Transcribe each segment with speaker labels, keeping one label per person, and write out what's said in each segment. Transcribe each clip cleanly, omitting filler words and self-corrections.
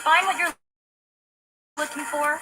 Speaker 1: find what you're looking for?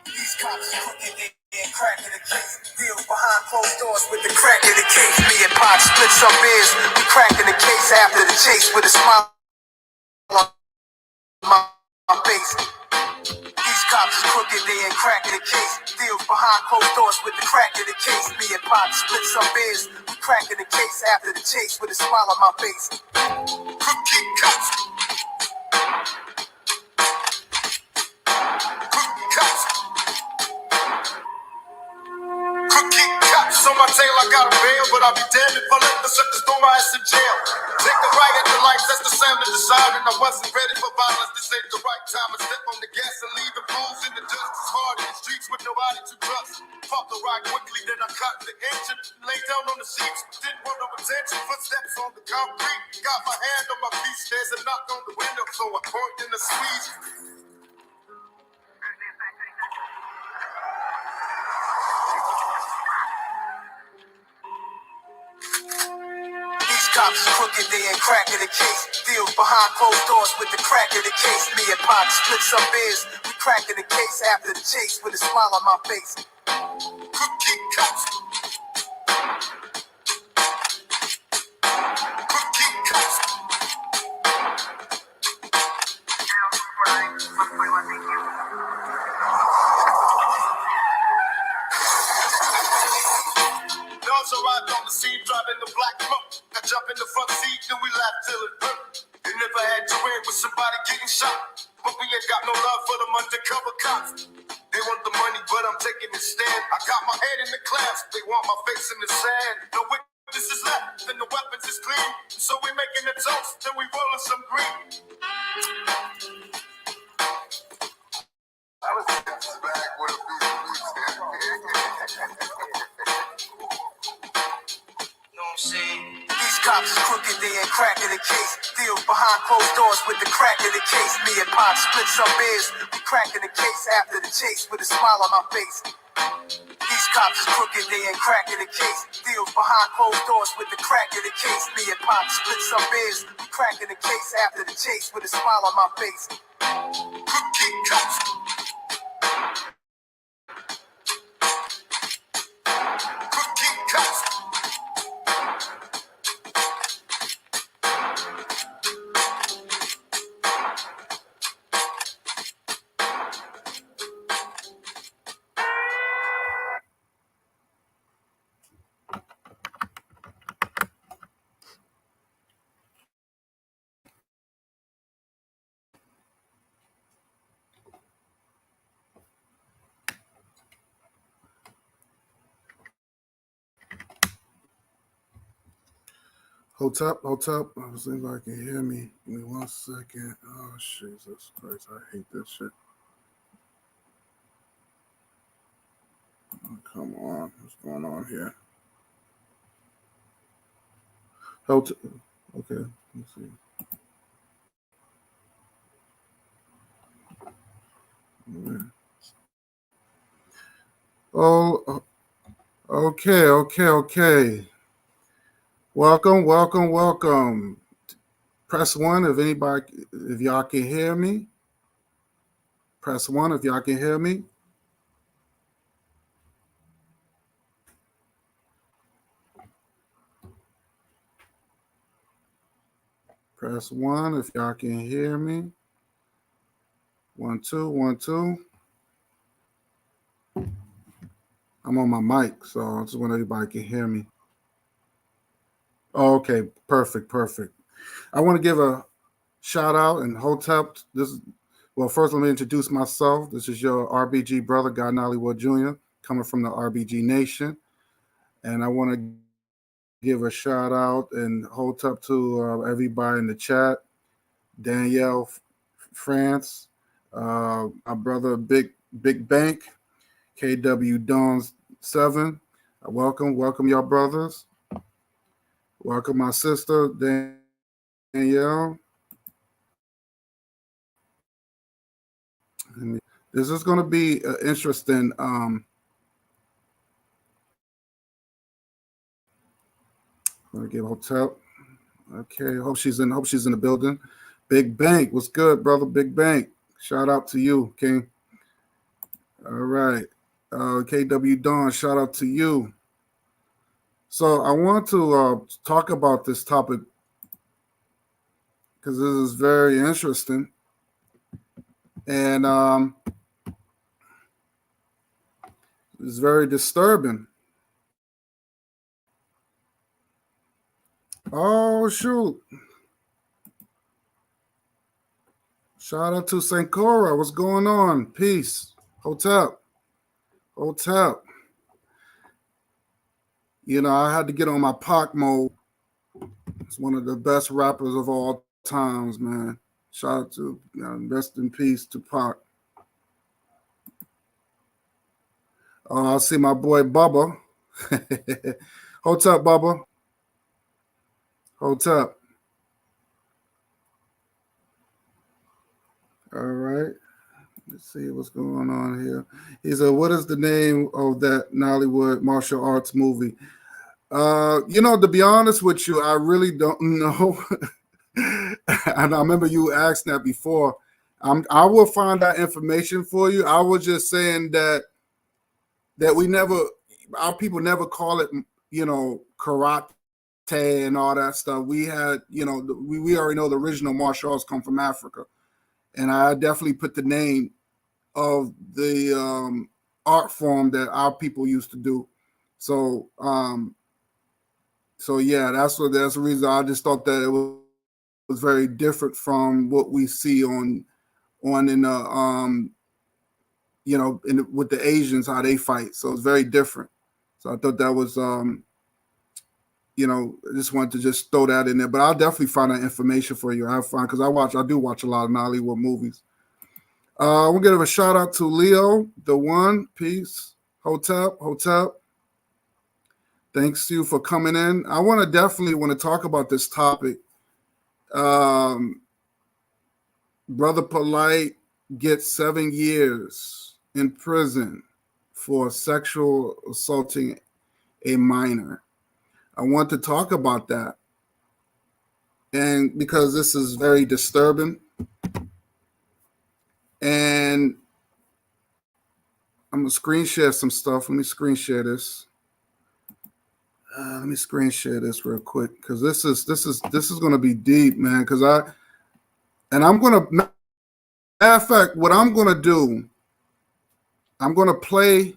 Speaker 2: These cops crooked, they cracking the case. Deals behind closed doors with the crack in the case. Me and Pop split some beers. We cracking the case after the chase with a smile on my face. These cops is crooked, they ain't cracking the case. Deals behind closed doors with the crack in the case. Me and Pop split some beers. We cracking the case after the chase with a smile on my face. Crooked cops. Crooked cops. Crooked cops on my tail, I got a bail, but I'll be damned if I let the suckers throw my ass in jail. Take the right at the lights, that's the sound of the siren. I wasn't ready for violence, this ain't the right time. I step on the gas and leave the fools in the dust. It's hard in the streets with nobody to trust. Pop the ride quickly, then I cut the engine. Lay down on the seats, didn't want no attention. Footsteps on the concrete, got my hand on my feet. There's a knock on the window, so I point in the squeeze. These cops is crooked, they ain't cracking the case. Deals behind closed doors with the crack in the case. Me and Pop split some beers. We cracking the case after the chase with a smile on my face. Crooked cops. Crooked cops. Dogs arrived on the scene, driving the black smoke. I jump in the front seat, then we laugh till it hurt. They never had to win with somebody getting shot, but we ain't got no love for them undercover cops. They want the money, but I'm taking a stand. I got my head in the clouds, they want my face in the sand. No witnesses left, and the weapons is clean. So we making a toast, then we rolling some green. I was back with a piece of These cops is crooked, they ain't cracking the case. Deals behind closed doors with the crack in the case. Me and Pop split some beers. We cracking the case after the chase with a smile on my face. These cops is crooked, they ain't cracking the case. Deals behind closed doors with the crack in the case. Me and Pop split some beers. We cracking the case after the chase with a smile on my face. Crooked cops. Crooked cops.
Speaker 3: Hold up. I was thinking if I can hear me. Give me 1 second. Oh, Jesus Christ. I hate this shit. Oh, come on. What's going on here? Okay. Let's see. Oh, okay. Welcome. Press 1 if y'all can hear me. Press 1 if y'all can hear me. Press 1 if y'all can hear me. 1, 2, 1, 2. I'm on my mic, so I just want everybody can hear me. Oh, okay, perfect. I want to give a shout out and Hotep. First let me introduce myself. This is your RBG brother, Guy Nollywood Jr., coming from the RBG Nation. And I want to give a shout out and hold up to everybody in the chat. Danielle France, my brother Big Bank, KW Dawn 7. Welcome y'all brothers. Welcome my sister Danielle. This is going to be interesting. I'm going to give hotel. Okay, hope she's in the building. Big Bank, what's good, brother? Big Bank, shout out to you, King. All right, KW Dawn, shout out to you. So I want to talk about this topic because this is very interesting, and it's very disturbing. Oh shoot! Shout out to St. Cora. What's going on? Peace. Hotep. You know, I had to get on my Pac mode. It's one of the best rappers of all times, man. Shout out to rest in peace to Pac. I see my boy Bubba. Hotep, Bubba. Hotep. All right. Let's see what's going on here. He said, what is the name of that Nollywood martial arts movie? To be honest with you, I really don't know. And I remember you asked that before. I will find that information for you. I was just saying that our people never call it, karate and all that stuff. We had, we already know the original martial arts come from Africa. And I definitely put the name of the art form that our people used to do. So, yeah, that's the reason I just thought that it was very different from what we see on in the with the Asians, how they fight. So it's very different. So I thought that was I just wanted to just throw that in there. But I'll definitely find that information for you. Because I do watch a lot of Nollywood movies. We'll give a shout out to Leo, the one. Peace. Hotep. Thanks to you for coming in. I definitely want to talk about this topic. Brother Polight gets 7 years in prison for sexual assaulting a minor. I want to talk about that. And because this is very disturbing. And I'm going to screen share some stuff. Let me screen share this. Let me screen share this real quick because this is going to be deep, man. I'm going to, matter of fact, what I'm going to do, I'm going to play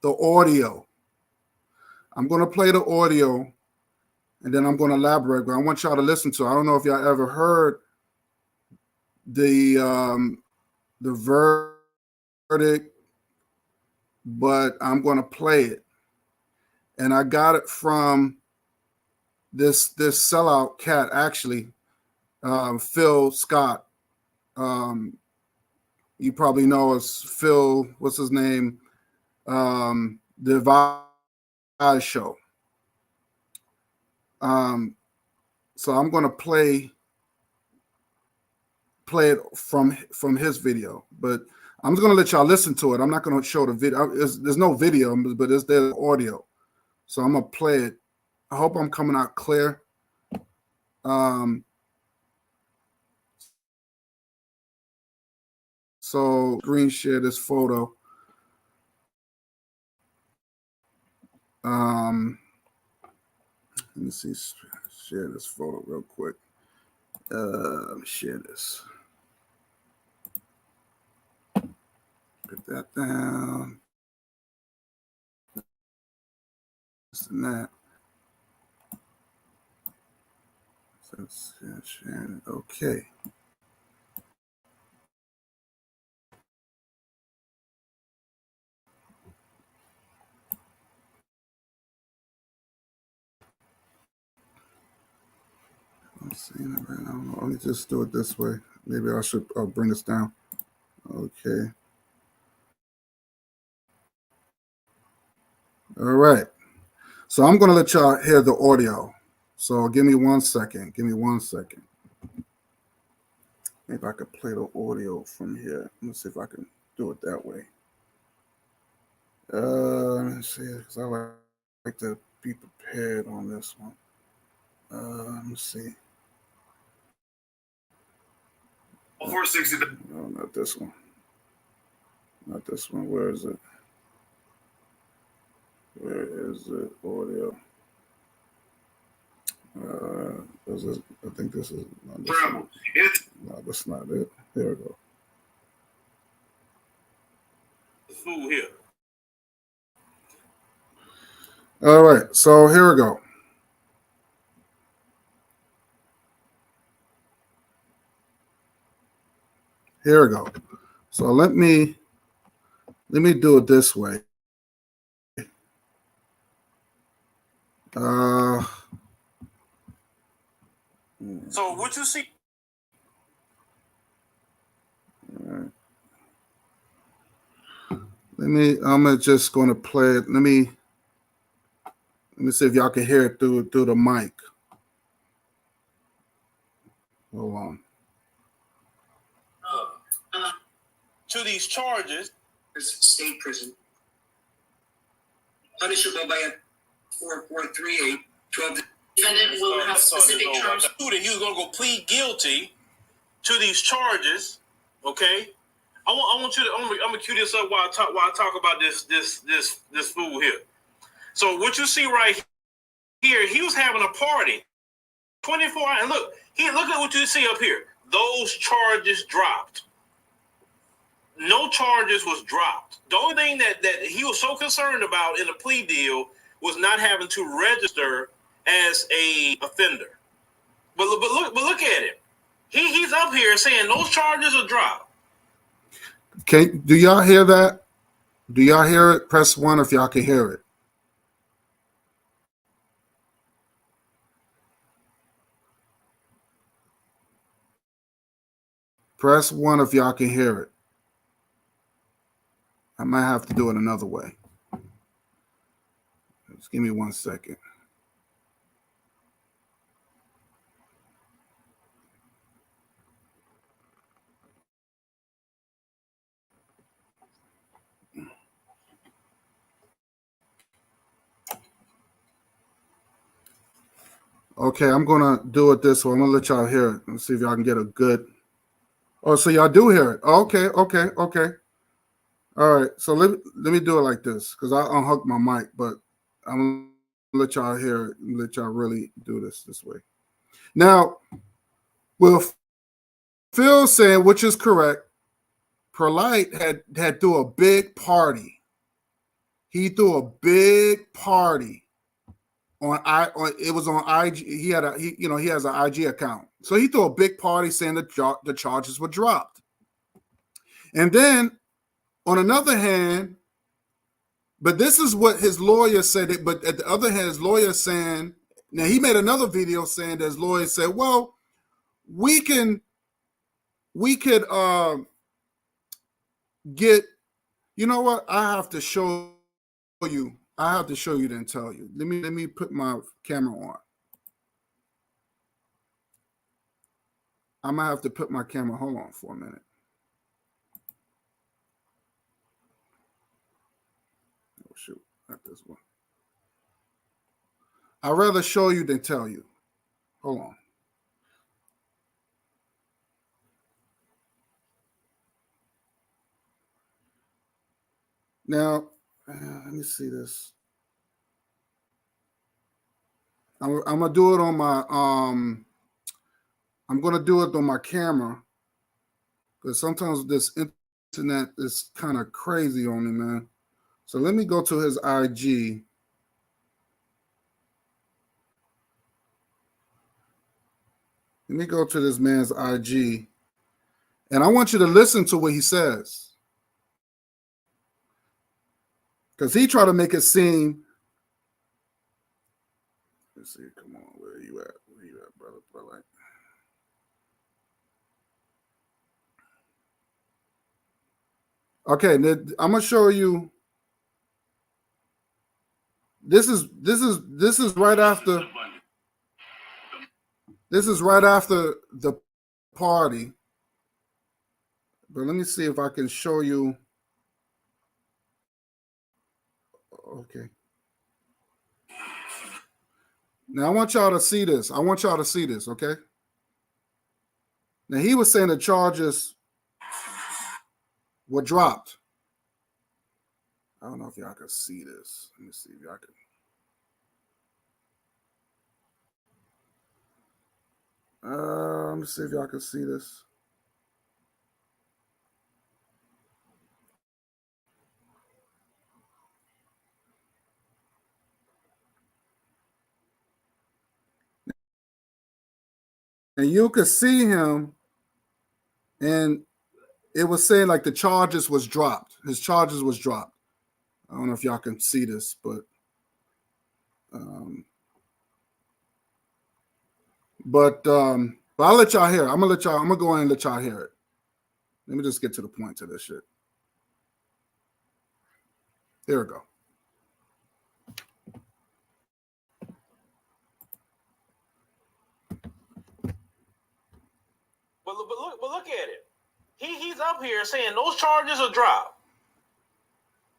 Speaker 3: the audio. I'm going to play the audio, and then I'm going to elaborate. But I want y'all to listen to it. I don't know if y'all ever heard the verdict, but I'm going to play it. And I got it from this sellout cat, actually, Phil Scott. You probably know as Phil, what's his name? The Vibe Show. So I'm going to play it from his video, but I'm just going to let y'all listen to it. I'm not going to show the video. There's no video, but there's audio. So I'm going to play it. I hope I'm coming out clear. So screen share this photo. Let me see. Share this photo real quick. Let me share this. Put that down. This and that. So share. Okay. seeing it right now. Let me just do it this way. Maybe I'll bring this down. Okay. All right. So I'm going to let y'all hear the audio. So give me 1 second. Give me 1 second. Maybe I could play the audio from here. Let's see if I can do it that way. Let's see, because I like to be prepared on this one. Let me see.
Speaker 2: 460.
Speaker 3: No, not this one. Not this one. Where is it? Where is it? Audio. I think this is. No, that's not it. Here we go.
Speaker 2: Fool here.
Speaker 3: All right. So here we go. Here we go. So let me do it this way.
Speaker 2: So what you see?
Speaker 3: All right. I'm just going to play it. Let me see if y'all can hear it through the mic. Hold on.
Speaker 2: To these charges,
Speaker 4: state prison, punishable by a 4438 12.
Speaker 1: Defendant will have specific terms.
Speaker 2: He was going to go plead guilty to these charges. Okay, I want you to. I'm gonna cue this up while I talk about this fool here. So what you see right here, he was having a party, 24 hours. And look at what you see up here. Those charges dropped. No charges was dropped. The only thing that he was so concerned about in the plea deal was not having to register as a offender. But look at him. He's up here saying those charges are dropped.
Speaker 3: Do y'all hear that? Do y'all hear it? Press 1 if y'all can hear it. Press 1 if y'all can hear it. I might have to do it another way. Just give me 1 second. Okay, I'm going to do it this way. I'm going to let y'all hear it. Let's see if y'all can get a good. Oh, so y'all do hear it. Okay. All right, so let me do it like this because I unhooked my mic, but I'm going to let y'all hear it and let y'all really do this way. Now, with Phil saying, which is correct, Polight had threw a big party. He threw a big party it was on IG. He has an IG account. So he threw a big party saying that the charges were dropped. And then on another hand, but this is what his lawyer said. But at the other hand, his lawyer saying, now he made another video saying that his lawyer said, well, we could get, you know what? I have to show you. I have to show you then tell you. Let me put my camera on. I'm gonna have to put my camera. Hold on for a minute. Oh shoot, not this one. I'd rather show you than tell you. Hold on. Now, let me see this. I'm gonna do it on my I'm gonna do it on my camera because sometimes this internet is kind of crazy on me, man. So let me go to his IG. Let me go to this man's IG, and I want you to listen to what he says because he tried to make it seem. Let's see, come on, where are you at? Where you at, brother? Okay, I'm gonna show you. This is right after. This is right after the party. But let me see if I can show you. Okay. Now I want y'all to see this. Okay. Now he was saying the charges were dropped. I don't know if y'all can see this. Let me see if y'all can. Let me see if y'all can see this. And you could see him, and it was saying like the charges was dropped. His charges was dropped. I don't know if y'all can see this, but I'll let y'all hear it. I'm gonna go in and let y'all hear it. Let me just get to the point to this shit. There we go.
Speaker 5: But look at it. He's up here saying those charges are dropped.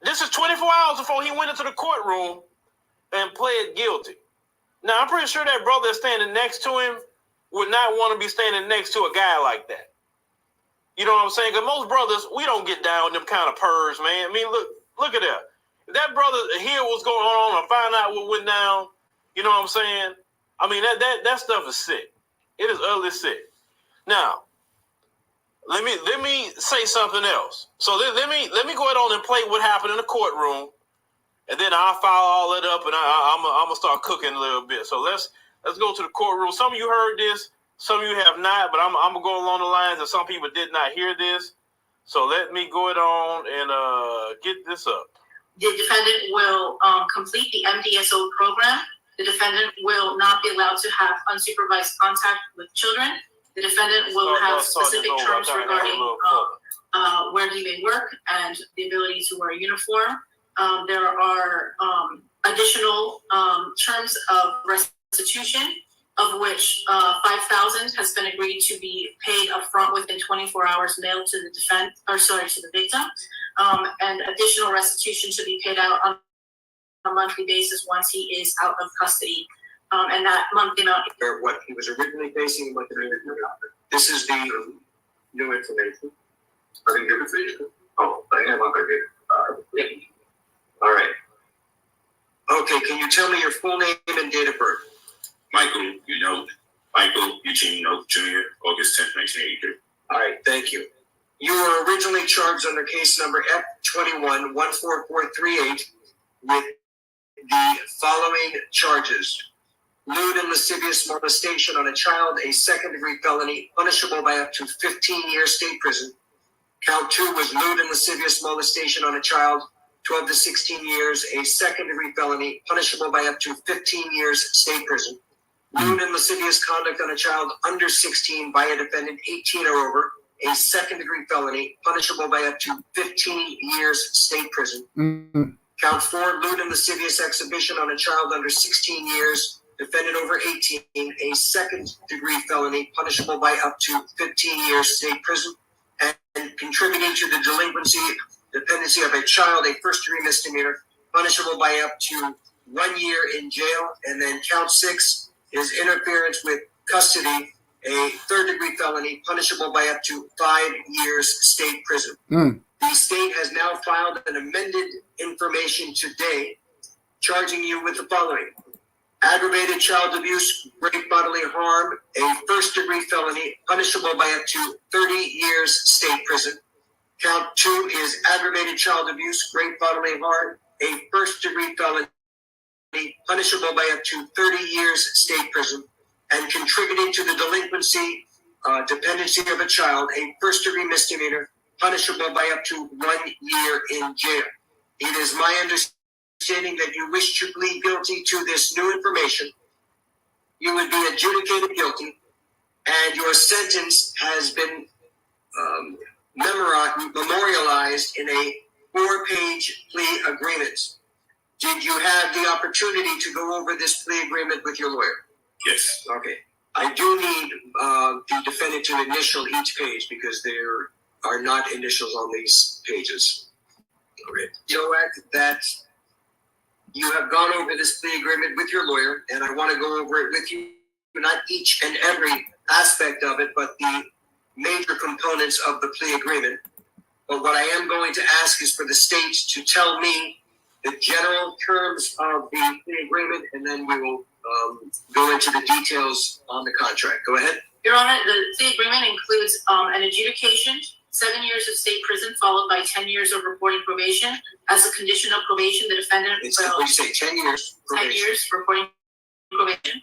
Speaker 5: This is 24 hours before he went into the courtroom and pled guilty. Now, I'm pretty sure that brother standing next to him would not want to be standing next to a guy like that. You know what I'm saying? Because most brothers, we don't get down with them kind of purrs, man. I mean, look at that. If that brother hear what's going on and find out what went down, you know what I'm saying? I mean, that stuff is sick. It is utterly sick. Now, let me say something else. So let me go ahead on and play what happened in the courtroom, and then I'll file all that up, and I'm gonna start cooking a little bit. So let's go to the courtroom. Some of you heard this, some of you have not, but I'm gonna go along the lines that some people did not hear this. So let me go ahead on and get this up.
Speaker 1: The defendant will complete the MDSO program. The defendant will not be allowed to have unsupervised contact with children. The defendant will have specific terms regarding where he may work and the ability to wear a uniform. There are additional terms of restitution, of which $5,000 has been agreed to be paid upfront within 24 hours, mailed to the victim, and additional restitution to be paid out on a monthly basis once he is out of custody. And that monthly amount.
Speaker 4: Or what he was originally facing, what the new information. This is the new information. I didn't give it to you. Oh, I have it. All right. Okay, can you tell me your full name and date of birth?
Speaker 6: Michael Eugene Note Jr., August 10th, 1983.
Speaker 4: All right, thank you. You were originally charged under case number F21-14438 with the following charges: lewd and lascivious molestation on a child, a second-degree felony, punishable by up to 15 years state prison. Count 2 was lewd and lascivious molestation on a child, 12 to 16 years, a second-degree felony, punishable by up to 15 years state prison. Lewd and lascivious conduct on a child under 16 by a defendant 18 or over, a second-degree felony, punishable by up to 15 years state prison.
Speaker 3: Mm-hmm.
Speaker 4: Count 4, lewd and lascivious exhibition on a child under 16 years, defendant over 18, a second-degree felony, punishable by up to 15 years state prison, and contributing to the dependency of a child, a first-degree misdemeanor, punishable by up to 1 year in jail. And then count 6 is interference with custody, a third-degree felony, punishable by up to 5 years state prison. The state has now filed an amended information today, charging you with the following: aggravated child abuse, great bodily harm, a first-degree felony, punishable by up to 30 years state prison. Count 2 is aggravated child abuse, great bodily harm, a first-degree felony, punishable by up to 30 years state prison, and contributing to the dependency of a child, a first-degree misdemeanor, punishable by up to 1 year in jail. It is my understanding that you wish to plead guilty to this new information. You would be adjudicated guilty, and your sentence has been memorialized in a 4-page plea agreement. Did you have the opportunity to go over this plea agreement with your lawyer?
Speaker 6: Yes.
Speaker 4: Okay. I do need the defendant to initial each page because there are not initials on these pages. Okay. Joack, that you have gone over this plea agreement with your lawyer, and I want to go over it with you, not each and every aspect of it, but the major components of the plea agreement. But what I am going to ask is for the state to tell me the general terms of the plea agreement, and then we will go into the details on the contract. Go ahead.
Speaker 1: Your Honor, the plea agreement includes an adjudication, 7 years of state prison followed by 10 years of reporting probation. As a condition of probation, the defendant will...
Speaker 4: We say 10 years probation.
Speaker 1: 10 years reporting probation.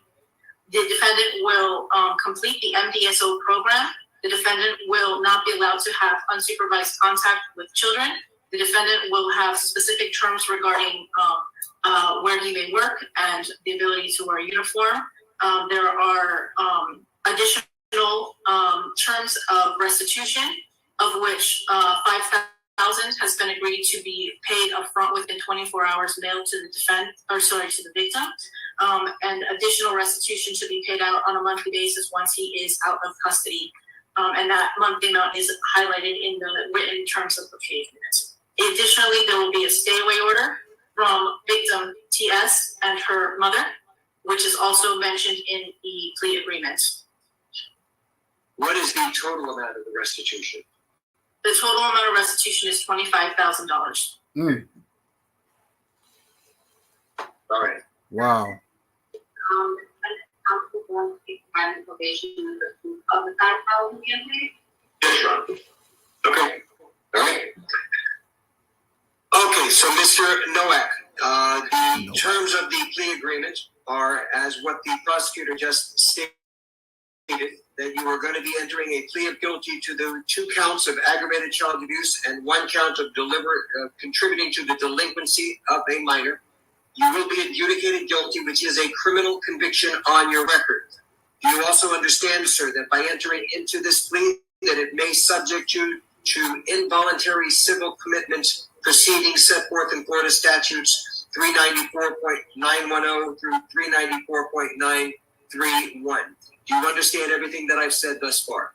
Speaker 1: The defendant will complete the MDSO program. The defendant will not be allowed to have unsupervised contact with children. The defendant will have specific terms regarding where he may work and the ability to wear a uniform. There are additional terms of restitution, of which $5,000 has been agreed to be paid upfront within 24 hours mailed to the to the victim. And additional restitution should be paid out on a monthly basis once he is out of custody. And that monthly amount is highlighted in the written terms of the plea agreement. Additionally, there will be a stay-away order from victim TS and her mother, which is also mentioned in the plea agreement.
Speaker 4: What is the total amount of the restitution?
Speaker 1: The total amount of restitution is $25,000.
Speaker 4: All right.
Speaker 3: Wow.
Speaker 4: Yes, Ron. Okay. All right. Okay, so Mr. Nowak, the terms of the plea agreement are as what the prosecutor just stated, that you are going to be entering a plea of guilty to the 2 counts of aggravated child abuse and 1 count of deliberate contributing to the delinquency of a minor. You will be adjudicated guilty, which is a criminal conviction on your record. Do you also understand, sir, that by entering into this plea, that it may subject you to involuntary civil commitment proceedings set forth in Florida statutes 394.910 through 394.931? Do you understand everything that I've said thus far?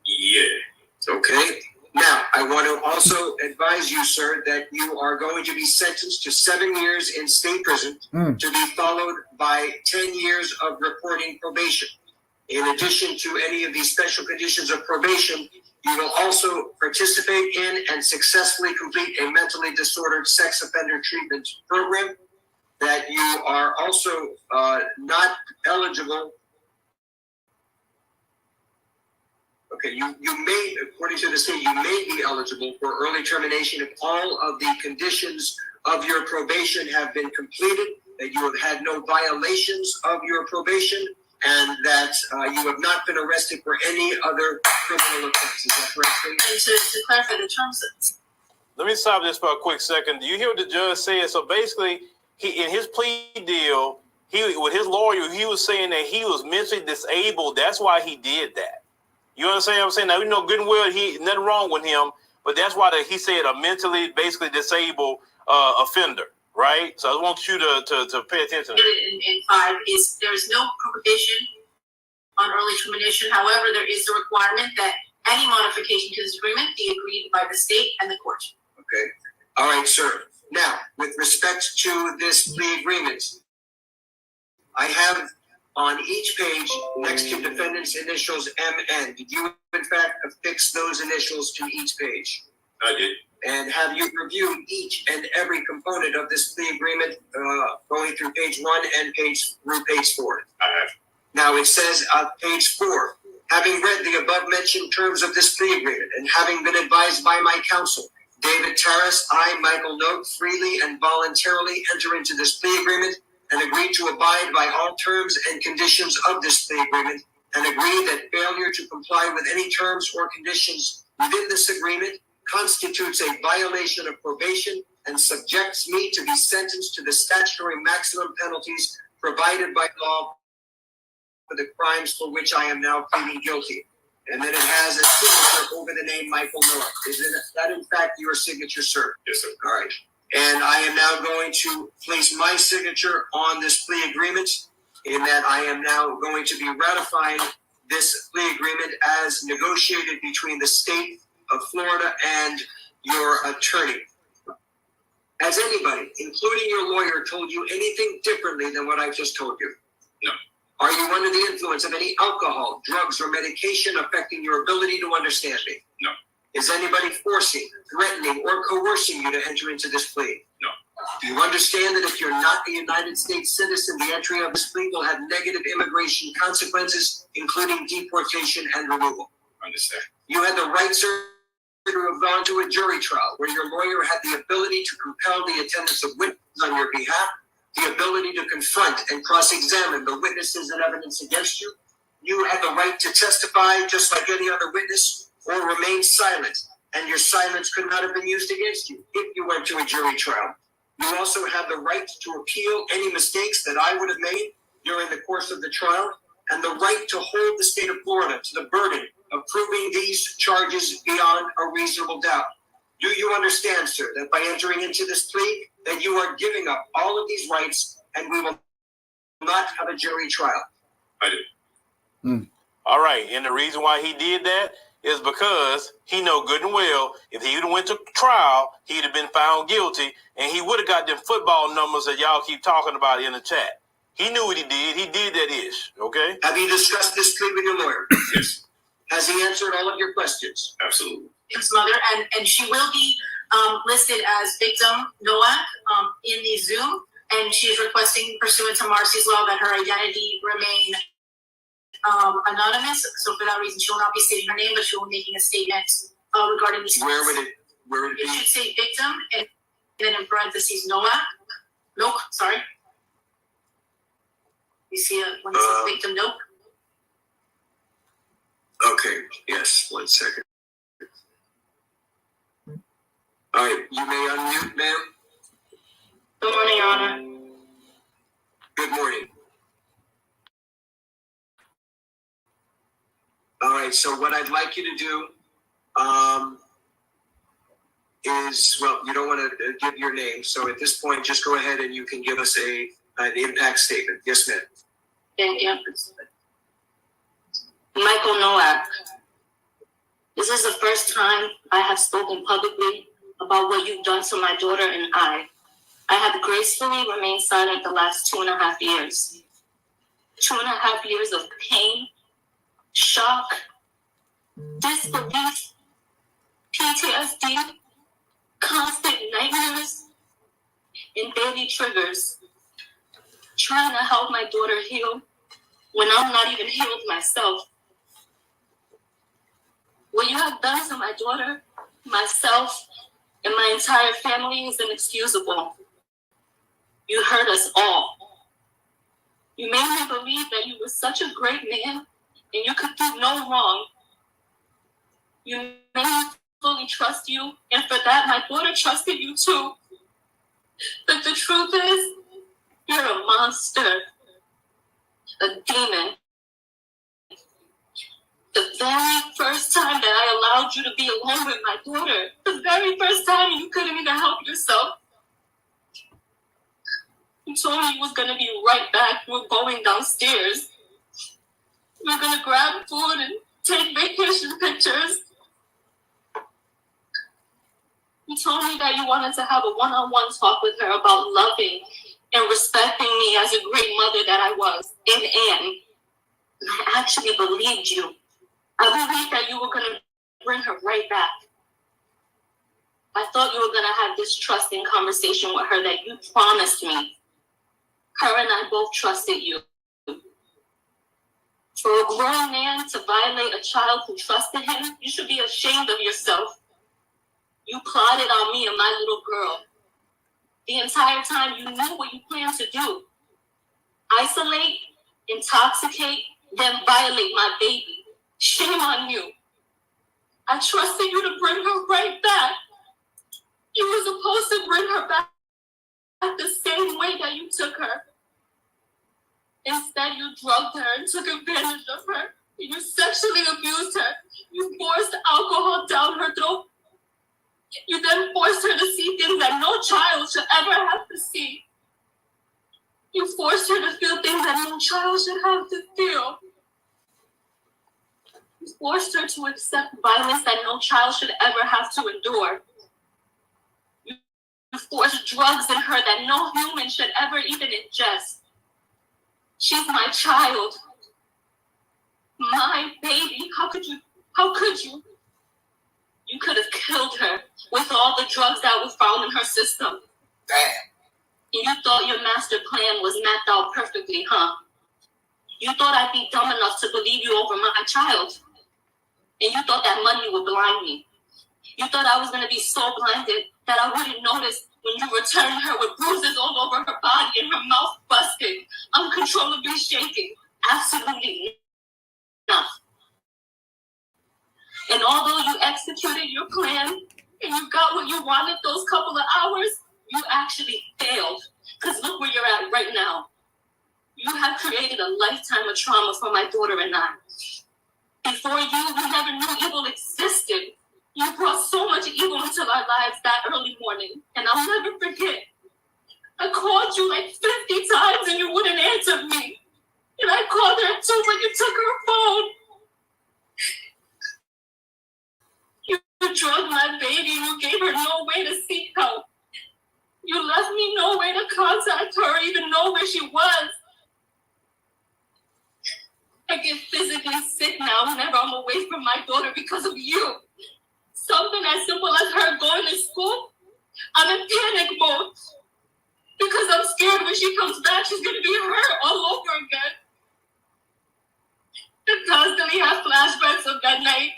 Speaker 6: Yeah.
Speaker 4: Okay. Now, I want to also advise you, sir, that you are going to be sentenced to 7 years in state prison to be followed by 10 years of reporting probation. In addition to any of these special conditions of probation, you will also participate in and successfully complete a mentally disordered sex offender treatment program, that you are also not eligible. Okay, you may, according to the state, you may be eligible for early termination if all of the conditions of your probation have been completed, that you have had no violations of your probation, and that you have not been arrested for any other criminal offense. Is that correct, state?
Speaker 1: And to clarify the terms of...
Speaker 5: Let me stop this for a quick second. Do you hear what the judge said? So basically, he in his plea deal, with his lawyer, he was saying that he was mentally disabled. That's why he did that. You understand what I'm saying? Now, we know good and well nothing wrong with him, but that's why he said a mentally basically disabled offender, right? So I want you to pay attention to that.
Speaker 1: In 5 is there is no prohibition on early termination. However, there is the requirement that any modification to this agreement be agreed by the state and the court.
Speaker 4: Okay. All right, sir. Now, with respect to this plea agreement, I have on each page next to defendant's initials MN. Did you, in fact, affix those initials to each page?
Speaker 6: I did.
Speaker 4: And have you reviewed each and every component of this plea agreement going through page 1 and through page 4?
Speaker 6: I have.
Speaker 4: Now it says on page 4, having read the above mentioned terms of this plea agreement and having been advised by my counsel, David Terrace, I, Michael Note, freely and voluntarily enter into this plea agreement and agree to abide by all terms and conditions of this plea agreement, and agree that failure to comply with any terms or conditions within this agreement constitutes a violation of probation and subjects me to be sentenced to the statutory maximum penalties provided by law for the crimes for which I am now pleading guilty. And then it has a signature over the name Michael Miller. Is that in fact your signature, sir?
Speaker 6: Yes, sir.
Speaker 4: All right. And I am now going to place my signature on this plea agreement, in that I am now going to be ratifying this plea agreement as negotiated between the state of Florida and your attorney. Has anybody, including your lawyer, told you anything differently than what I've just told you?
Speaker 6: No.
Speaker 4: Are you under the influence of any alcohol, drugs, or medication affecting your ability to understand me?
Speaker 6: No.
Speaker 4: Is anybody forcing, threatening, or coercing you to enter into this plea?
Speaker 6: No.
Speaker 4: Do you understand that if you're not a United States citizen, the entry of this plea will have negative immigration consequences, including deportation and removal?
Speaker 6: Understand.
Speaker 4: You had the right, sir, to have gone to a jury trial where your lawyer had the ability to compel the attendance of witnesses on your behalf, the ability to confront and cross-examine the witnesses and evidence against you. You had the right to testify just like any other witness, or remain silent, and your silence could not have been used against you if you went to a jury trial. You also have the right to appeal any mistakes that I would have made during the course of the trial, and the right to hold the state of Florida to the burden of proving these charges beyond a reasonable doubt. Do you understand, sir, that by entering into this plea, that you are giving up all of these rights, and we will not have a jury trial?
Speaker 6: I do.
Speaker 5: All right, and the reason why he did that is because he know good and well if he would have went to trial, he'd have been found guilty, and he would have got them football numbers that y'all keep talking about in the chat. He knew what he did. He did that ish, okay?
Speaker 4: Have you discussed this plea with your lawyer?
Speaker 6: Yes.
Speaker 4: Has he answered all of your questions?
Speaker 6: Absolutely.
Speaker 1: His mother, and she will be listed as victim Noah in the Zoom, and she is requesting, pursuant to Marcy's law, that her identity remain anonymous. So for that reason, she will not be stating her name, but she will be making a statement regarding these.
Speaker 4: Where would it
Speaker 1: It
Speaker 4: be?
Speaker 1: should say victim, and then in parentheses Noah. Nope, sorry. You see when it says victim, nope.
Speaker 4: Okay, yes, 1 second. All right, you may unmute, ma'am.
Speaker 1: Good morning, Your Honor.
Speaker 4: Good morning. All right, so what I'd like you to do is, well, you don't want to give your name, so at this point, just go ahead and you can give us an impact statement. Yes, ma'am.
Speaker 1: Thank you. Michael Nowak, this is the first time I have spoken publicly about what you've done to my daughter and I. I have gracefully remained silent the last 2.5 years. 2.5 years of pain, shock, disbelief, PTSD, constant nightmares, and daily triggers. Trying to help my daughter heal when I'm not even healed myself. What you have done to my daughter, myself, and my entire family is inexcusable. You hurt us all. You made me believe that you were such a great man and you could do no wrong. You made me fully trust you, and for that, my daughter trusted you too. But the truth is, you're a monster, a demon. The very first time that I allowed you to be alone with my daughter, the very first time you couldn't even help yourself, you told me you was going to be right back. You were going downstairs. You were going to grab food and take vacation pictures. You told me that you wanted to have a one-on-one talk with her about loving and respecting me as a great mother that I was, and I actually believed you. I believed that you were going to bring her right back. I thought you were going to have this trusting conversation with her that you promised me. Her and I both trusted you. For a grown man to violate a child who trusted him, you should be ashamed of yourself. You plotted on me and my little girl. The entire time you knew what you planned to do. Isolate, intoxicate, then violate my baby. Shame on you. I trusted you to bring her right back. You were supposed to bring her back the same way that you took her. Instead, you drugged her and took advantage of her. You sexually abused her. You forced alcohol down her throat. You then forced her to see things that no child should ever have to see. You forced her to feel things that no child should have to feel. You forced her to accept violence that no child should ever have to endure. You forced drugs in her that no human should ever even ingest. She's my child. My baby. How could you? You could have killed her with all the drugs that was found in her system.
Speaker 2: Damn.
Speaker 1: And you thought your master plan was mapped out perfectly, huh? You thought I'd be dumb enough to believe you over my child. And you thought that money would blind me. You thought I was going to be so blinded that I wouldn't notice when you returned her with bruises all over her body and her mouth busted, uncontrollably shaking. Absolutely not. And although you executed your plan and you got what you wanted those couple of hours, you actually failed. Because look where you're at right now. You have created a lifetime of trauma for my daughter and I. Before you, we never knew evil existed. You brought so much evil into our lives that early morning. And I'll never forget. I called you like 50 times and you wouldn't answer me. And I called her too, but you took her phone. You drugged my baby and you gave her no way to seek help. You left me no way to contact her or even know where she was. I get physically sick now whenever I'm away from my daughter because of you. Something as simple as her going to school, I'm in panic mode. Because I'm scared when she comes back, she's going to be hurt all over again. I constantly have flashbacks of that night.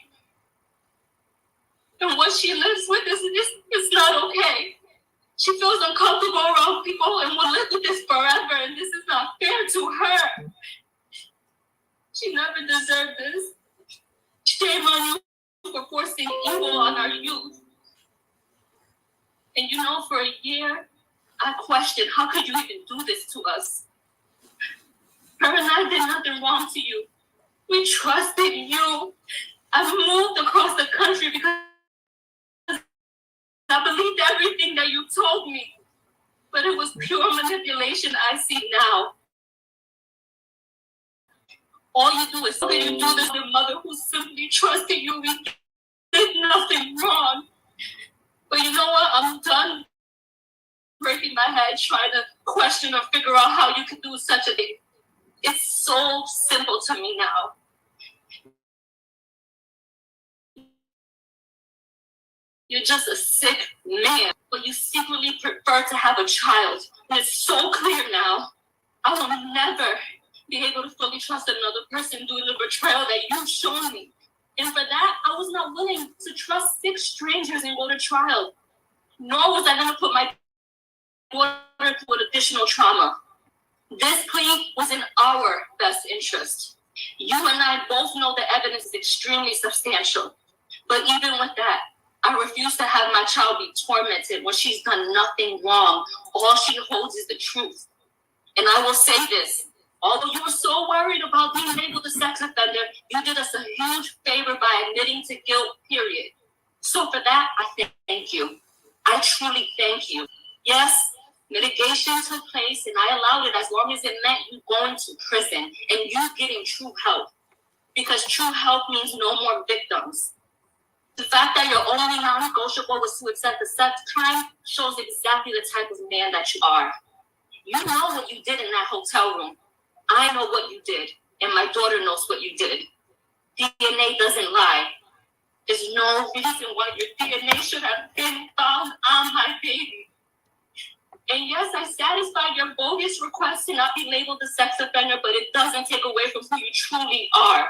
Speaker 1: And what she lives with is not okay. She feels uncomfortable around people and will live with this forever, and this is not fair to her. She never deserved this. Shame on you for forcing evil on our youth. And you know, for a year, I questioned, how could you even do this to us? Her and I did nothing wrong to you. We trusted you. I moved across the country because I believed everything that you told me. But it was pure manipulation I see now. All you do is say you do this to your mother who simply trusted you. We did nothing wrong. But you know what? I'm done breaking my head trying to question or figure out how you could do such a thing. It's so simple to me now. You're just a sick man, but you secretly prefer to have a child. And it's so clear now. I will never be able to fully trust another person doing the betrayal that you've shown me. And for that, I was not willing to trust 6 strangers and go to trial. Nor was I going to put my daughter through additional trauma. This plea was in our best interest. You and I both know the evidence is extremely substantial. But even with that, I refuse to have my child be tormented when she's done nothing wrong. All she holds is the truth. And I will say this, although you were so worried about being labeled a sex offender, you did us a huge favor by admitting to guilt, period. So for that, I thank you. I truly thank you. Yes, mitigation took place and I allowed it as long as it meant you going to prison and you getting true help. Because true help means no more victims. The fact that your only non-negotiable was to accept the sex crime shows exactly the type of man that you are. You know what you did in that hotel room. I know what you did, and my daughter knows what you did. DNA doesn't lie. There's no reason why your DNA should have been found on my baby. And yes, I satisfied your bogus request to not be labeled a sex offender, but it doesn't take away from who you truly are.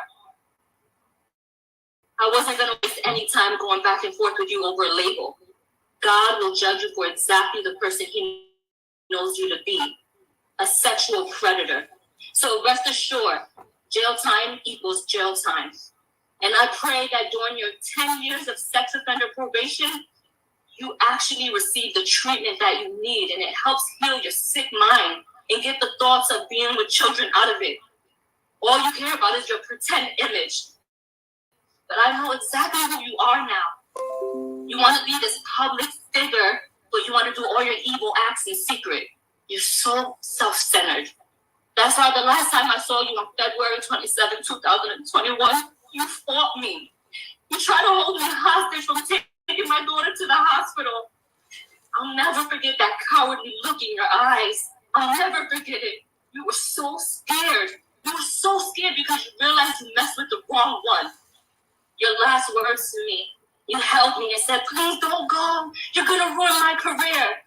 Speaker 1: I wasn't going to waste any time going back and forth with you over a label. God will judge you for exactly the person he knows you to be, a sexual predator. So rest assured, jail time equals jail time. And I pray that during your 10 years of sex offender probation, you actually receive the treatment that you need, and it helps heal your sick mind and get the thoughts of being with children out of it. All you care about is your pretend image. But I know exactly who you are now. You want to be this public figure, but you want to do all your evil acts in secret. You're so self-centered. That's why the last time I saw you on February 27, 2021, you fought me. You tried to hold me hostage from taking my daughter to the hospital. I'll never forget that cowardly look in your eyes. I'll never forget it. You were so scared. You were so scared because you realized you messed with the wrong one. Your last words to me, you held me and said, please don't go. You're going to ruin my career.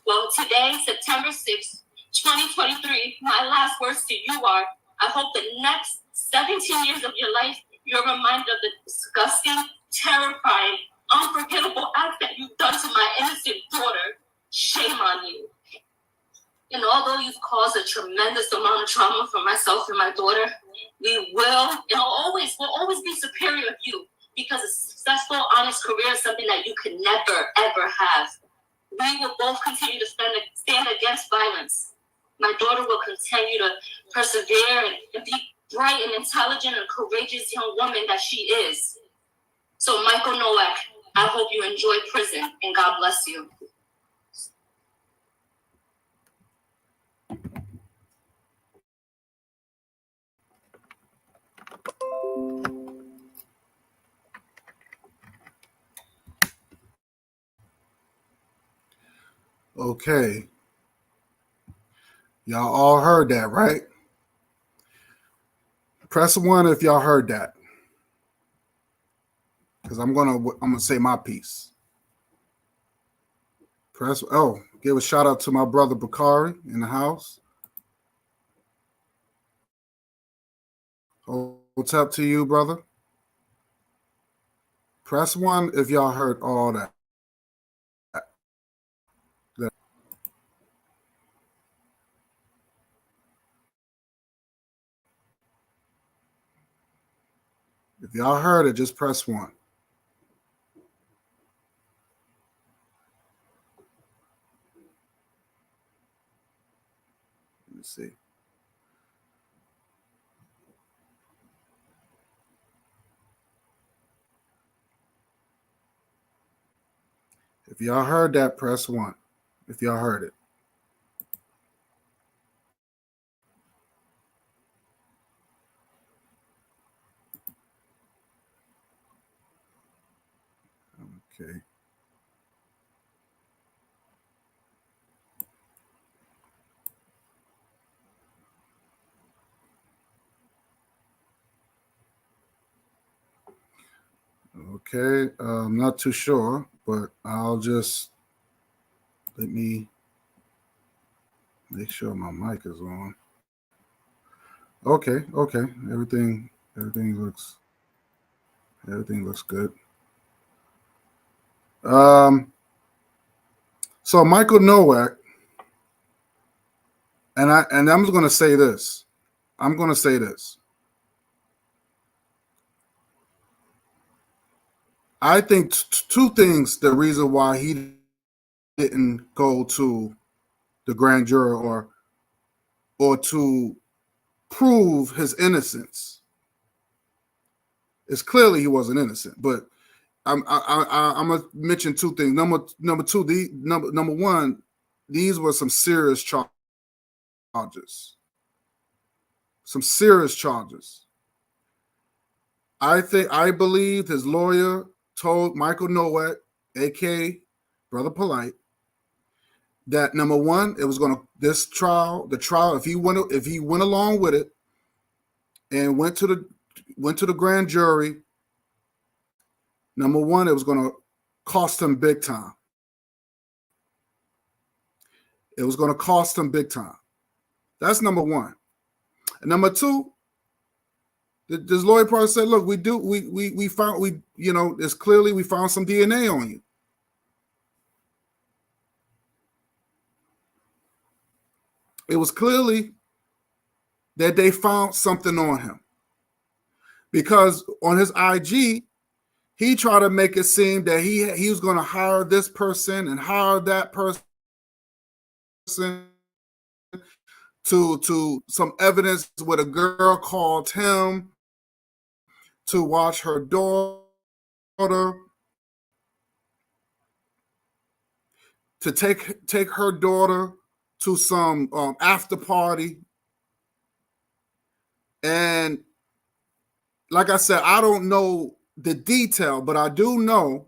Speaker 1: Well, today, September 6th, 2023, my last words to you are, I hope the next 17 years of your life, you're reminded of the disgusting, terrifying, unforgettable act that you've done to my innocent daughter. Shame on you. And although you've caused a tremendous amount of trauma for myself and my daughter, we will always be superior of you, because a successful, honest career is something that you can never, ever have. We will both continue to stand against violence. My daughter will continue to persevere and be bright and intelligent and courageous young woman that she is. So, Michael Nowak, I hope you enjoy prison, and God bless you.
Speaker 3: Okay. Y'all all heard that, right? Press 1 if y'all heard that. Because I'm gonna say my piece. Give a shout out to my brother Bakari in the house. What's up to you, brother? Press 1 if y'all heard all that. If y'all heard it, just press 1. Let me see. If y'all heard that, press 1. If y'all heard it. Okay. Okay, I'm not too sure, but I'll just let me make sure my mic is on. Okay. Everything looks good. So Michael Nowak, and I'm going to say this. I think two things. The reason why he didn't go to the grand jury or to prove his innocence is clearly he wasn't innocent. But I'm gonna mention two things. Number two, number one, these were some serious charges. Some serious charges. I believe his lawyer told Michael Nowak, aka Brother Polight, that number one, it was going to the trial. If he went along with it and went to the grand jury, number one, it was going to cost him big time. It was going to cost him big time. That's number one. And number two, this lawyer probably said, "Look, we found it's clearly we found some DNA on you." It was clearly that they found something on him, because on his IG, he tried to make it seem that he was going to hire this person and hire that person to some evidence where a girl called him to watch her daughter, to take her daughter to some after party. And like I said, I don't know the detail, but I do know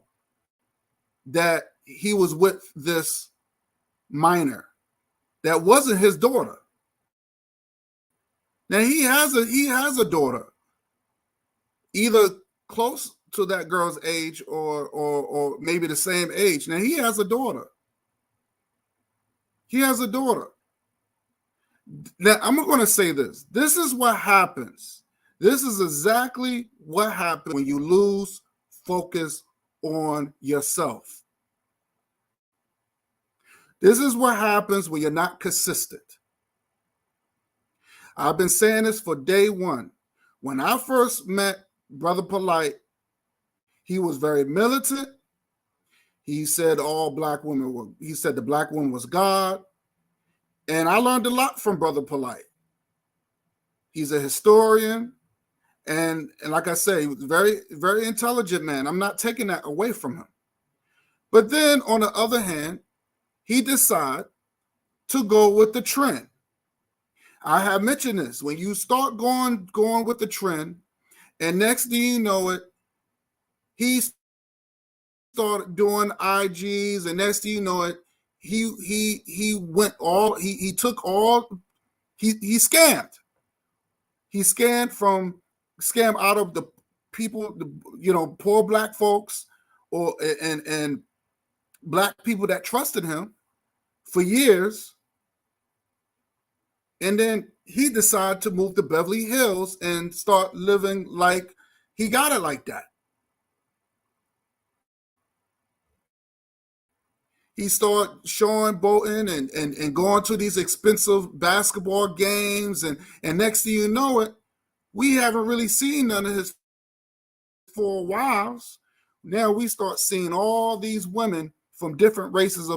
Speaker 3: that he was with this minor that wasn't his daughter. Now he has a daughter, either close to that girl's age or maybe the same age. Now he has a daughter. He has a daughter. Now I'm going to say this. This is what happens. This is exactly what happens when you lose focus on yourself. This is what happens when you're not consistent. I've been saying this for day one. When I first met Brother Polight, he was very militant. He said all black women were, he said the black woman was God. And I learned a lot from Brother Polight. He's a historian. And like I say, he was a very, very intelligent man. I'm not taking that away from him. But then on the other hand, he decided to go with the trend. I have mentioned this. When you start going with the trend, and next thing you know it, he started doing IGs, and next thing you know it, he went all, he took all, he scammed. He scammed out of the people, poor black folks and black people that trusted him for years. And then he decided to move to Beverly Hills and start living like he got it like that. He started showing boating and going to these expensive basketball games. And next thing you know it, we haven't really seen none of his 4 wives. Now we start seeing all these women from different races,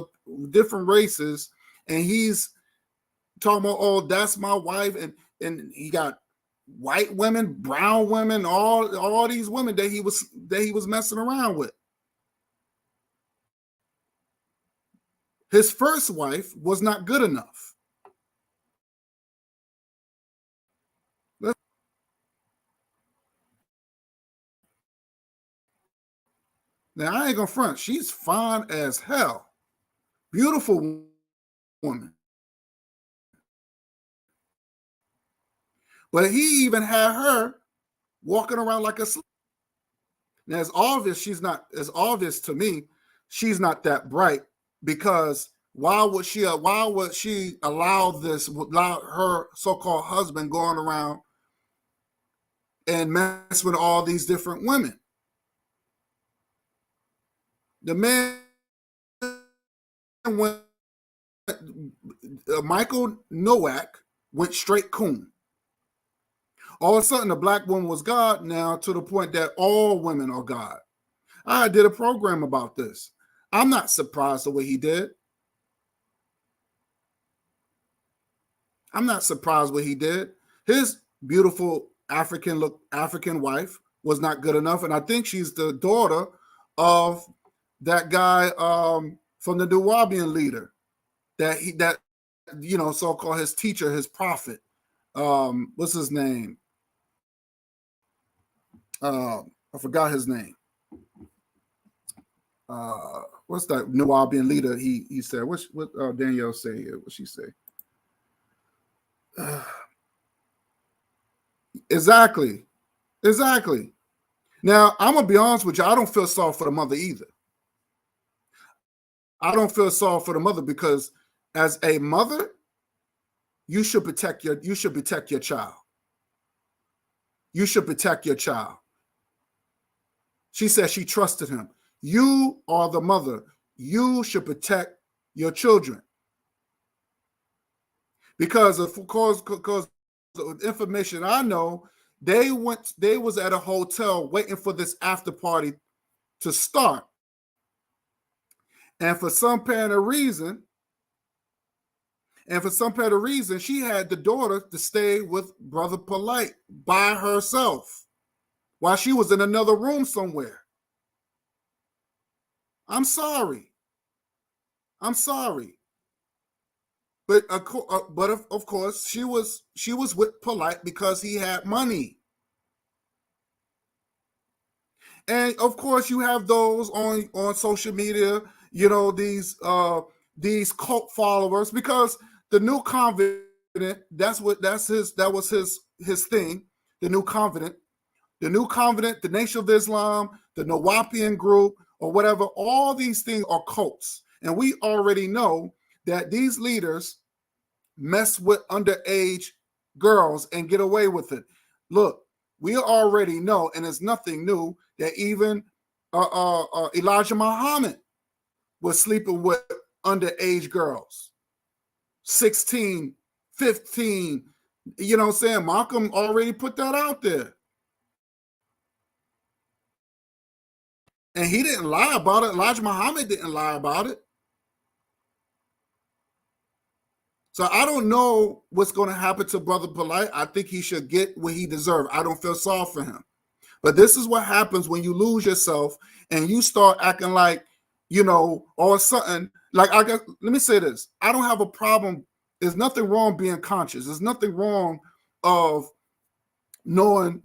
Speaker 3: and he's talking about, oh, that's my wife, and he got white women, brown women, all these women that he was messing around with. His first wife was not good enough. Now I ain't gonna front. She's fine as hell, beautiful woman. But he even had her walking around like a slave. Now it's obvious to me, she's not that bright, because why would she allow her so-called husband going around and mess with all these different women? The man went, Michael Nowak went straight coon. All of a sudden, the black woman was God now, to the point that all women are God. I did a program about this. I'm not surprised the way he did. I'm not surprised what he did. His beautiful African wife was not good enough, and I think she's the daughter of that guy from the Nubian leader, that so-called his teacher, his prophet. What's his name? I forgot his name. What's that Nubian leader? He said, what Danielle say here? What she say? Exactly. Now, I'm gonna be honest with you. I don't feel sorry for the mother either. I don't feel sorry for the mother, because as a mother, you should protect your child. You should protect your child. She said she trusted him. You are the mother. You should protect your children. Because the information I know, they was at a hotel waiting for this after party to start. And for some apparent reason, And for some better reason, she had the daughter to stay with Brother Polight by herself while she was in another room somewhere. I'm sorry. I'm sorry. But of course, she was with Polight because he had money. And of course, you have those on social media, you know, these cult followers, because the new convent, that was his thing, the new convent, the Nation of Islam, the Nawapian group, or whatever. All these things are cults, and we already know that these leaders mess with underage girls and get away with it. Look, we already know, and it's nothing new, that even Elijah Muhammad was sleeping with underage girls, 16, 15. You know what I'm saying? Malcolm already put that out there. And he didn't lie about it. Elijah Muhammad didn't lie about it. So I don't know what's going to happen to Brother Polight. I think he should get what he deserves. I don't feel sorry for him. But this is what happens when you lose yourself and you start acting like, you know, or something. Like, let me say this. I don't have a problem. There's nothing wrong being conscious. There's nothing wrong of knowing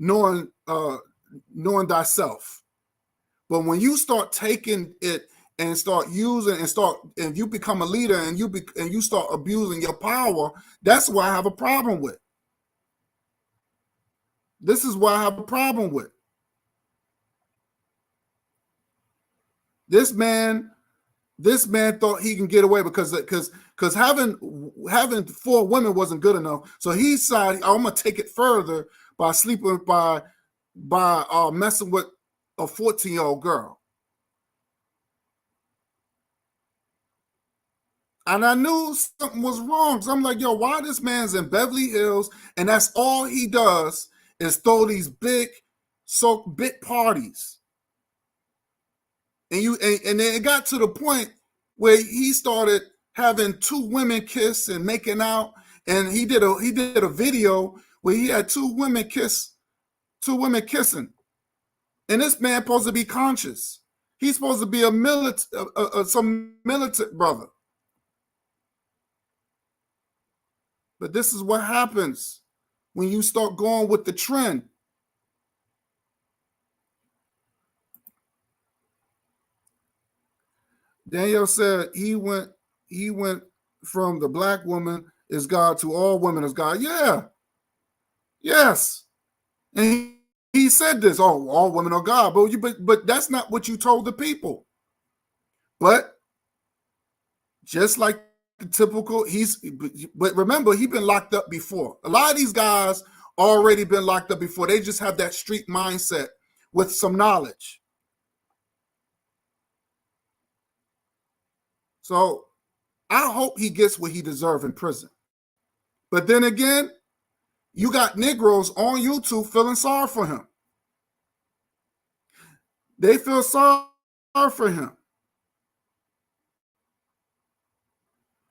Speaker 3: thyself. But when you start taking it and start using and you become a leader and you start abusing your power, that's what I have a problem with. This is what I have a problem with. This man thought he can get away because having 4 women wasn't good enough. So he decided, I'm gonna take it further by sleeping by messing with a 14-year-old girl. And I knew something was wrong. So I'm like, yo, why this man's in Beverly Hills and that's all he does is throw these big parties. And then it got to the point where he started having 2 women kiss and making out. And he did a video where he had 2 women kissing. And this man supposed to be conscious. He's supposed to be some militant brother. But this is what happens when you start going with the trend. Daniel said he went from the black woman is God to all women is God. Yeah. Yes. And he said this, oh, all women are God. But that's not what you told the people. But just like the typical, but remember, he's been locked up before. A lot of these guys already been locked up before. They just have that street mindset with some knowledge. So I hope he gets what he deserves in prison. But then again, you got Negroes on YouTube feeling sorry for him. They feel sorry for him.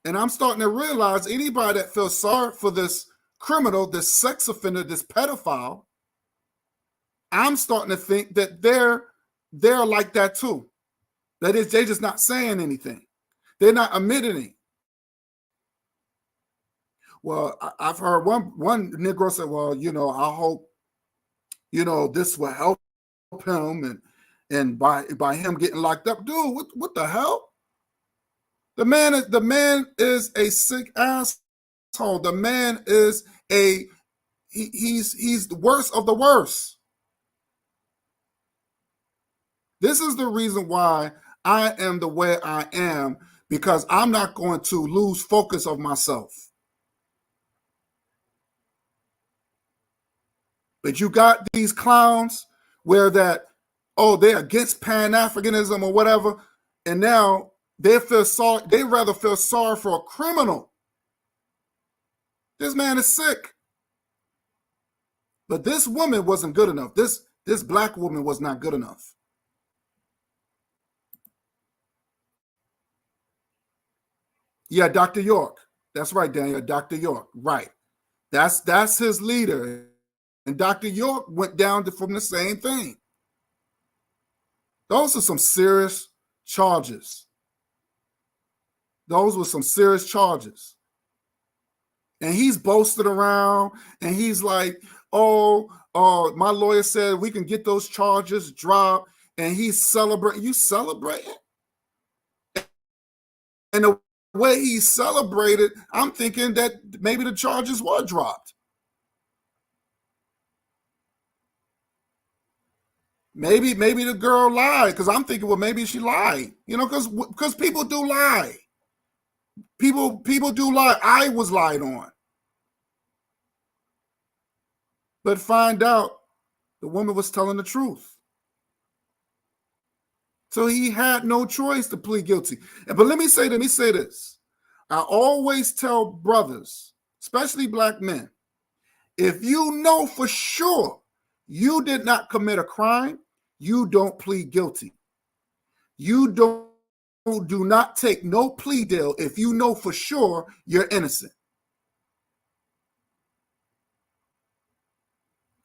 Speaker 3: And I'm starting to realize anybody that feels sorry for this criminal, this sex offender, this pedophile, I'm starting to think that they're like that too. That is, they're just not saying anything. They're not admitting it. Well, I've heard one Negro say, well, you know, I hope, you know, this will help him and by him getting locked up. Dude, what the hell? The man is a sick asshole. The man is he's the worst of the worst. This is the reason why I am the way I am, because I'm not going to lose focus of myself. But you got these clowns where that, oh, they're against Pan-Africanism or whatever, and now they rather feel sorry for a criminal. This man is sick. But this woman wasn't good enough. This black woman was not good enough. Yeah, Dr. York. That's right, Daniel. Dr. York. Right. That's his leader. And Dr. York went down from the same thing. Those are some serious charges. Those were some serious charges. And he's boasted around and he's like, oh, my lawyer said we can get those charges dropped. And he's celebrating. You celebrating? And the way he celebrated, I'm thinking that maybe the charges were dropped. Maybe the girl lied, because I'm thinking, well, maybe she lied, because people do lie. People do lie. I was lied on. But find out the woman was telling the truth. So he had no choice to plead guilty. But let me say this. I always tell brothers, especially black men, if you know for sure you did not commit a crime, you don't plead guilty. You do not take no plea deal if you know for sure you're innocent.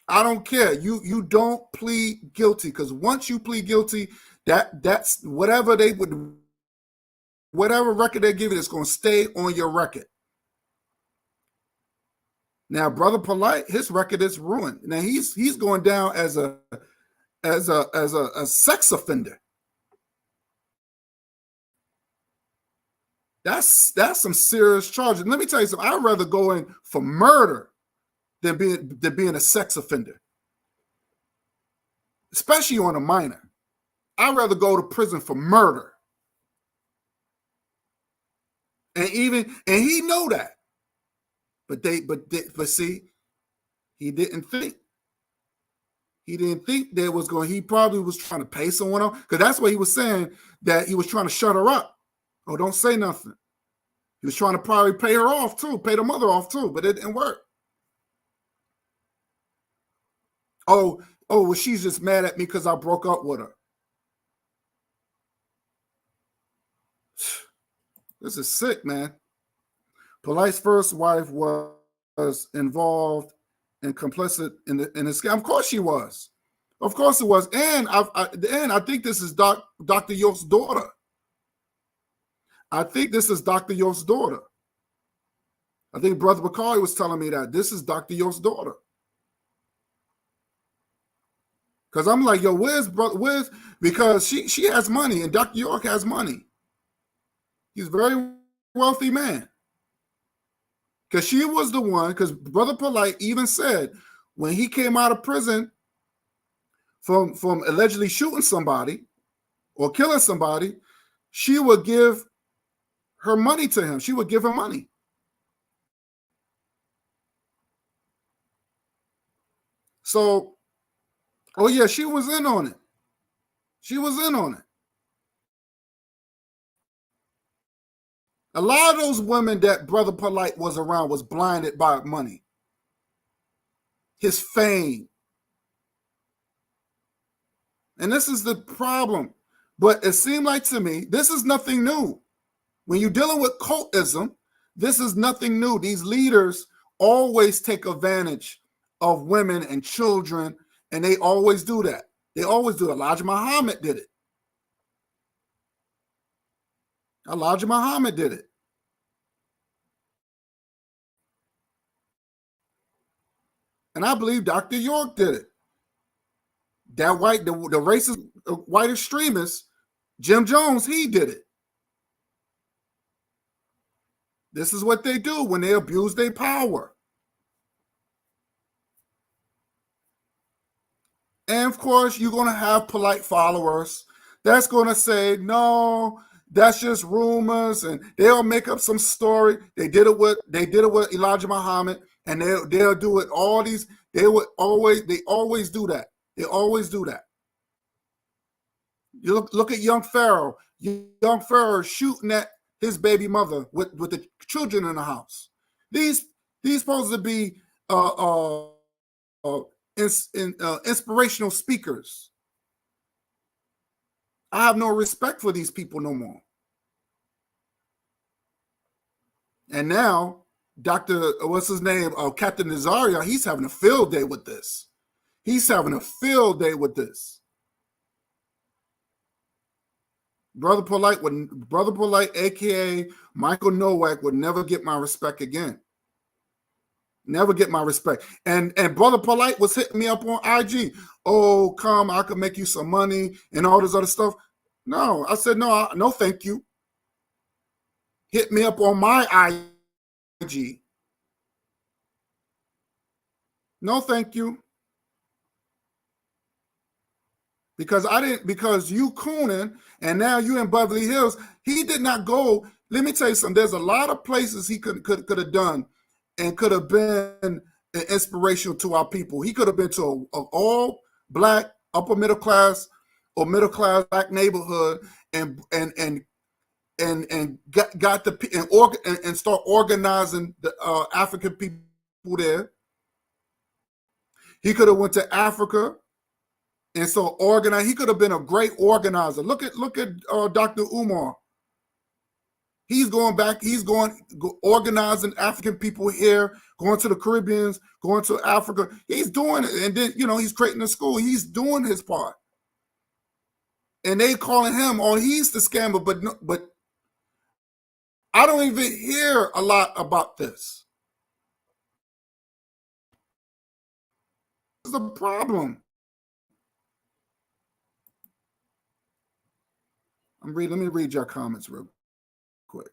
Speaker 3: I don't care. You don't plead guilty, because once you plead guilty, that's whatever record they give you, it's going to stay on your record. Now, Brother Polight, his record is ruined. Now he's going down as a sex offender. That's some serious charges. Let me tell you something. I'd rather go in for murder than being a sex offender, especially on a minor. I'd rather go to prison for murder. And he know that. But see, he didn't think. He didn't think there was going. He probably was trying to pay someone off, because that's what he was saying, that he was trying to shut her up. Oh, don't say nothing. He was trying to probably pay her off too, pay the mother off too, but it didn't work. Oh, well, she's just mad at me because I broke up with her. This is sick, man. Polight's first wife was involved and complicit in the scam. Of course she was. Of course it was. And I think this is Dr. York's daughter. I think this is Dr. York's daughter. I think Brother Bakari was telling me that this is Dr. York's daughter. Because I'm like, yo, where's because she has money and Dr. York has money. He's a very wealthy man. Because she was the one, because Brother Polight even said when he came out of prison from allegedly shooting somebody or killing somebody, she would give her money to him. She would give him money. So, oh yeah, she was in on it. She was in on it. A lot of those women that Brother Polight was around was blinded by money, his fame. And this is the problem. But it seemed like to me, this is nothing new. When you're dealing with cultism, this is nothing new. These leaders always take advantage of women and children, and they always do that. They always do it. Elijah Muhammad did it. Elijah Muhammad did it. And I believe Dr. York did it. That the racist white extremist, Jim Jones, he did it. This is what they do when they abuse their power. And of course, you're going to have polite followers that's going to say, no, that's just rumors, and they'll make up some story. They did it with Elijah Muhammad, and they'll do it. They always do that. They always do that. You look at young Pharaoh. Young Pharaoh shooting at his baby mother with the children in the house. These supposed to be inspirational speakers. I have no respect for these people no more. And now, Dr. What's his name? Captain Nazaria, he's having a field day with this. He's having a field day with this. Brother Polight, aka Michael Nowak, would never get my respect again. Never get my respect. And Brother Polight was hitting me up on IG. Oh, come, I could make you some money and all this other stuff. No, I said no, thank you. Hit me up on my IG. No, thank you. Because you cooning and now you in Beverly Hills. He did not go. Let me tell you something. There's a lot of places he could have done and could have been inspirational to our people. He could have been to an all black, upper middle class or middle class black neighborhood and got the and start organizing the African people there. He could have went to Africa and so organize. He could have been a great organizer. Look at Dr. Umar. He's going back. He's organizing African people here, going to the Caribbeans, going to Africa. He's doing it, and then he's creating a school. He's doing his part, and they calling him on. He's the scammer, but I don't even hear a lot about this. This is a problem. Let me read your comments real quick.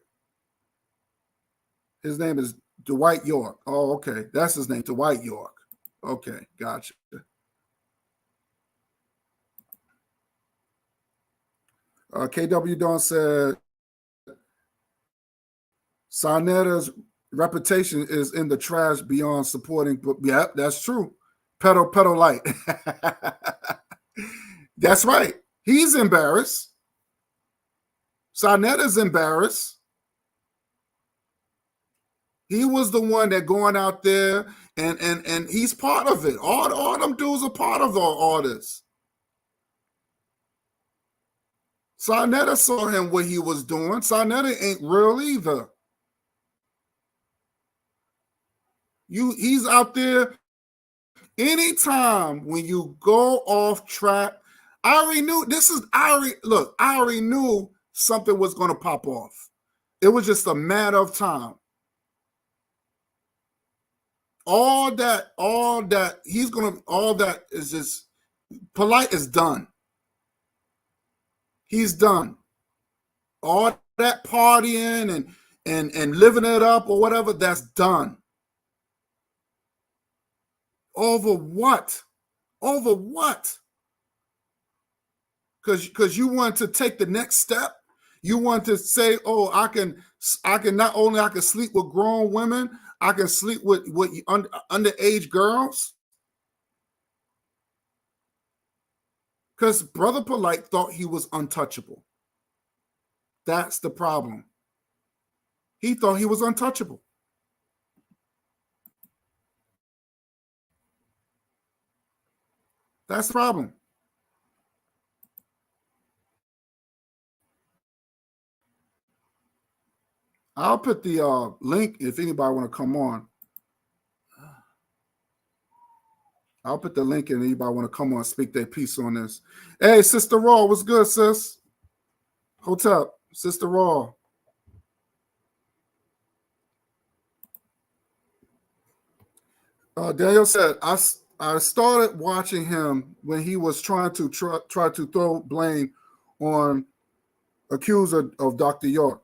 Speaker 3: His name is Dwight York. Oh, okay. That's his name, Dwight York. Okay, gotcha. KW Dawn said, Sarnetta's reputation is in the trash beyond supporting. But yeah, that's true. Pedal light. That's right. He's embarrassed. Sarnetta's embarrassed. He was the one that going out there and he's part of it. All them dudes are part of all this. Sarnetta saw him what he was doing. Sarnetta ain't real either. He's out there. Anytime when you go off track, I already knew I already knew something was going to pop off. It was just a matter of time. All that is just Polight is done. He's done. All that partying and living it up or whatever, that's done. Over what? Over what? Because you want to take the next step. You want to say, oh, I can not only I can sleep with grown women, I can sleep with underage girls. Because Brother Polight thought he was untouchable. That's the problem. He thought he was untouchable. That's the problem. I'll put the link if anybody want to come on. I'll put the link in if anybody want to come on and speak their piece on this. Hey, Sister Raw, what's good, sis? Hold up, Sister Raw. Daniel said, I started watching him when he was trying to try to throw blame on accuser of Dr. York.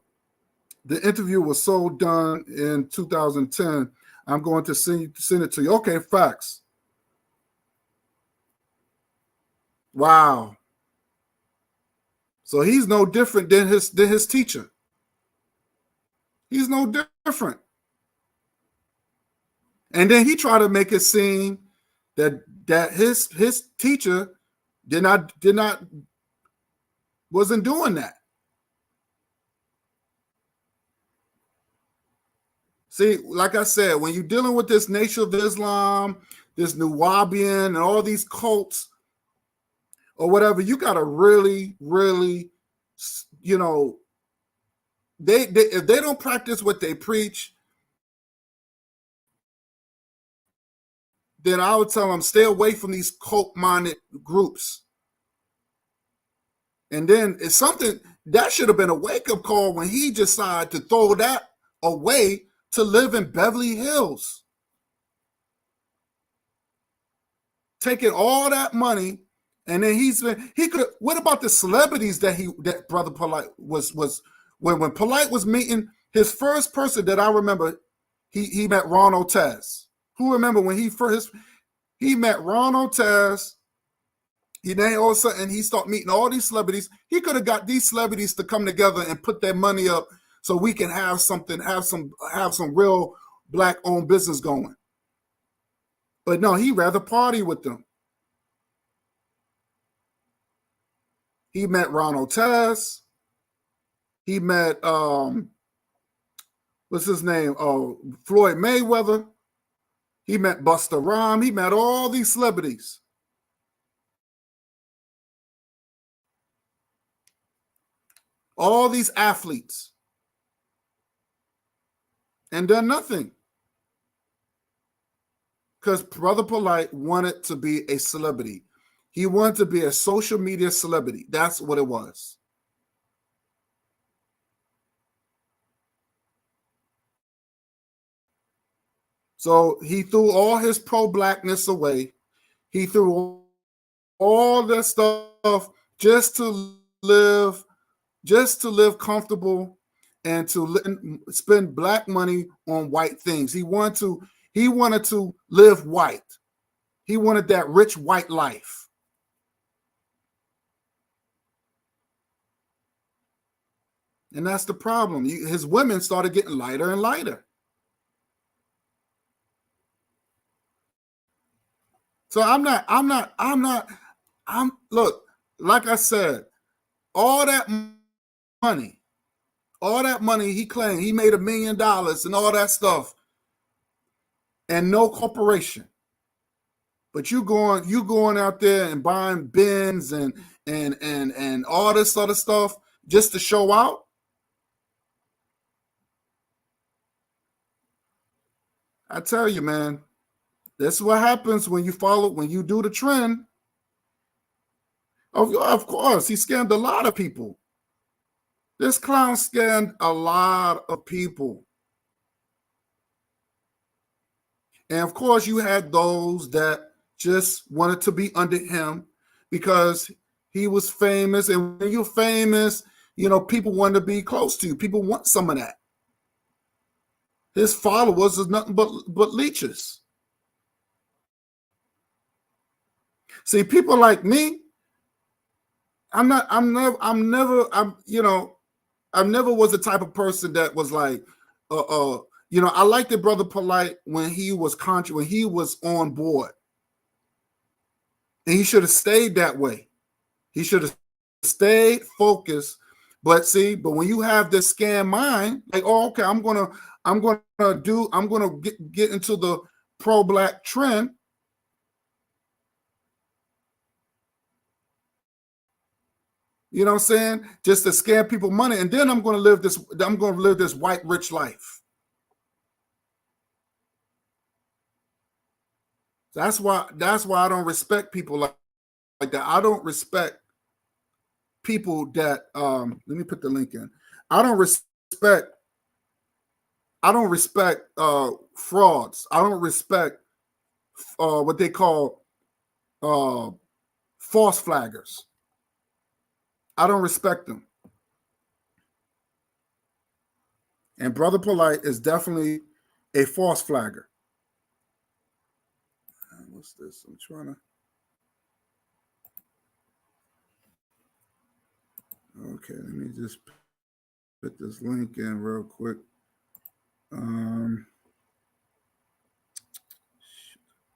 Speaker 3: The interview was so done in 2010. I'm going to send it to you. Okay, facts. Wow. So he's no different than his teacher. He's no different. And then he tried to make it seem that his teacher wasn't doing that. See, like I said, when you're dealing with this Nation of Islam, this Nuwabian, and all these cults or whatever, you got to really, really, if they don't practice what they preach, then I would tell them stay away from these cult-minded groups. And then it's something that should have been a wake-up call when he decided to throw that away to live in Beverly Hills. Taking all that money, and then he could. What about the celebrities that Brother Polight was when Polight was meeting his first person that I remember, he met Ron Otez. Who remember when he met Ron Otez? Then all of a sudden he started meeting all these celebrities. He could have got these celebrities to come together and put their money up so we can have some real Black-owned business going. But no, he'd rather party with them. He met Ron Otez. He met what's his name? Floyd Mayweather. He met Busta Rhymes. He met all these celebrities. All these athletes. And done nothing. Because Brother Polight wanted to be a celebrity. He wanted to be a social media celebrity. That's what it was. So he threw all his pro-Blackness away. He threw all that stuff just to live comfortable and to spend Black money on white things. He wanted to live white. He wanted that rich white life. And that's the problem. His women started getting lighter and lighter. So look, like I said, all that money he claimed he made $1 million and all that stuff, and no corporation. But you going out there and buying Benz and all this other stuff just to show out. I tell you, man, this is what happens when you do the trend. Of course, he scammed a lot of people. This clown scammed a lot of people. And of course, you had those that just wanted to be under him because he was famous. And when you're famous, people want to be close to you. People want some of that. His followers is nothing but leeches. See, people like me, I never was the type of person that was like, I liked the Brother Polight when he was when he was on board. And he should have stayed that way. He should have stayed focused. But when you have this scam mind, like, oh, okay, I'm gonna get into the pro-Black trend. You know what I'm saying? Just to scam people money, and then I'm gonna live this white rich life. That's why I don't respect people like that. I don't respect people that let me put the link in. I don't respect frauds. I don't respect what they call false flaggers. I don't respect them. And Brother Polight is definitely a false flagger. What's this? I'm trying to. Okay, let me just put this link in real quick. I don't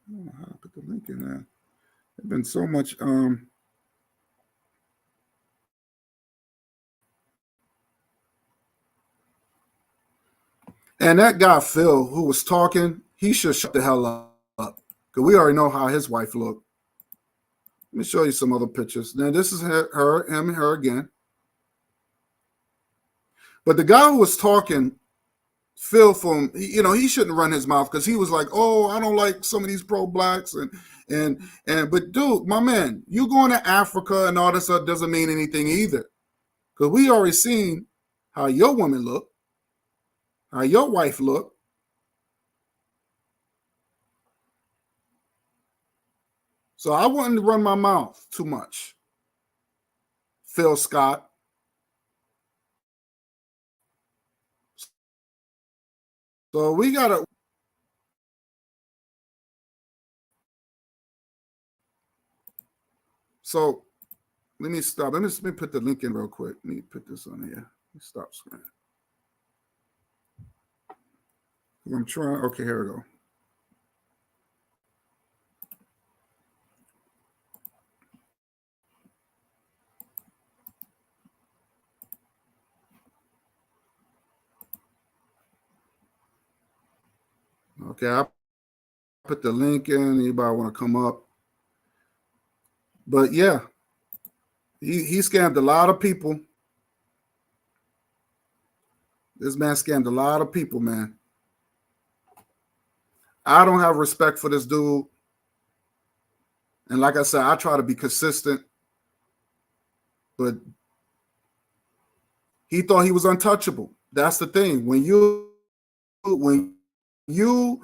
Speaker 3: know how to put the link in there. There's been so much. And that guy, Phil, who was talking, he should shut the hell up. Because we already know how his wife looked. Let me show you some other pictures. Now, this is him and her again. But the guy who was talking, Phil, from, you know, he shouldn't run his mouth, because he was like, oh, I don't like some of these pro-blacks but dude, my man, you going to Africa and all this stuff doesn't mean anything either. Because we already seen how your woman look, how your wife look. So I wouldn't run my mouth too much. Phil Scott. So we gotta. So let me stop. Let me put the link in real quick. Let me put this on here. Let me stop screen. I'm trying. Okay, here we go. Okay, I put the link in. Anybody want to come up? But yeah, he scammed a lot of people. This man scammed a lot of people, man. I don't have respect for this dude. And like I said, I try to be consistent. But he thought he was untouchable. That's the thing. When you are when you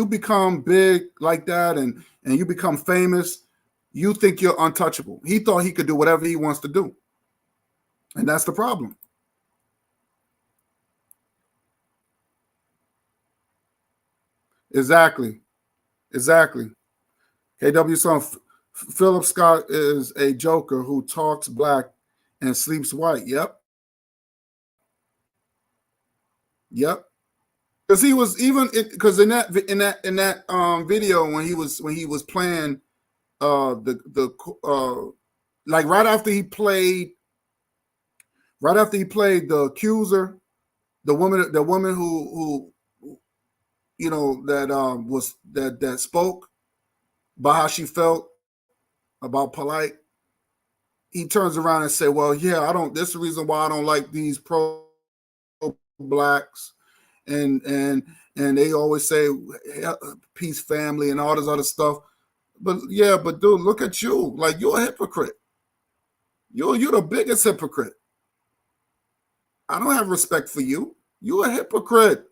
Speaker 3: become big like that and you become famous, you think you're untouchable. He thought he could do whatever he wants to do. And that's the problem. Exactly. KW son, Philip Scott is a joker who talks black and sleeps white. Yep. Because he was even because in that video when he was playing like right after he played the accuser, the woman who you know that spoke about how she felt about Polight, he turns around and say, well, yeah, this is the reason why I don't like these pro-blacks, and they always say peace, family, and all this other stuff. But dude, look at you. Like, you're a hypocrite. You're the biggest hypocrite. I don't have respect for you. You're a hypocrite.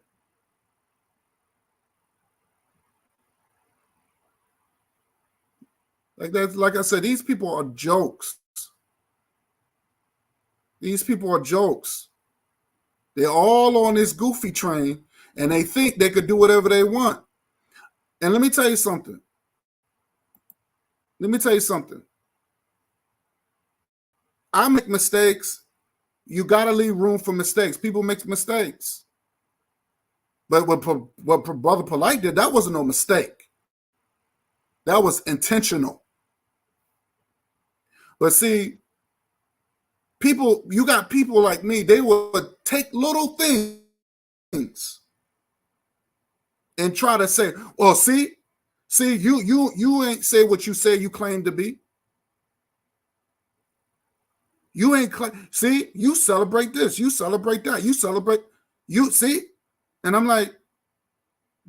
Speaker 3: Like I said, these people are jokes. These people are jokes. They're all on this goofy train, and they think they could do whatever they want. And let me tell you something. I make mistakes. You got to leave room for mistakes. People make mistakes. But what Brother Polight did, that wasn't no mistake. That was intentional. But see, you got people like me, they would take little things and try to say, well, see, you ain't say what you say you claim to be. You ain't see, you celebrate this, you celebrate that, you see, and I'm like,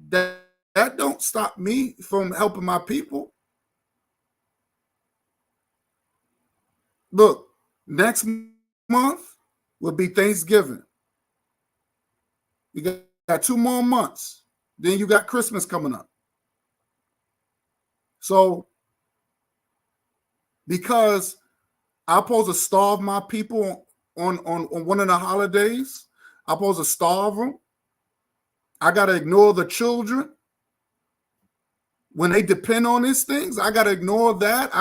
Speaker 3: that don't stop me from helping my people. Look, next month will be Thanksgiving. You got 2 more months. Then you got Christmas coming up. So, because I'm supposed to starve my people on one of the holidays, I'm supposed to starve them. I got to ignore the children when they depend on these things. I got to ignore that.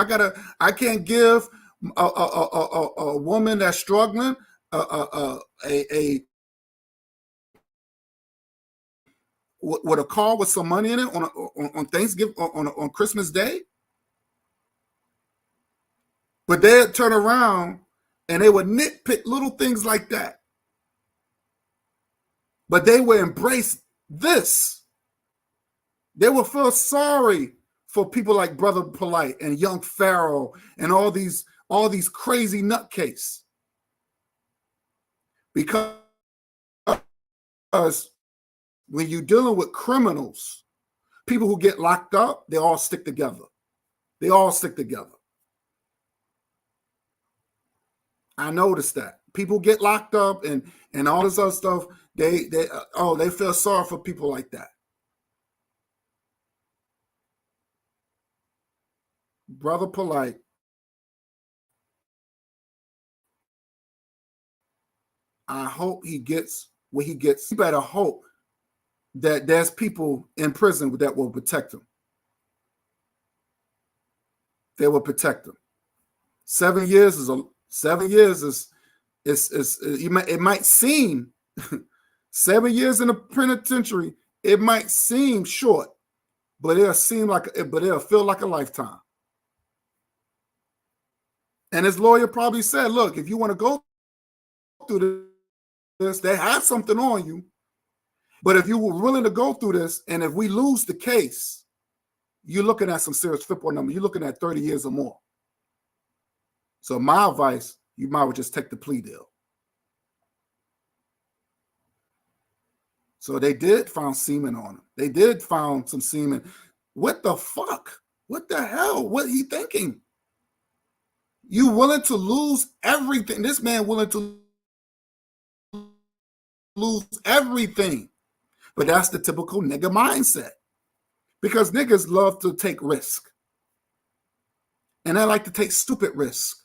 Speaker 3: I can't give a woman that's struggling with a car with some money in it on Thanksgiving on Christmas Day. But they'd turn around and they would nitpick little things like that. But they would embrace this. They would feel sorry for people like Brother Polight and Young Pharaoh and all these all these crazy nutcase. Because when you're dealing with criminals, people who get locked up, they all stick together. They all stick together. I noticed that. People get locked up and all this other stuff, they feel sorry for people like that. Brother Polight, I hope he gets what he gets. You better hope that there's people in prison that will protect him. They will protect him. 7 years is it might seem 7 years in the penitentiary, it might seem short, but it'll feel like a lifetime. And his lawyer probably said, look, if you want to go through this, they have something on you. But if you were willing to go through this, and if we lose the case, you're looking at some serious football number. You're looking at 30 years or more. So my advice, you might well just take the plea deal. So they did find semen on him. They did find some semen. What the fuck? What the hell? What he thinking? You willing to lose everything? This man willing to lose everything. But that's the typical nigga mindset. Because niggas love to take risk. And they like to take stupid risks.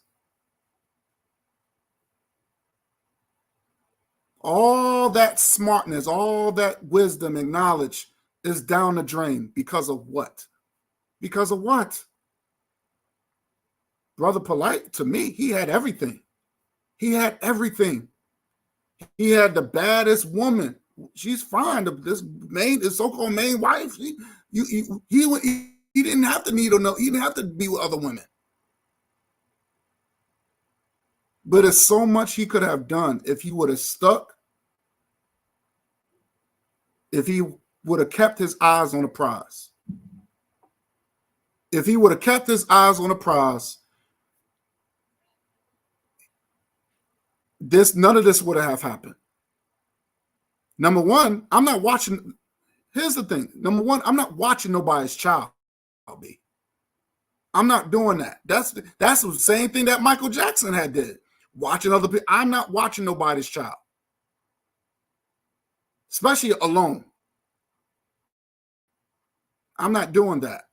Speaker 3: All that smartness, all that wisdom and knowledge is down the drain because of what? Because of what? Brother Polight, to me, he had everything. He had everything. He had the baddest woman. She's fine. This so-called main wife. He didn't have to he didn't have to be with other women. But there's so much he could have done if he would have stuck. If he would have kept his eyes on the prize. If he would have kept his eyes on the prize, none of this would have happened. Number one, I'm not watching. Here's the thing. Number one, I'm not watching nobody's child. I'm not doing that. That's the same thing that Michael Jackson had did. Watching other people. I'm not watching nobody's child. Especially alone. I'm not doing that.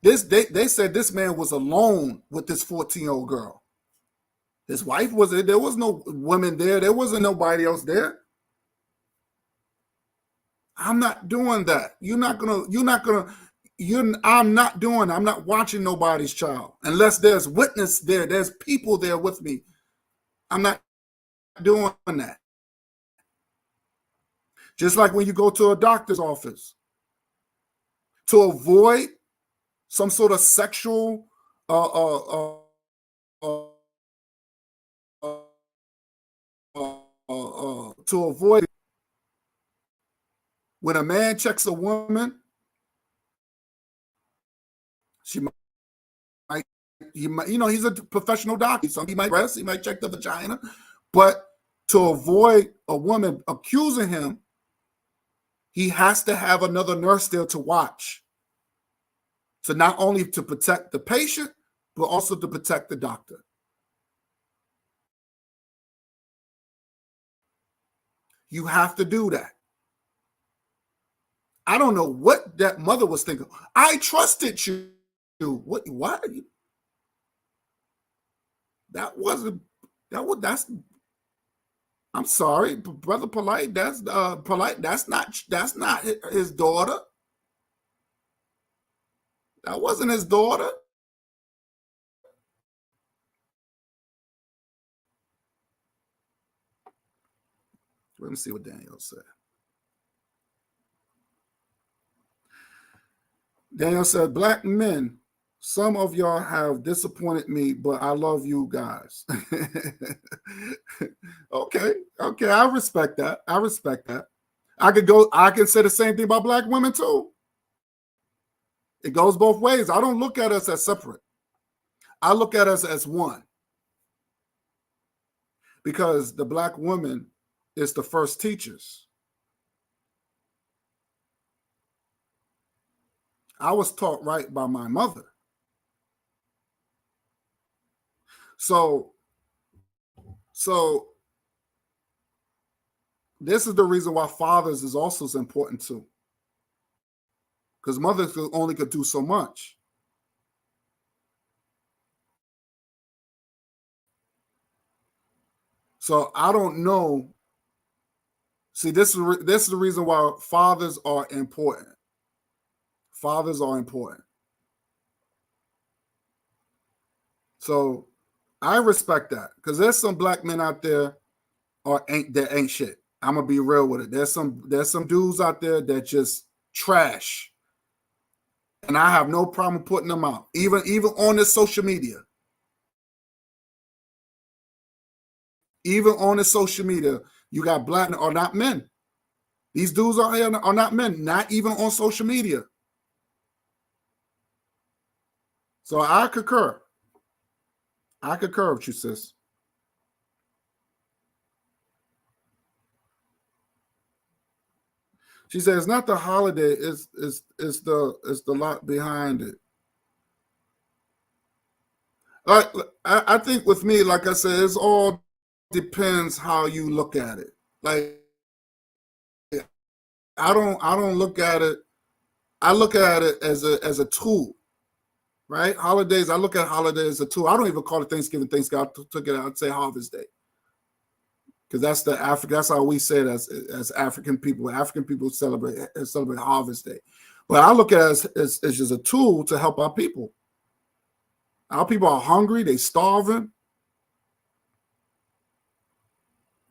Speaker 3: They said this man was alone with this 14-year-old girl. His wife wasn't there. Was no women there. There wasn't nobody else there. I'm not doing that. I'm not doing that. I'm not watching nobody's child. Unless there's witness there, there's people there with me. I'm not doing that. Just like when you go to a doctor's office to avoid some sort of sexual to avoid when a man checks a woman, he might, he's a professional doctor. So he might breast, he might check the vagina, but to avoid a woman accusing him, he has to have another nurse there to watch. So not only to protect the patient, but also to protect the doctor. You have to do that. I don't know what that mother was thinking. I trusted you. What? Why? That's. I'm sorry, Brother Polight. That's Polight. That's not his daughter. That wasn't his daughter. Let me see what Daniel said. Daniel said, "Black men, some of y'all have disappointed me, but I love you guys." Okay. I respect that. I can say the same thing about black women too. It goes both ways. I don't look at us as separate. I look at us as one, because the Black woman is the first teachers. I was taught right by my mother. So this is the reason why fathers is also so important too. Because mothers only could do so much. So I don't know. See, this is the reason why fathers are important. Fathers are important. So I respect that, because there's some Black men out there that ain't shit. I'm gonna be real with it. There's some dudes out there that just trash, and I have no problem putting them out, even on the social media. Even on the social media, you got Black men are not men. These dudes out here are not men, not even on social media. So I concur. I concur with you, sis. She says it's not the holiday, it's the lot behind it. I think with me, like I said, it's all depends how you look at it. Like I don't look at it. I look at it as a tool, right? Holidays. I look at holidays as a tool. I don't even call it Thanksgiving. Thanksgiving. I took it out. I'd say Harvest Day, because that's the African. That's how we say it as African people. African people celebrate Harvest Day, but I look at it as just a tool to help our people. Our people are hungry. They starving.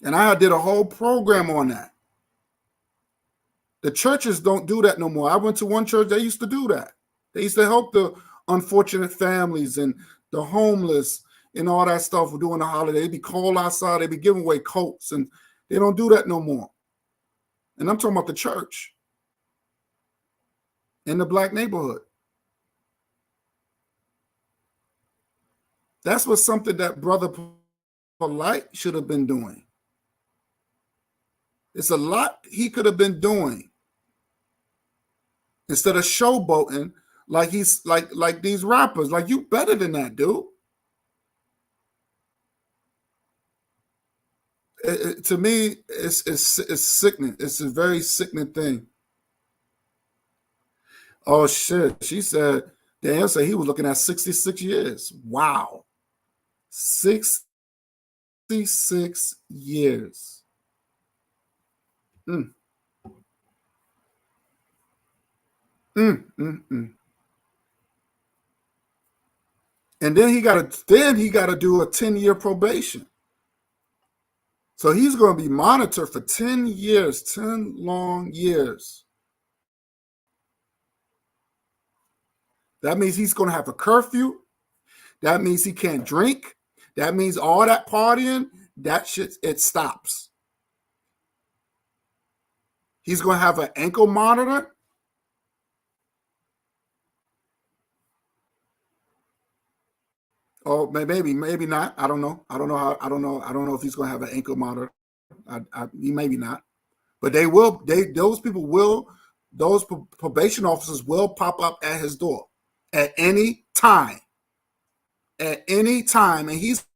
Speaker 3: And I did a whole program on that. The churches don't do that no more. I went to one church, they used to do that. They used to help the unfortunate families and the homeless and all that stuff during the holiday. They'd be cold outside. They'd be giving away coats, and they don't do that no more. And I'm talking about the church in the Black neighborhood. That's what something that Brother Polight should have been doing. It's a lot he could have been doing instead of showboating like he's like these rappers. Like, you better than that, dude. To me, it's sickening. It's a very sickening thing. Oh shit! She said Daniel said he was looking at 66 years. Wow, 66 years. Mm. And then he got to do a 10-year probation. So he's going to be monitored for 10 years, 10 long years. That means he's going to have a curfew. That means he can't drink. That means all that partying, that shit, it stops. He's going to have an ankle monitor. Oh, maybe not. I don't know. I don't know if he's going to have an ankle monitor. Maybe not. But they will. Those people will. Those probation officers will pop up at his door at any time. At any time, and he's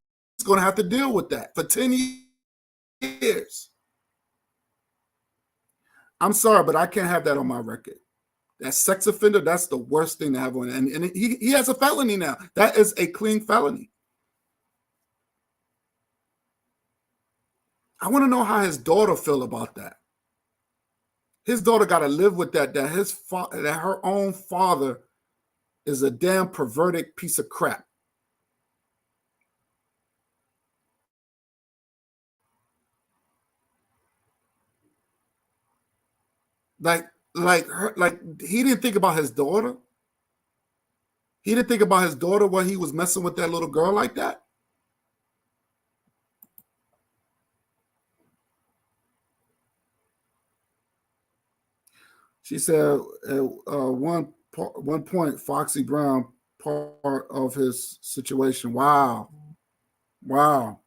Speaker 3: going to have to deal with that for 10 years. I'm sorry, but I can't have that on my record. That sex offender, that's the worst thing to have on. And he has a felony now. That is a clean felony. I want to know how his daughter feel about that. His daughter got to live with that her own father is a damn perverted piece of crap. Like he didn't think about his daughter. He didn't think about his daughter when he was messing with that little girl like that. She said at one point, Foxy Brown part of his situation. Wow. Wow.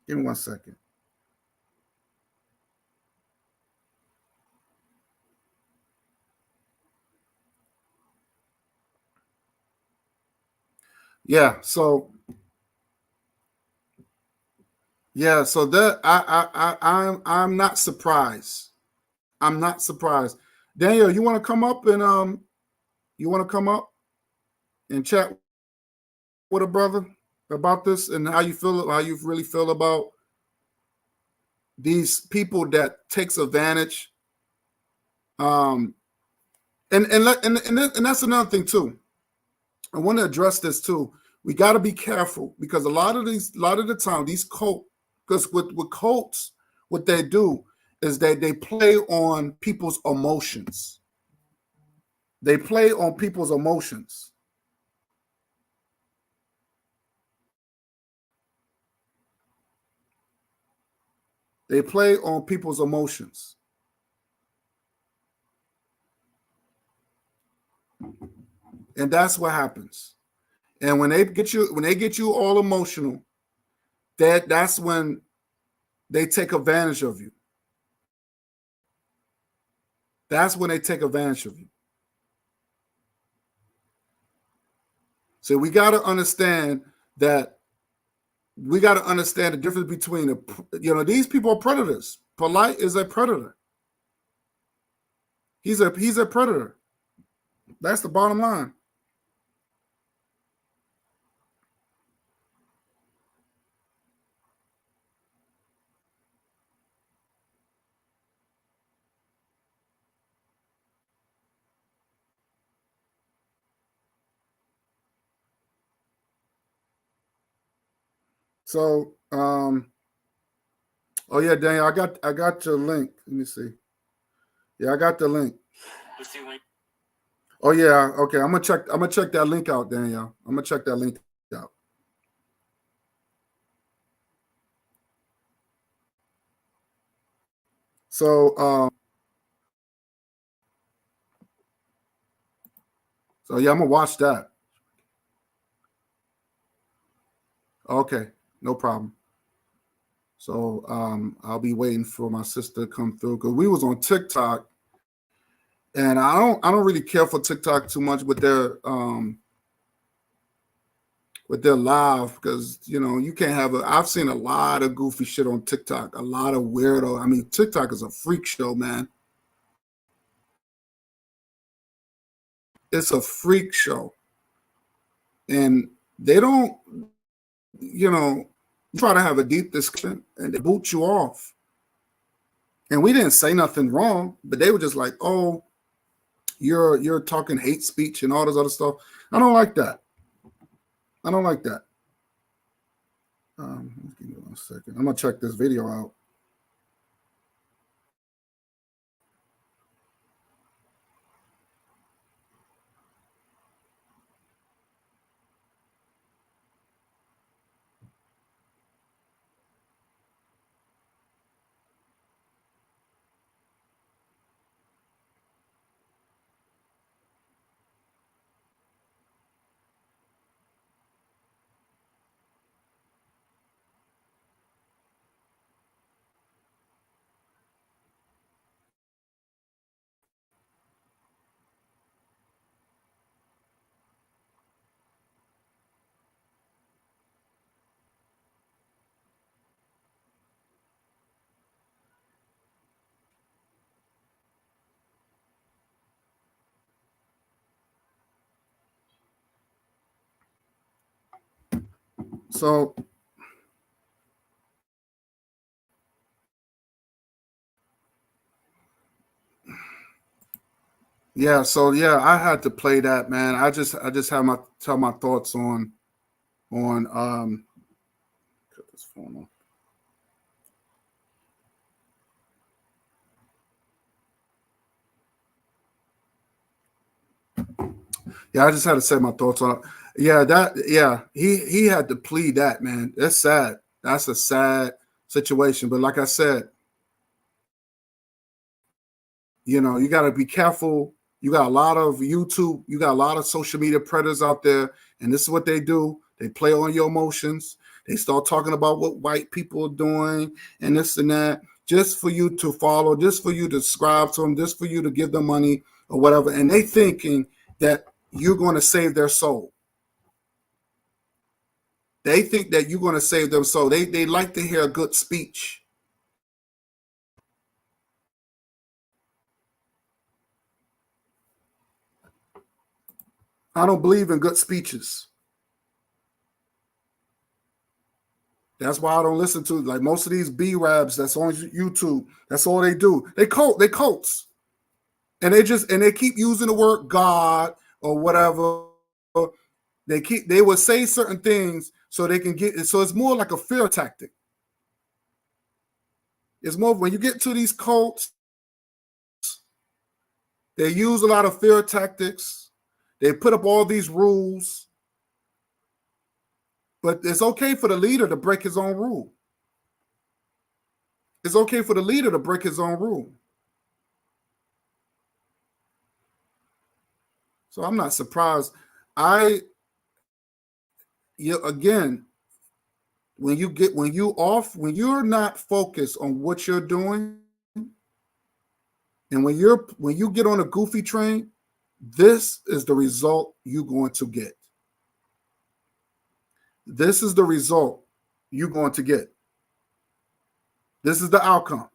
Speaker 3: Give me 1 second. So that I'm not surprised. I'm not surprised. Daniel, you want to come up and chat with a brother about this and how you really feel about these people that takes advantage. And that's another thing too. I want to address this too. We got to be careful because a lot of the time these cults, because with cults, what they do is that they play on people's emotions. They play on people's emotions. They play on people's emotions. And that's what happens. And when they get you all emotional, that's when they take advantage of you. That's when they take advantage of you. So we got to understand that the difference between these people are predators. Polight is a predator. He's a predator. That's the bottom line. So, oh yeah, Daniel, I got your link. Let me see. Yeah, I got the link. Oh yeah, okay. I'm gonna check that link out, Daniel. I'm gonna check that link out. So, yeah, I'm gonna watch that. Okay, no problem. So I'll be waiting for my sister to come through because we was on TikTok, and I don't really care for TikTok too much with their live because you can't have I've seen a lot of goofy shit on TikTok, a lot of weirdo. I mean, TikTok is a freak show, man. It's a freak show, and they don't, try to have a deep discussion and they boot you off. And we didn't say nothing wrong, but they were just like, "Oh, you're talking hate speech and all this other stuff." I don't like that. I don't like that. Give me 1 second. I'm gonna check this video out. So yeah, I had to play that, man. I just have tell my thoughts on cut this phone off. Yeah, I just had to say my thoughts on it. Yeah, he had to plead that, man. That's sad. That's a sad situation. But like I said, you know, you got to be careful. You got a lot of YouTube, you got a lot of social media predators out there, and this is what they do. They play on your emotions. They start talking about what white people are doing and this and that, just for you to follow, just for you to subscribe to them, just for you to give them money or whatever. And they thinking that you're going to save their soul. They think that you're going to save them soul. They like to hear a good speech. I don't believe in good speeches. That's why I don't listen to, like, most of these B-Rabs that's on YouTube. That's all they do. They cults. And they keep using the word God or whatever. They will say certain things so they can get it. So it's more like a fear tactic. It's more when you get to these cults, they use a lot of fear tactics. They put up all these rules. But it's okay for the leader to break his own rule. It's okay for the leader to break his own rule. So I'm not surprised. Again, when you're not focused on what you're doing, and when you get on a goofy train, this is the result you're going to get. This is the result you're going to get. This is the outcome.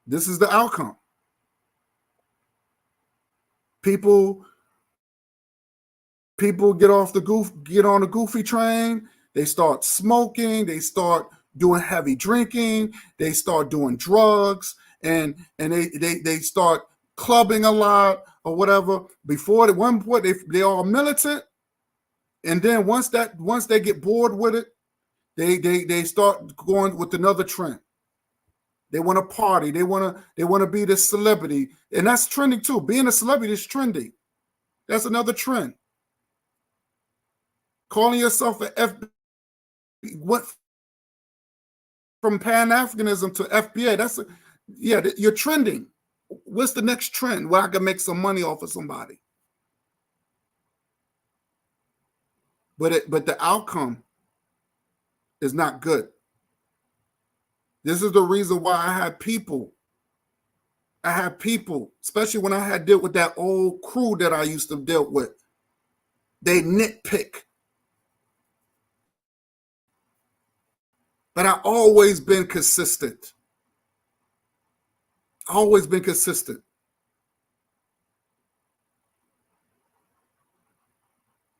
Speaker 3: This is the outcome. People get on the goofy train. They start smoking. They start doing heavy drinking. They start doing drugs, and they start clubbing a lot or whatever. Before at one point they are militant, and then once they get bored with it, they start going with another trend. They want to party. They want to be this celebrity, and that's trending too. Being a celebrity is trending. That's another trend. Calling yourself an what from Pan-Africanism to FBA? You're trending. What's the next trend where I can make some money off of somebody? But the outcome is not good. This is the reason why I had people, especially when I had dealt with that old crew that I used to deal with. They nitpick. But I always been consistent. Always been consistent.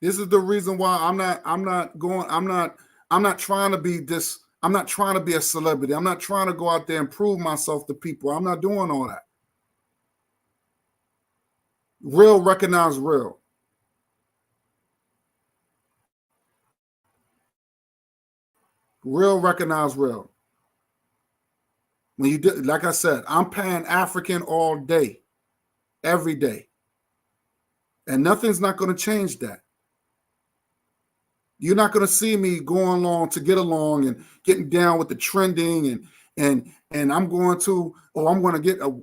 Speaker 3: This is the reason why I'm not trying to be this. I'm not trying to be a celebrity. I'm not trying to go out there and prove myself to people. I'm not doing all that. Real recognize real. Real recognize real. When you do, like I said, I'm Pan-African all day, every day. And nothing's not going to change that. You're not going to see me going along to get along and getting down with the trending and I'm going to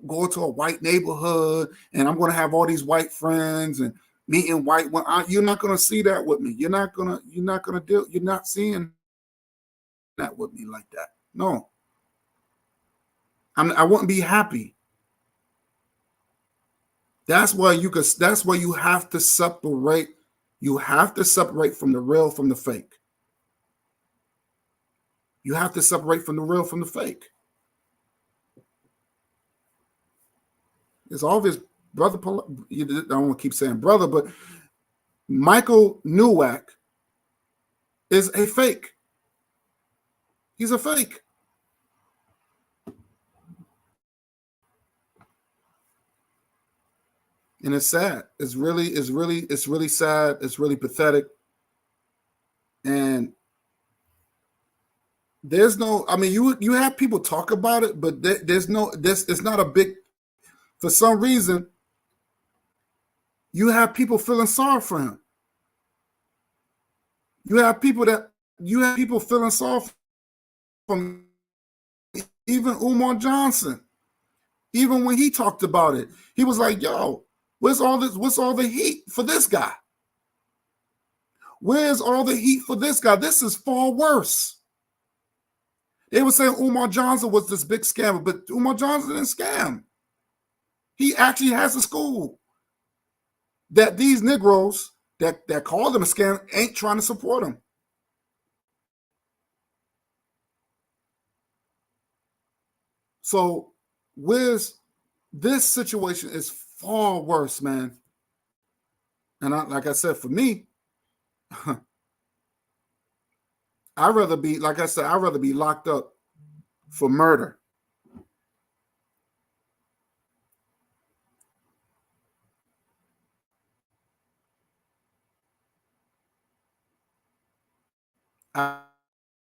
Speaker 3: go to a white neighborhood and I'm going to have all these white friends and meeting white. You're not going to see that with me. You're not seeing that with me like that. No. I wouldn't be happy. That's why you have to separate. You have to separate from the real from the fake. You have to separate from the real from the fake. It's obvious, brother. I don't want to keep saying brother, but Michael Nowak is a fake. He's a fake. And it's sad. It's really sad. It's really pathetic. And there's no. I mean, you have people talk about it, but there's no. It's not a big. For some reason, you have people feeling sorry for him. You have people feeling sorry for him. Even Umar Johnson, even when he talked about it, he was like, "Yo, where's all this? What's all the heat for this guy? Where's all the heat for this guy? This is far worse." They were saying Umar Johnson was this big scammer, but Umar Johnson didn't scam. He actually has a school that these Negroes that call them a scam ain't trying to support him. So this situation is far worse, man. And like I said, for me, I'd rather be locked up for murder. I'd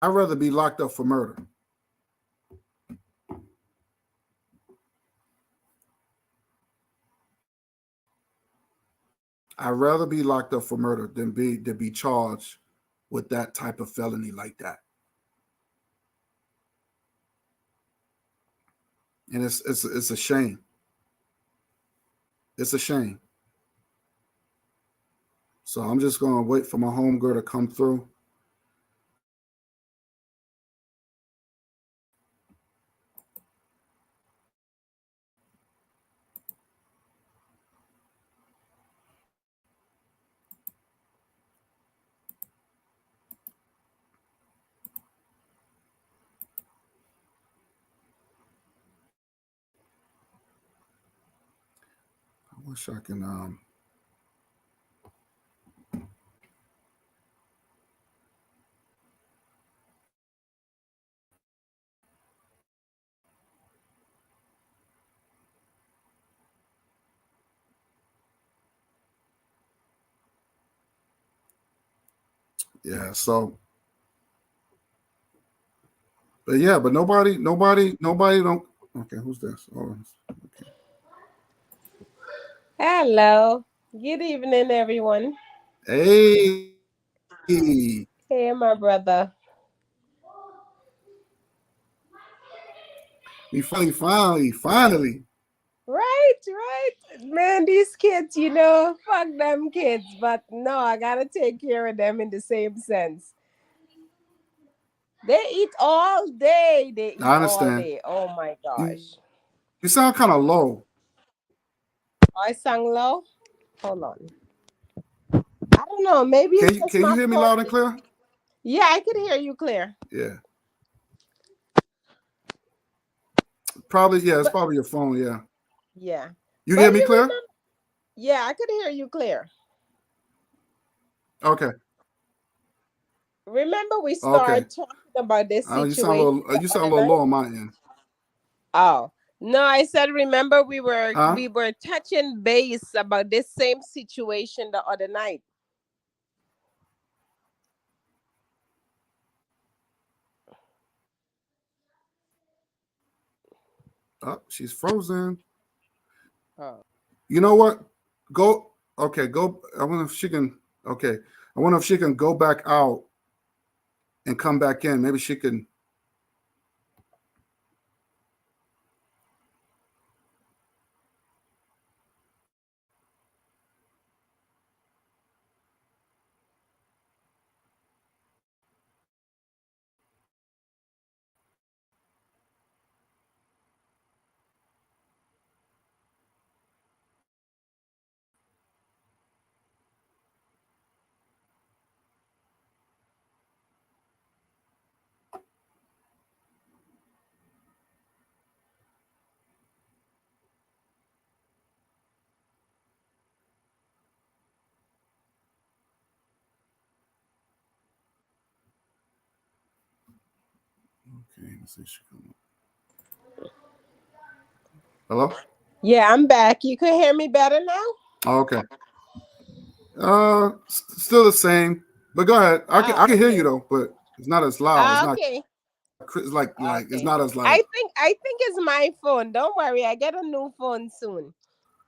Speaker 3: rather be locked up for murder. I'd rather be locked up for murder than be charged with that type of felony like that. And it's a shame. It's a shame. So I'm just gonna wait for my homegirl to come through. I wish I can yeah, so but nobody don't. Okay, who's this? Oh, okay.
Speaker 7: Hello. Good evening, everyone.
Speaker 3: Hey.
Speaker 7: Hey, my brother.
Speaker 3: We finally.
Speaker 7: Right. Man, these kids, fuck them kids. But no, I gotta take care of them in the same sense. They eat all day.
Speaker 3: I understand.
Speaker 7: Oh my gosh.
Speaker 3: You sound kind of low.
Speaker 7: I sang low. Hold on. I don't know. Maybe it's just
Speaker 3: Can you
Speaker 7: my
Speaker 3: hear me
Speaker 7: phone.
Speaker 3: loud and clear?
Speaker 7: Yeah, I could hear you clear.
Speaker 3: Yeah. Probably, yeah, it's probably your phone, yeah.
Speaker 7: Yeah.
Speaker 3: You hear me clear?
Speaker 7: Yeah, I could hear you clear.
Speaker 3: Okay.
Speaker 7: Remember we started talking about this situation.
Speaker 3: You sound a little low on my end.
Speaker 7: Oh. No, I said remember we were touching base about this same situation the other night.
Speaker 3: Oh, she's frozen.
Speaker 7: Oh.
Speaker 3: You know what? Go. I wonder if she can. Okay. I wonder if she can go back out and come back in. Maybe she can. Okay, let's see if she come up. Hello?
Speaker 7: Yeah, I'm back. You can hear me better now?
Speaker 3: Oh, okay. Still the same. But go ahead. I can hear you though, but it's not as loud. It's not
Speaker 7: Okay.
Speaker 3: like it's
Speaker 7: Okay.
Speaker 3: not as like.
Speaker 7: I think it's my phone. Don't worry, I get a new phone soon.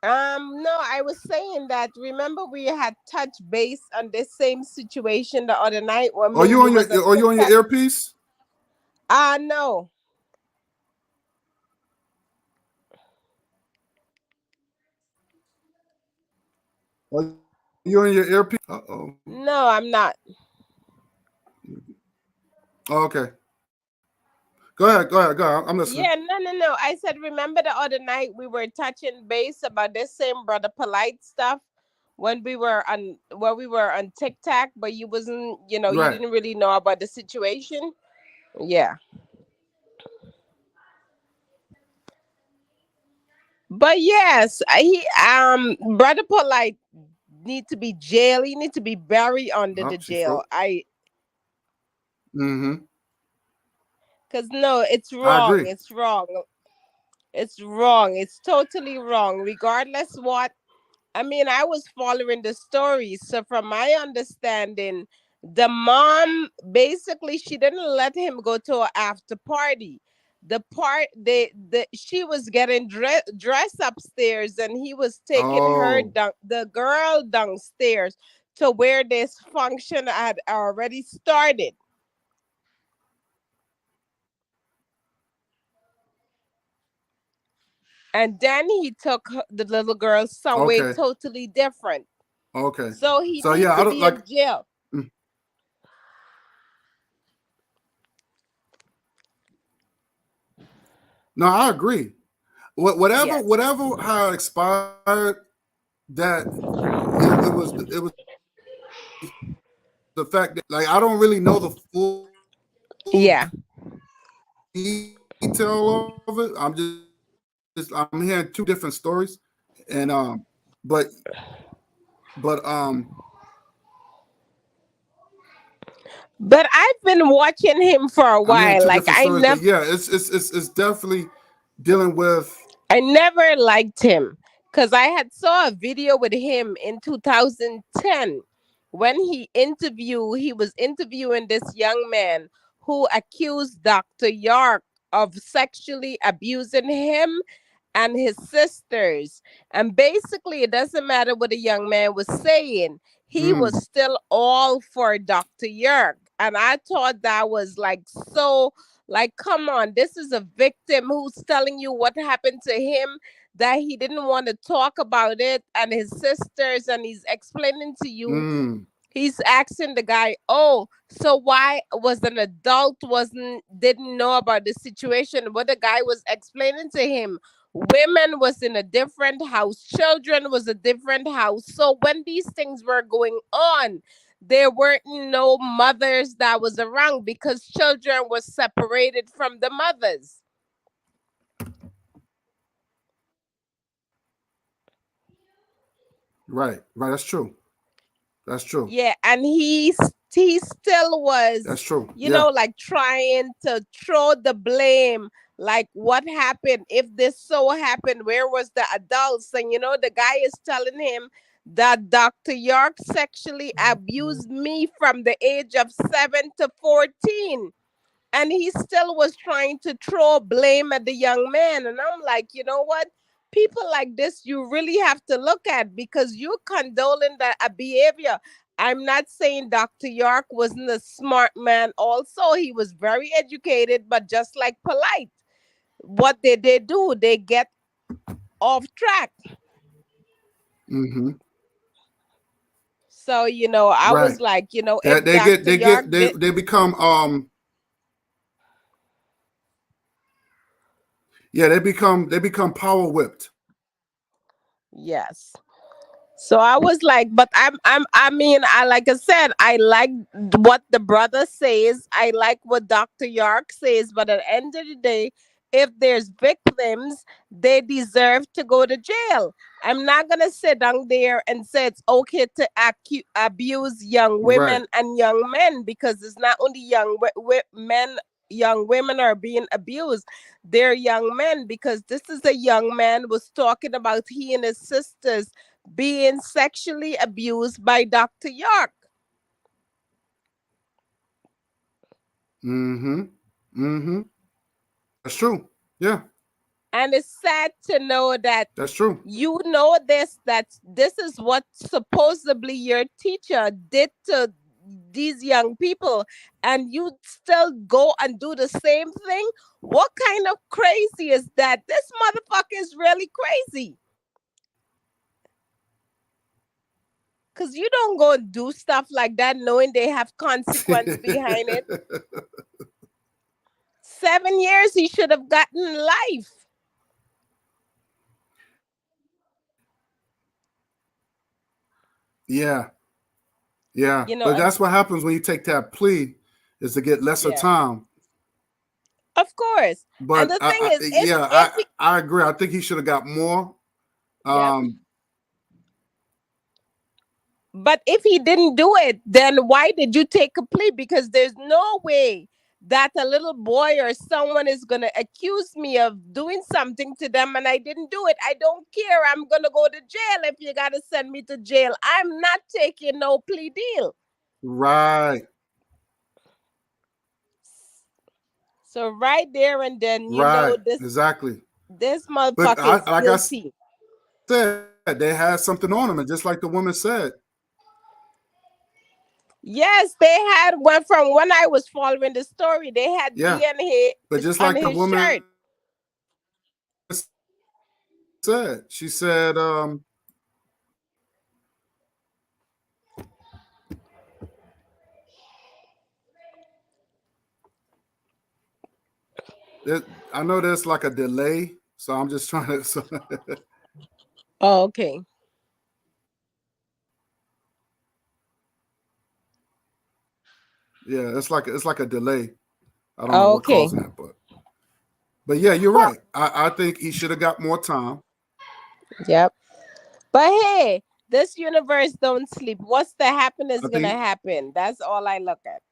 Speaker 7: No, I was saying that. Remember, we had touched base on this same situation the other night when
Speaker 3: Are you on your
Speaker 7: was on
Speaker 3: Are you on your
Speaker 7: TikTok.
Speaker 3: earpiece?
Speaker 7: No.
Speaker 3: Are you on your earpiece? Uh-oh.
Speaker 7: No, I'm not.
Speaker 3: Oh, okay. Go ahead. I'm listening.
Speaker 7: Yeah, no. I said, remember the other night we were touching base about this same brother Polight stuff when we were on TikTok, but you wasn't, you
Speaker 3: Right.
Speaker 7: didn't really know about the situation. Yeah. But yes, he brother Polight need to be jail. He need to be buried under
Speaker 3: Oh,
Speaker 7: the
Speaker 3: she
Speaker 7: jail.
Speaker 3: froze. Mm-hmm.
Speaker 7: Cause no, it's
Speaker 3: I
Speaker 7: wrong.
Speaker 3: agree.
Speaker 7: It's wrong. It's wrong. It's totally wrong. Regardless what. I mean, I was following the story. So from my understanding, the mom basically she didn't let him go to an after party. She was getting dressed upstairs and he was taking her
Speaker 3: Oh,
Speaker 7: down the girl downstairs to where this function had already started. And then he took the little girl somewhere
Speaker 3: okay.
Speaker 7: totally different.
Speaker 3: Okay.
Speaker 7: So he
Speaker 3: So
Speaker 7: need
Speaker 3: yeah,
Speaker 7: to
Speaker 3: I don't
Speaker 7: be
Speaker 3: like.
Speaker 7: in jail.
Speaker 3: No, I agree. Whatever,
Speaker 7: Yes.
Speaker 3: whatever, how it expired, that it was the fact that like I don't really know the full
Speaker 7: Yeah.
Speaker 3: detail of it. I'm hearing two different stories, and but but
Speaker 7: But I've been watching him for a
Speaker 3: I'm hearing
Speaker 7: while.
Speaker 3: two
Speaker 7: Like
Speaker 3: different stories. But yeah, it's definitely dealing with.
Speaker 7: I never liked him because I had saw a video with him in 2010 when he was interviewing this young man who accused Dr. York of sexually abusing him and his sisters. And basically, it doesn't matter what the young man was saying, he
Speaker 3: Mm,
Speaker 7: was still all for Dr. Yerk. And I thought that was like so, like, come on, this is a victim who's telling you what happened to him, that he didn't want to talk about it, and his sisters, and he's explaining to you.
Speaker 3: mm,
Speaker 7: He's asking the guy, "Oh, so why was an adult didn't know about the situation?" What the guy was explaining to him, women was in a different house, children was a different house. So when these things were going on, there weren't no mothers that was around because children were separated from the mothers.
Speaker 3: right, right. That's true. That's true.
Speaker 7: Yeah, and he still was,
Speaker 3: That's true. Yeah.
Speaker 7: like trying to throw the blame, like what happened if this so happened, where was the adults? And the guy is telling him that Dr. York sexually abused me from the age of 7 to 14, and he still was trying to throw blame at the young man. And I'm like, you know what, people like this you really have to look at, because you're condoling that a behavior. I'm not saying Dr. York wasn't a smart man. Also, he was very educated, but just like Polight, what they do, they get off track.
Speaker 3: Mm-hmm.
Speaker 7: So I
Speaker 3: Right.
Speaker 7: was like, if
Speaker 3: That they get
Speaker 7: Dr.
Speaker 3: they
Speaker 7: York
Speaker 3: get
Speaker 7: did.
Speaker 3: they become yeah, they become power whipped.
Speaker 7: Yes. So I was like, but I mean, like I said, I like what the brother says. I like what Dr. York says. But at the end of the day, if there's victims, they deserve to go to jail. I'm not gonna sit down there and say it's okay to abuse young
Speaker 3: Right.
Speaker 7: women and young men, because it's not only men. Young women are being abused. They're young men, because this is a young man was talking about he and his sisters being sexually abused by Dr. York.
Speaker 3: Mm-hmm. Mm-hmm. That's true. Yeah.
Speaker 7: And it's sad to know that
Speaker 3: That's true.
Speaker 7: you know that this is what supposedly your teacher did to these young people, and you still go and do the same thing. What kind of crazy is that? This motherfucker is really crazy. Because you don't go and do stuff like that knowing they have consequence behind it. 7 years, he should have gotten life.
Speaker 3: Yeah. Yeah.
Speaker 7: You know,
Speaker 3: But that's what happens when you take that plea, is to get lesser
Speaker 7: yeah,
Speaker 3: time.
Speaker 7: of course.
Speaker 3: But
Speaker 7: And the thing is, if he,
Speaker 3: I agree. I think he should have got more.
Speaker 7: yeah. But if he didn't do it, then why did you take a plea? Because there's no way that a little boy or someone is going to accuse me of doing something to them and I didn't do it. I don't care. I'm going to go to jail if you got to send me to jail. I'm not taking no plea deal.
Speaker 3: Right.
Speaker 7: So right there and then, you
Speaker 3: Right.
Speaker 7: know, this
Speaker 3: Exactly.
Speaker 7: this motherfucker is
Speaker 3: like
Speaker 7: guilty.
Speaker 3: I said, they had something on him, and just like the woman said.
Speaker 7: Yes, they had one from when I was following the story. They had DNA
Speaker 3: But just
Speaker 7: on
Speaker 3: like the
Speaker 7: his
Speaker 3: woman
Speaker 7: shirt.
Speaker 3: said, she said, I know there's like a delay, so I'm just trying to. So
Speaker 7: Oh, okay.
Speaker 3: yeah, it's like a delay. I don't know what
Speaker 7: Okay.
Speaker 3: causing that, but yeah, you're right. I think he should have got more time.
Speaker 7: Yep. But hey, this universe don't sleep. What's the happiness
Speaker 3: I
Speaker 7: gonna
Speaker 3: think.
Speaker 7: happen? That's all I look at.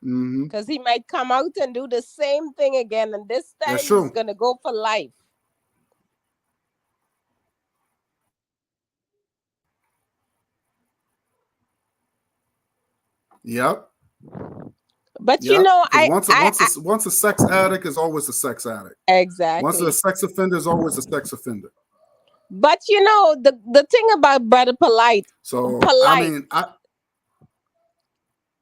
Speaker 3: Mm-hmm.
Speaker 7: Because he might come out and do the same thing again, and this time
Speaker 3: That's
Speaker 7: he's
Speaker 3: true.
Speaker 7: gonna go for life.
Speaker 3: Yep.
Speaker 7: But you
Speaker 3: Yep.
Speaker 7: know,
Speaker 3: Once a sex addict is always a sex addict. Once a
Speaker 7: exactly.
Speaker 3: sex offender is always a sex offender.
Speaker 7: But you know, the thing about Brother Polight,
Speaker 3: So I mean,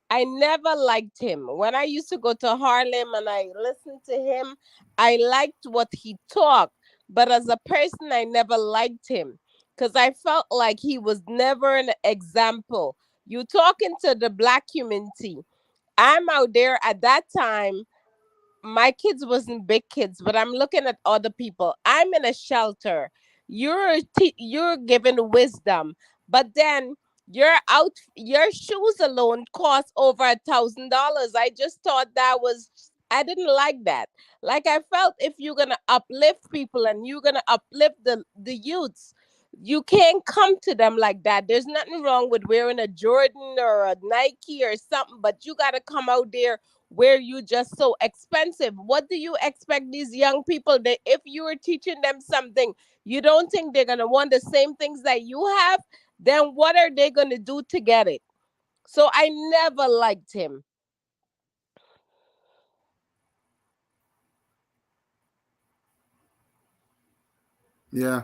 Speaker 7: I never liked him. When I used to go to Harlem and I listened to him, I liked what he talked. But as a person, I never liked him because I felt like he was never an example. You talking to the black community. I'm out there at that time. My kids wasn't big kids, but I'm looking at other people. I'm in a shelter. You're given wisdom, but then your shoes alone cost over $1,000. I just thought I didn't like that. Like I felt if you're gonna uplift people and you're gonna uplift the youths, you can't come to them like that. There's nothing wrong with wearing a Jordan or a Nike or something, but you gotta come out there where you just so expensive. What do you expect these young people that if you were teaching them something, you don't think they're gonna want the same things that you have? Then what are they gonna do to get it? So I never liked him.
Speaker 3: yeah.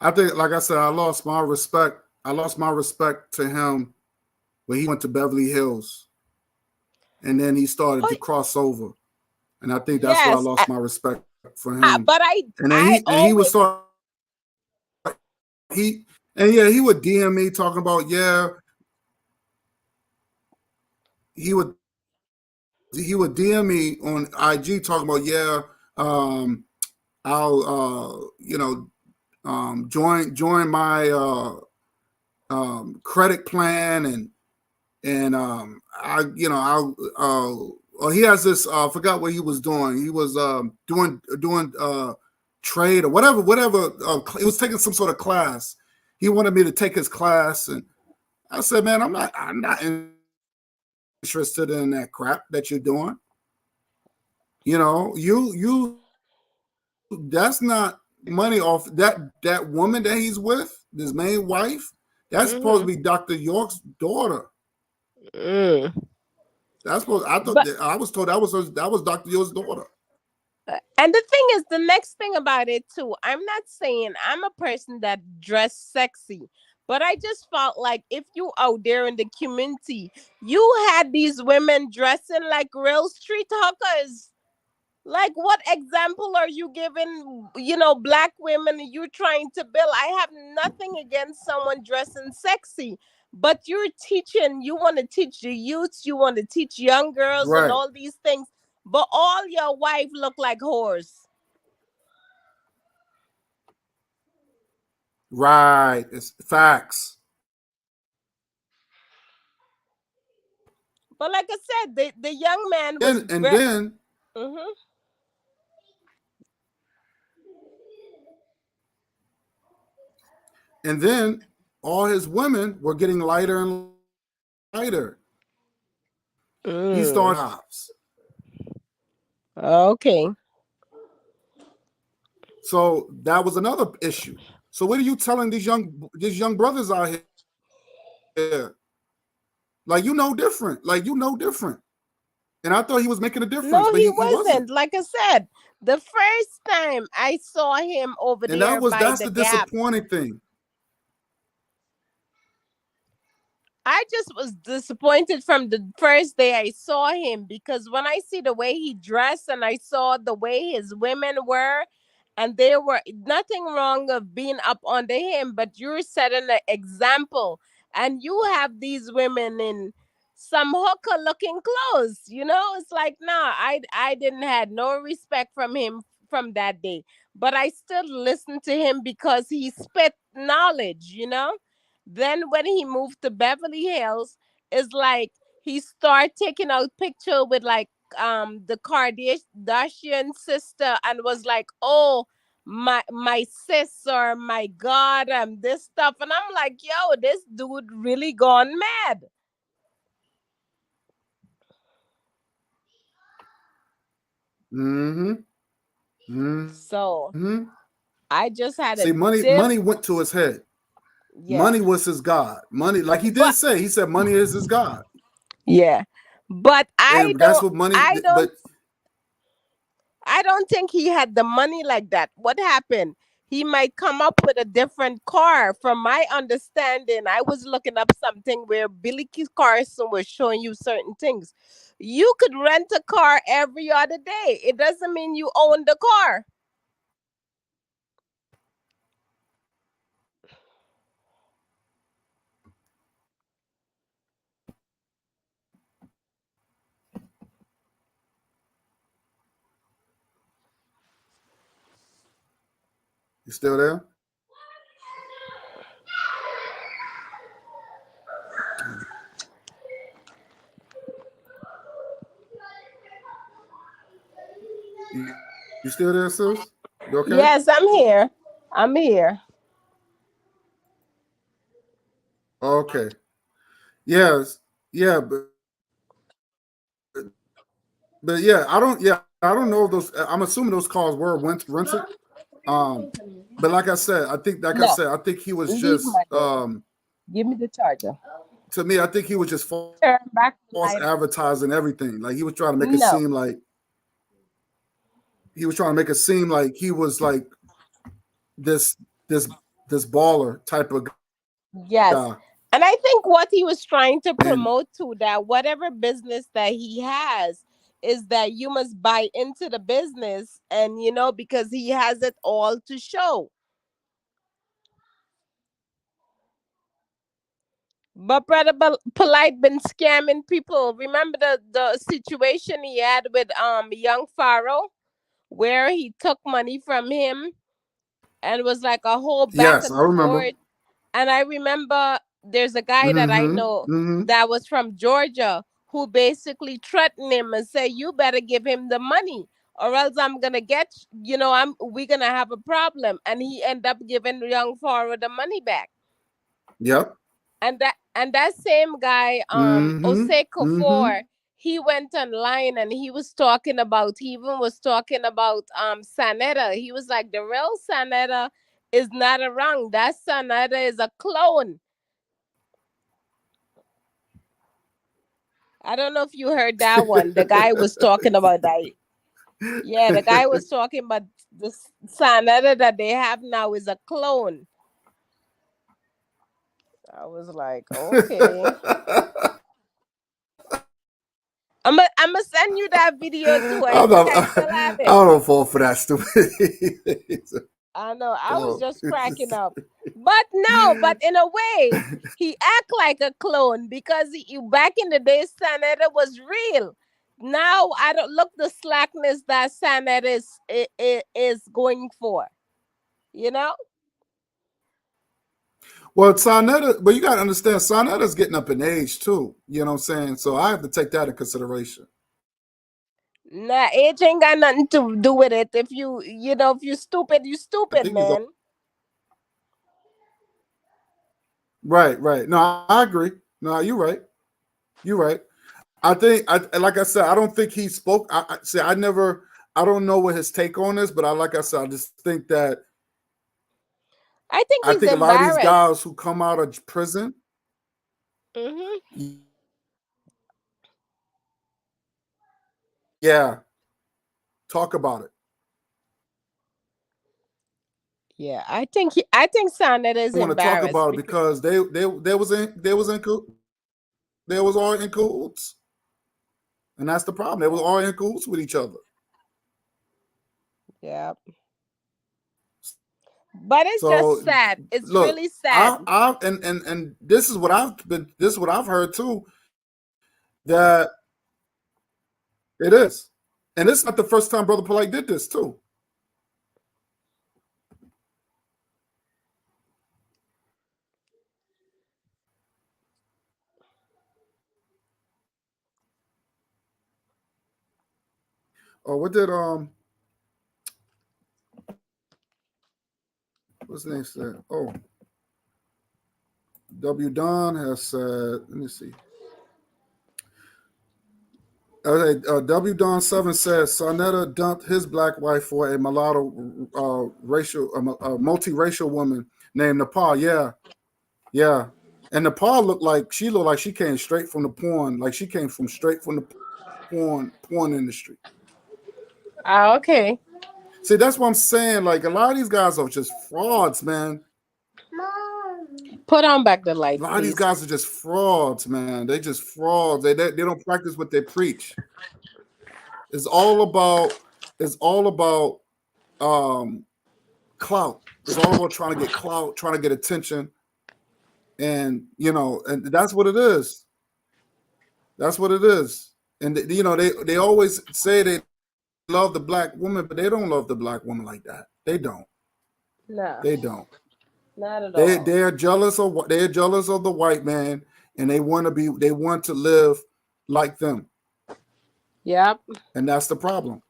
Speaker 3: I think, like I said, I lost my respect. I lost my respect to him when he went to Beverly Hills, and then he started to
Speaker 7: Oh,
Speaker 3: cross over, and I think that's where I
Speaker 7: yes,
Speaker 3: lost my respect for him.
Speaker 7: but
Speaker 3: And then
Speaker 7: I
Speaker 3: he would
Speaker 7: always
Speaker 3: start he would DM me talking about he would DM me on IG talking about I'll join my credit plan and he has this I forgot what he was doing. He was doing trade or whatever he was taking some sort of class. He wanted me to take his class, and I said, man, I'm not interested in that crap that you're doing. You know, you that's not money off that woman that he's with, his main wife. That's supposed to be Dr. York's daughter.
Speaker 7: mm.
Speaker 3: That's what I thought.
Speaker 7: But
Speaker 3: I was told that was Dr. Yo's daughter.
Speaker 7: and the thing is, the next thing about it too, I'm not saying I'm a person that dress sexy, but I just felt like if you out there in the community, you had these women dressing like real street hawkers. Like, what example are you giving, black women you trying to build? I have nothing against someone dressing sexy, but you want to teach the youths, you want to teach young girls and
Speaker 3: Right.
Speaker 7: all these things, but all your wife look like whores.
Speaker 3: Right. It's facts.
Speaker 7: But like I said, the young man was
Speaker 3: And
Speaker 7: very.
Speaker 3: then
Speaker 7: Mhm.
Speaker 3: and then all his women were getting lighter and lighter. He started hops.
Speaker 7: Okay.
Speaker 3: So that was another issue. So what are you telling these young brothers out here? Like different. Like different. And I thought he was making a difference,
Speaker 7: No,
Speaker 3: but
Speaker 7: he
Speaker 3: he wasn't.
Speaker 7: wasn't. Like I said, the first time I saw him over
Speaker 3: And
Speaker 7: there by
Speaker 3: that's
Speaker 7: the
Speaker 3: the
Speaker 7: Gap,
Speaker 3: disappointing thing.
Speaker 7: I just was disappointed from the first day I saw him, because when I see the way he dressed and I saw the way his women were, and there were nothing wrong of being up under him, but you're setting an example, and you have these women in some hooker looking clothes. It's like, nah, I didn't had no respect from him from that day, but I still listened to him because he spit knowledge. Then when he moved to Beverly Hills, it's like he started taking out picture with like the Kardashian sister, and was like, oh, my sis, or my god, this stuff. And I'm like, yo, this dude really gone mad.
Speaker 3: Mm-hmm.
Speaker 7: So
Speaker 3: Mm-hmm.
Speaker 7: I just had a
Speaker 3: See, money went to his head.
Speaker 7: yeah.
Speaker 3: Money was his God. Money, like he did
Speaker 7: But
Speaker 3: say, he said money is his God.
Speaker 7: yeah. But
Speaker 3: And that's what money, but
Speaker 7: I don't think he had the money like that. What happened? He might come up with a different car. From my understanding, I was looking up something where Billy Carson was showing you certain things. You could rent a car every other day. It doesn't mean you own the car.
Speaker 3: you still there? You, you still there, sis? You okay?
Speaker 7: Yes, I'm here. I'm here.
Speaker 3: Okay. Yes. Yeah, but I don't know if those. I'm assuming those cars were rented. Um, but
Speaker 7: No,
Speaker 3: I think he was
Speaker 7: leave
Speaker 3: just
Speaker 7: my door. Give me the charger.
Speaker 3: to me, I think he was just false
Speaker 7: Turn back the light on.
Speaker 3: advertising everything. Like he was trying to make it
Speaker 7: No.
Speaker 3: seem like he was like this this this baller type of
Speaker 7: Yes.
Speaker 3: guy.
Speaker 7: And I think what he was trying to
Speaker 3: And
Speaker 7: promote to that whatever business that he has is that you must buy into the business, and because he has it all to show. But brother Polite been scamming people. Remember the situation he had with young Pharaoh, where he took money from him, and was like a whole back
Speaker 3: yes, I
Speaker 7: and
Speaker 3: remember.
Speaker 7: forth. And I remember there's a guy that I
Speaker 3: Mm-hmm.
Speaker 7: know
Speaker 3: Mm-hmm.
Speaker 7: that was from Georgia, who basically threatened him and said, "You better give him the money, or else I'm gonna we're gonna have a problem." And he ended up giving young Farah the money back.
Speaker 3: Yep.
Speaker 7: And that same guy,
Speaker 3: Mm-hmm.
Speaker 7: Osei
Speaker 3: Mm-hmm.
Speaker 7: Kufor, he went online and he even was talking about Sanetta. He was like, the real Sanetta is not around. That Sanetta is a clone. I don't know if you heard that one. The guy was talking about that. Yeah, the guy was talking about the Sanada that they have now is a clone. I was like, okay. I'm gonna send you that video too. I think I still have
Speaker 3: I
Speaker 7: it.
Speaker 3: don't fall for that stupid.
Speaker 7: I know. I was
Speaker 3: Oh.
Speaker 7: just cracking up. But no, but in a way, he act like a clone because back in the day, Sanada was real. Now I don't look the slackness that Sanada is going for. You know?
Speaker 3: Well, Sarnetta, but you got to understand, Sarnetta's getting up in age too. You know what I'm saying? So I have to take that in consideration.
Speaker 7: Nah, age ain't got nothing to do with it. If if you stupid, you
Speaker 3: I
Speaker 7: stupid,
Speaker 3: think he's
Speaker 7: man.
Speaker 3: right. No, I agree. No, you're right. You're right. I think, like I said, I don't think he spoke. I don't know what his take on this, but like I said, I just think that
Speaker 7: I think
Speaker 3: I
Speaker 7: he's
Speaker 3: think a lot of these
Speaker 7: embarrassed.
Speaker 3: guys who come out of prison,
Speaker 7: Mm-hmm.
Speaker 3: yeah, talk about it.
Speaker 7: Yeah, I think Sanada is
Speaker 3: I want to talk
Speaker 7: embarrassed
Speaker 3: about it
Speaker 7: because
Speaker 3: because they was all in cahoots, and that's the problem. They was all in cahoots with each other.
Speaker 7: yeah. But it's just
Speaker 3: So
Speaker 7: sad. It's
Speaker 3: look,
Speaker 7: really sad.
Speaker 3: and this is what I've heard too, that it is, and it's not the first time Brother Polight did this too. Oh, what did what's the name said? Oh, W. Don has said. Let me see. W. Don 7 says Sarnetta dumped his black wife for a mulatto multiracial woman named Nepal. Yeah. And Nepal looked like she came straight from the porn, like she came from straight from the porn industry.
Speaker 7: Ah, okay.
Speaker 3: See, that's what I'm saying. Like a lot of these guys are just frauds, man.
Speaker 7: Put on back the
Speaker 3: A
Speaker 7: light,
Speaker 3: lot of these
Speaker 7: please.
Speaker 3: guys are just frauds, man. They just frauds. They don't practice what they preach. It's all about clout. It's all about trying to get clout, trying to get attention. And and that's what it is. That's what it is. And they always say they love the black woman, but they don't love the black woman like that. They don't.
Speaker 7: No,
Speaker 3: They don't.
Speaker 7: not at all.
Speaker 3: They're jealous of the white man, and they want to live like them.
Speaker 7: Yep,
Speaker 3: And that's the problem.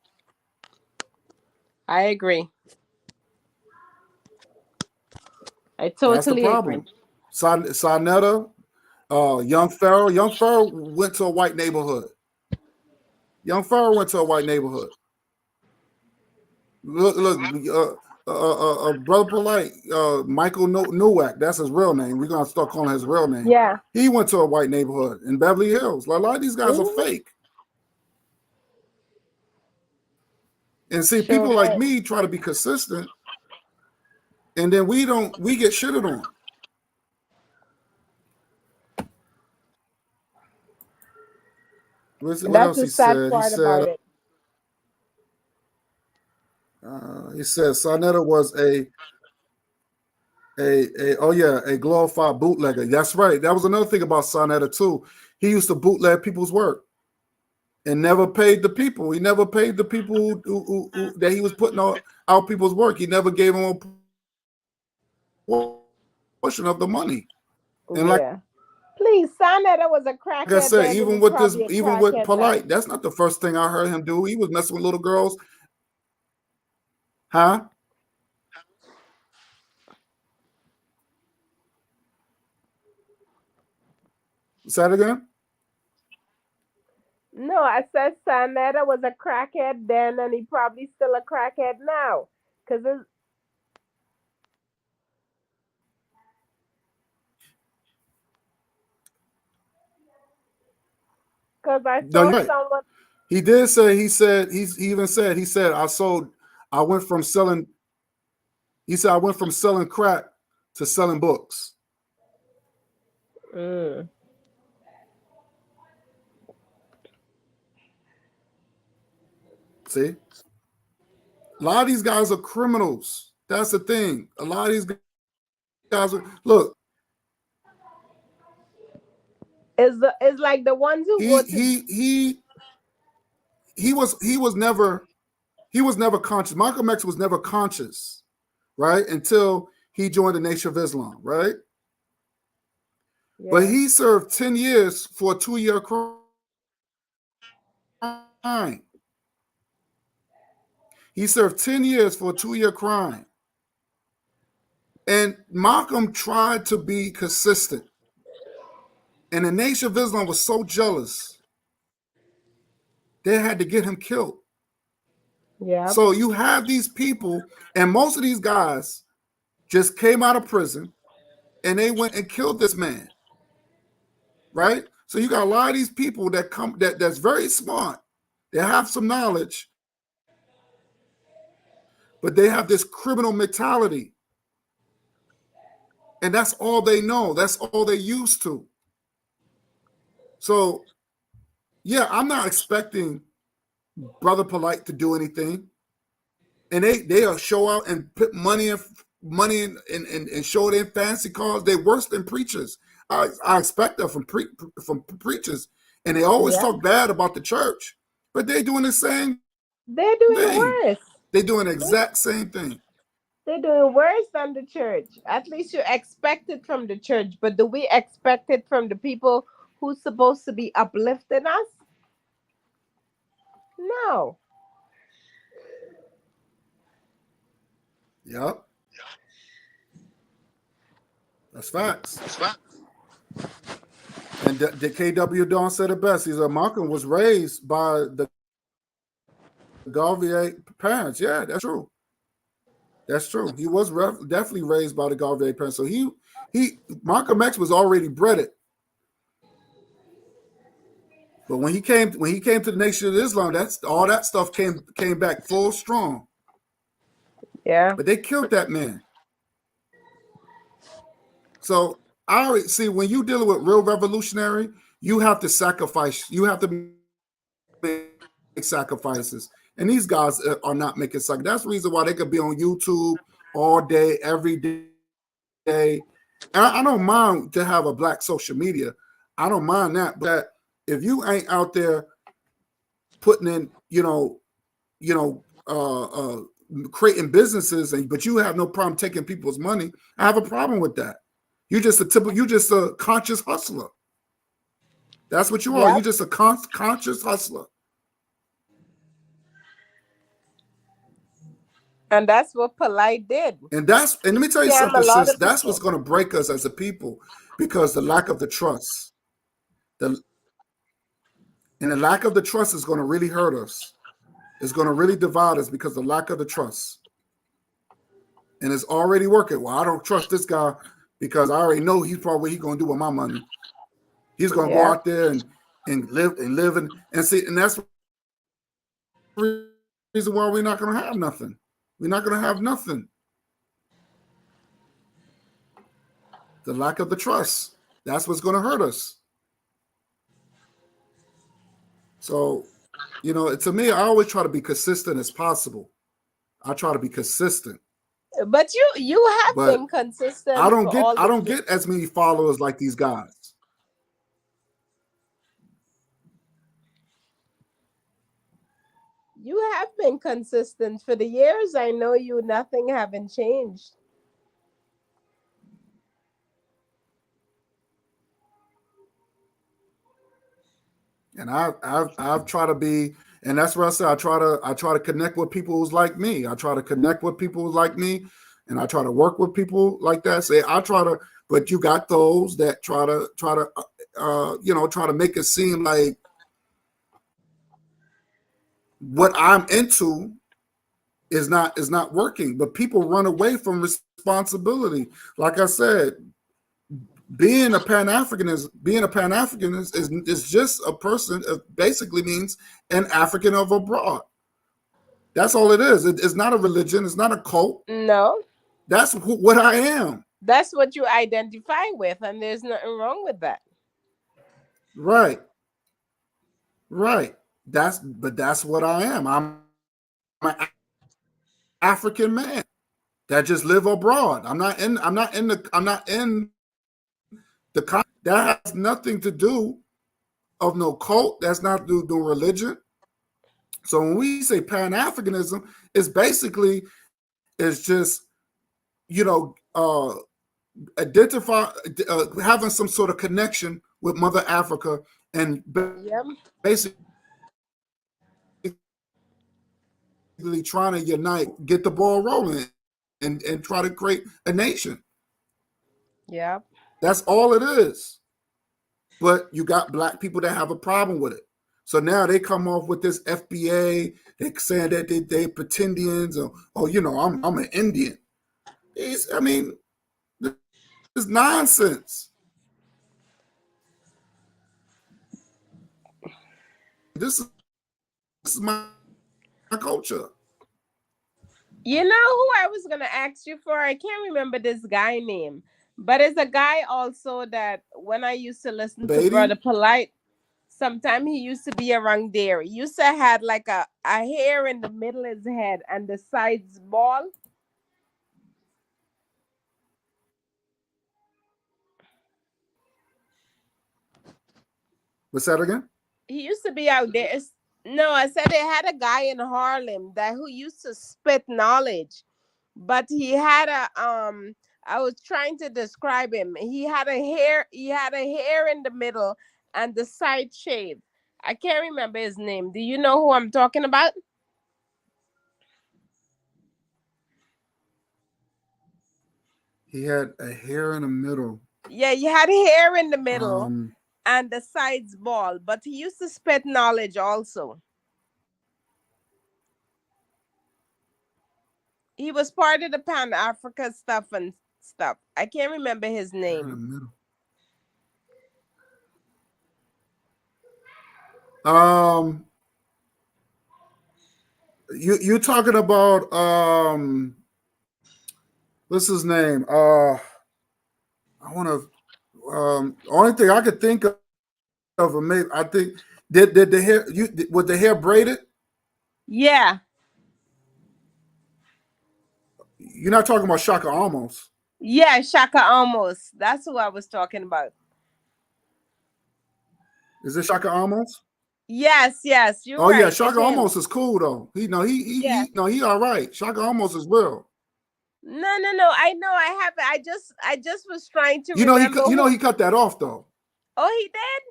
Speaker 7: I agree. I
Speaker 3: That's the
Speaker 7: totally agree.
Speaker 3: problem. Sarnetta, Young Pharaoh went to a white neighborhood. Young Pharaoh went to a white neighborhood. Look, Brother Polight, Michael Nowak, that's his real name. We're gonna start calling his real name.
Speaker 7: Yeah.
Speaker 3: He went to a white neighborhood in Beverly Hills. Like, a lot of these guys are fake. And see,
Speaker 7: Sure
Speaker 3: people like
Speaker 7: did.
Speaker 3: me try to be consistent, and then we get shitted on. What
Speaker 7: That's
Speaker 3: else
Speaker 7: the
Speaker 3: he
Speaker 7: sad
Speaker 3: said?
Speaker 7: part about it.
Speaker 3: He said Sarnetta was a glorified bootlegger. That's right. That was another thing about Sarnetta too. He used to bootleg people's work and never paid the people. He never paid the people who that he was putting out people's work. He never gave them a portion of the money. And
Speaker 7: Yeah. Please, Sanada was a
Speaker 3: like I
Speaker 7: crackhead
Speaker 3: said,
Speaker 7: then, and he's probably a
Speaker 3: even with
Speaker 7: crackhead now.
Speaker 3: Polight, that's not the first thing I heard him do. He was messing with little girls. Huh? Say that again?
Speaker 7: No, I said Sanada was a crackhead then, and he probably still a crackhead now. Cause Because I
Speaker 3: No,
Speaker 7: saw
Speaker 3: you're right.
Speaker 7: someone.
Speaker 3: He did say. He even said. He said I went from selling. He said I went from selling crack to selling books.
Speaker 7: Mm.
Speaker 3: See, a lot of these guys are criminals. That's the thing. A lot of these guys are. Look,
Speaker 7: Is like the ones who go to.
Speaker 3: he was never conscious. Malcolm X was never conscious, right? Until he joined the Nation of Islam, right?
Speaker 7: Yeah.
Speaker 3: But he served 10 years for a 2-year crime. He served 10 years for a 2-year crime. And Malcolm tried to be consistent. And the Nation of Islam was so jealous, they had to get him killed.
Speaker 7: Yeah.
Speaker 3: So you have these people, and most of these guys just came out of prison and they went and killed this man. Right? So you got a lot of these people that's very smart. They have some knowledge, but they have this criminal mentality. And that's all they know. That's all they're used to. So, yeah, I'm not expecting Brother Polight to do anything. And they'll show out and put money in and show their fancy cars. They're worse than preachers. I expect that from preachers. And they always talk bad about the church. But they're doing the same
Speaker 7: They're doing
Speaker 3: thing.
Speaker 7: worse.
Speaker 3: They're doing the exact same thing.
Speaker 7: They're doing worse than the church. At least you expect it from the church. But do we expect it from the people who's supposed to be uplifting us? No.
Speaker 3: Yep. That's facts. And the KW Don said it best. He said Malcolm was raised by the Garvey parents. Yeah, that's true. That's true. He was definitely raised by the Garvey parents. So Malcolm X was already bred. But when he came to the Nation of Islam, that's all that stuff came back full strong.
Speaker 7: Yeah.
Speaker 3: But they killed that man. So I already see when you dealing with real revolutionary, you have to sacrifice. You have to make sacrifices. And these guys are not making sacrifices. That's the reason why they could be on YouTube all day, every day. And I don't mind to have a black social media. I don't mind that. But if you ain't out there putting in, creating businesses, but you have no problem taking people's money, I have a problem with that. You're just a conscious hustler. That's what you are.
Speaker 7: Yep.
Speaker 3: You're just a conscious hustler.
Speaker 7: And that's what Polight did.
Speaker 3: And let me tell you
Speaker 7: Scam
Speaker 3: something,
Speaker 7: a lot
Speaker 3: sis.
Speaker 7: of
Speaker 3: That's
Speaker 7: people.
Speaker 3: what's going to break us as a people, because the lack of the trust. And the lack of the trust is going to really hurt us. It's going to really divide us because of the lack of the trust. And it's already working. Well, I don't trust this guy because I already know he's probably what he's going to do with my money. He's going to go out there and live and see. And that's the reason why we're not going to have nothing. We're not going to have nothing. The lack of the trust. That's what's going to hurt us. So, to me, I always try to be consistent as possible. I try to be consistent.
Speaker 7: But you have been consistent.
Speaker 3: I don't get as many followers like these guys.
Speaker 7: You have been consistent for the years. I know you. Nothing haven't changed.
Speaker 3: And I've tried to be, and that's what I said. I try to connect with people who's like me. I try to connect with people who's like me, and I try to work with people like that. But you got those that try to make it seem like what I'm into is not working. But people run away from responsibility. Like I said, being a Pan-Africanist is just a person. Basically means an African of abroad. That's all it is. It's not a religion. It's not a cult.
Speaker 7: No,
Speaker 3: That's what I am.
Speaker 7: that's what you identify with, and there's nothing wrong with that.
Speaker 3: Right. Right. That's what I am. I'm an African man that just live abroad. I'm not in the that has nothing to do of no cult. That's not do religion. So when we say Pan-Africanism, it's basically it's just identify having some sort of connection with Mother Africa and
Speaker 7: Yep.
Speaker 3: basically trying to unite, get the ball rolling, and try to create a nation.
Speaker 7: Yep.
Speaker 3: That's all it is. But you got black people that have a problem with it. So now they come off with this FBA. They're saying that they pretendians or I'm an Indian. This is nonsense. This is my culture.
Speaker 7: You know who I was gonna ask you for? I can't remember this guy name, but it's a guy also that when I used to listen to Brother Polight, sometime he used to be around there. He used to have like a hair in the middle of his head and the sides bald.
Speaker 3: What's that again?
Speaker 7: He used to be out there. No, I said they had a guy in Harlem that who used to spit knowledge, but he had a I was trying to describe him. He had a hair in the middle and the side shaved. I can't remember his name. Do you know who I'm talking about?
Speaker 3: He had a hair in the middle.
Speaker 7: Yeah, he had hair in the middle and the sides bald, but he used to spit knowledge also. He was part of the Pan Africa stuff and stuff. I can't remember his name.
Speaker 3: In the middle. You're talking about what's his name? I want to. Only thing I could think of maybe I think did the hair was the hair braided?
Speaker 7: Yeah.
Speaker 3: You're not talking about Shaka Almost.
Speaker 7: Yeah, Shaka Almost. That's who I was talking about.
Speaker 3: Is it Shaka Almost?
Speaker 7: Yes. You're right.
Speaker 3: Yeah, Shaka Almost is cool though. He all right. Shaka Almost is real.
Speaker 7: No. I know. I just was trying to.
Speaker 3: He cut that off though.
Speaker 7: Oh, he did.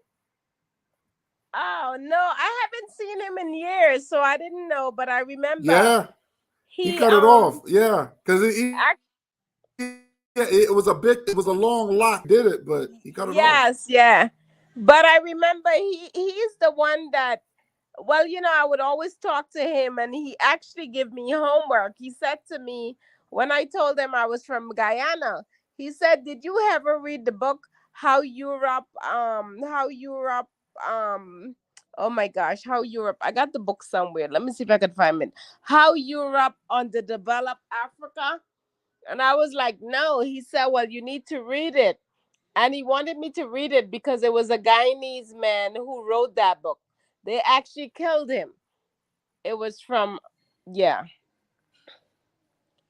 Speaker 7: Oh no, I haven't seen him in years, so I didn't know. But I remember.
Speaker 3: Yeah, he cut it off. Yeah, because it was a long lock. Did it, but he cut it off.
Speaker 7: Yes, yeah. But I remember he's the one that. Well, I would always talk to him, and he actually gave me homework. He said to me when I told him I was from Guyana, he said, "Did you ever read the book How Europe? Oh my gosh, How Europe? I got the book somewhere. Let me see if I can find it. How Europe Underdeveloped Africa." And I was like, "No." He said, "Well, you need to read it." And he wanted me to read it because it was a Guyanese man who wrote that book. They actually killed him. It was from, yeah.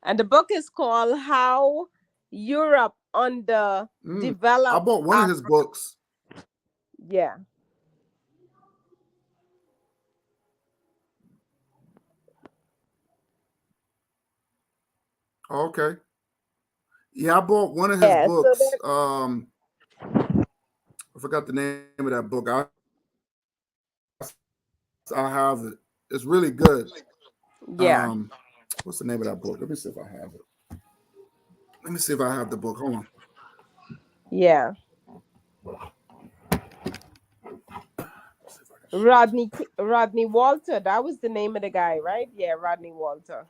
Speaker 7: And the book is called How Europe Underdeveloped.
Speaker 3: I bought one of his books.
Speaker 7: Yeah.
Speaker 3: Okay. Yeah, I bought one of his books. I forgot the name of that book. I have it. It's really good.
Speaker 7: Yeah.
Speaker 3: What's the name of that book? Let me see if I have it. Let me see if I have the book. Hold on.
Speaker 7: Yeah. Rodney Walter. That was the name of the guy, right? Yeah, Rodney Walter.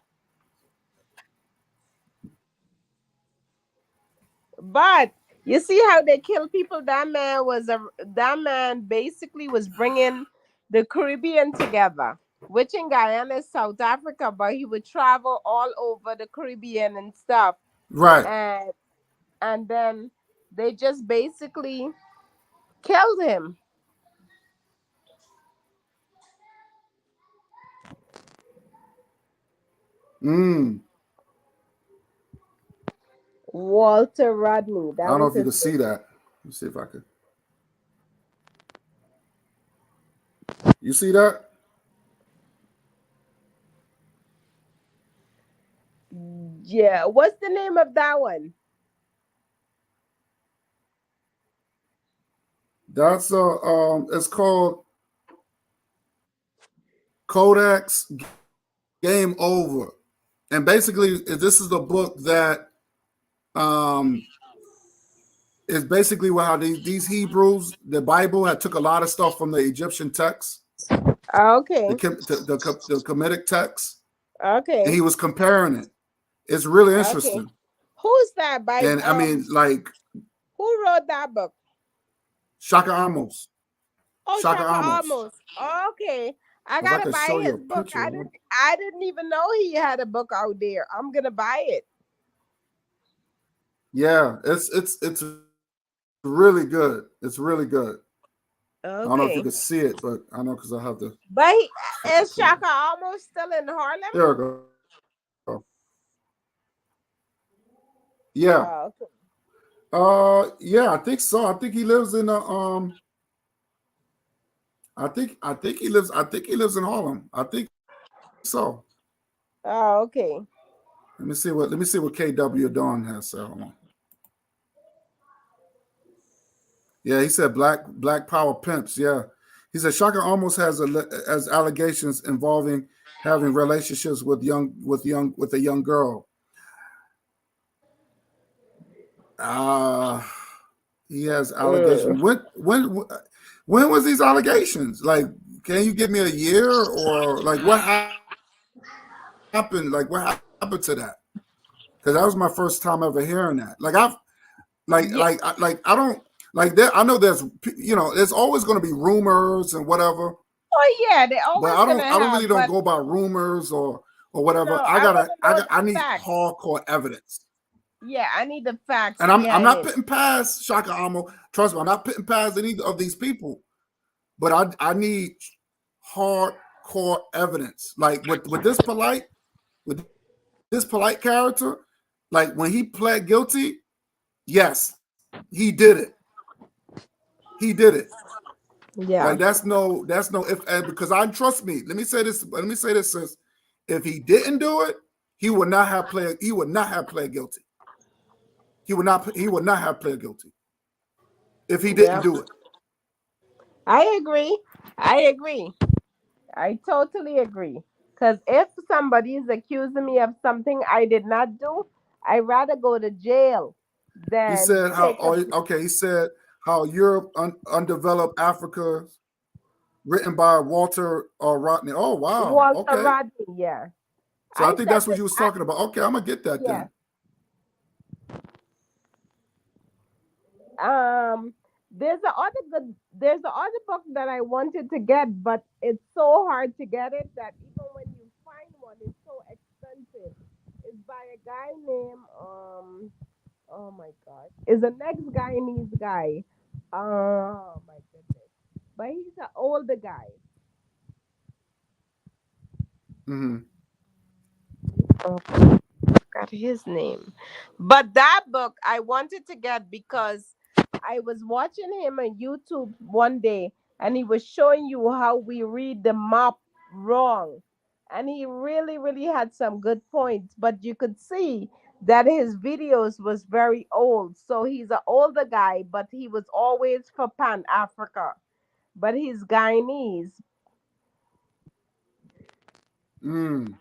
Speaker 7: But You see how they kill people? That man basically was bringing the Caribbean together, which in Guyana is South Africa, but he would travel all over the Caribbean and stuff,
Speaker 3: Right.
Speaker 7: and then they just basically killed him.
Speaker 3: Mm.
Speaker 7: Walter Rodney,
Speaker 3: I
Speaker 7: that
Speaker 3: don't know
Speaker 7: was
Speaker 3: if you
Speaker 7: his
Speaker 3: can see that. Let me see if I could. You see that?
Speaker 7: Yeah. What's the name of that one?
Speaker 3: That's it's called Kodak's Game Over. And basically this is the book that is basically how these Hebrews, the Bible had took a lot of stuff from the Egyptian texts,
Speaker 7: Okay.
Speaker 3: the Kemetic texts, and
Speaker 7: Okay.
Speaker 3: he was comparing it. It's really
Speaker 7: Okay.
Speaker 3: interesting.
Speaker 7: Who's that by
Speaker 3: And I mean, like
Speaker 7: who wrote that book?
Speaker 3: Shaka Amos.
Speaker 7: Oh,
Speaker 3: Shaka
Speaker 7: Shaka
Speaker 3: Amos.
Speaker 7: Amos. Okay. I
Speaker 3: If I
Speaker 7: gotta
Speaker 3: could
Speaker 7: buy
Speaker 3: show you
Speaker 7: his
Speaker 3: a
Speaker 7: book.
Speaker 3: picture of him.
Speaker 7: I didn't even know he had a book out there. I'm gonna buy it.
Speaker 3: Yeah, it's really good. It's really good. I don't know if you
Speaker 7: Okay.
Speaker 3: can see it, but I know because I have to
Speaker 7: But
Speaker 3: flip it
Speaker 7: is
Speaker 3: to you.
Speaker 7: Shaka Amos still in Harlem?
Speaker 3: There we go. Yeah.
Speaker 7: Okay.
Speaker 3: Yeah, I think so. I think he lives in I think he lives in Harlem. I think so.
Speaker 7: Okay.
Speaker 3: Let me see what KW Dawn has said. Hold on. Yeah, he said black power pimps. Yeah. He said Shaka almost has allegations involving having relationships with a young girl. He has allegations. When was these allegations? Like, can you give me a year or like what happened? Like, what happened to that? Because that was my first time ever hearing that. Like,
Speaker 7: Yeah.
Speaker 3: I don't like that. I know there's there's always going to be rumors and whatever,
Speaker 7: Oh yeah, they're
Speaker 3: but
Speaker 7: always gonna
Speaker 3: I don't really
Speaker 7: have.
Speaker 3: don't
Speaker 7: But
Speaker 3: go by rumors or whatever.
Speaker 7: no, I want to know
Speaker 3: I
Speaker 7: the
Speaker 3: need
Speaker 7: facts.
Speaker 3: hardcore evidence.
Speaker 7: Yeah, I need the facts
Speaker 3: And I'm
Speaker 7: behind
Speaker 3: not
Speaker 7: it.
Speaker 3: putting past Shaka Amo. Trust me, I'm not putting past any of these people. But I need hardcore evidence. Like with this polite character, like when he pled guilty, yes, he did it. He did it.
Speaker 7: Yeah.
Speaker 3: Like that's no if and because I trust me. Let me say this. Sis. If he didn't do it, he would not have pled guilty. He would not have pled guilty if he didn't
Speaker 7: Yeah.
Speaker 3: do it.
Speaker 7: I agree. I agree. I totally agree. Because if somebody is accusing me of something I did not do, I'd rather go to jail
Speaker 3: He
Speaker 7: than
Speaker 3: said
Speaker 7: take a
Speaker 3: he said how Europe undeveloped Africa, written by Walter Rodney. Oh wow,
Speaker 7: Walter
Speaker 3: okay.
Speaker 7: Rodney. Yeah.
Speaker 3: So I
Speaker 7: I
Speaker 3: think
Speaker 7: said
Speaker 3: that's what
Speaker 7: this.
Speaker 3: you was talking about. Okay, I'm gonna get that
Speaker 7: Yeah.
Speaker 3: then.
Speaker 7: Um, there's the other book that I wanted to get, but it's so hard to get it that even when you find one, it's so expensive. It's by a guy named oh my gosh, is a next Guyanese guy. Oh my goodness, but he's an older guy.
Speaker 3: Mm-hmm.
Speaker 7: Oh, got his name. But that book I wanted to get because I was watching him on YouTube one day and he was showing you how we read the map wrong. And he really, really had some good points, but you could see that his videos was very old. So he's an older guy, but he was always for Pan Africa. But he's Guyanese.
Speaker 3: Mm.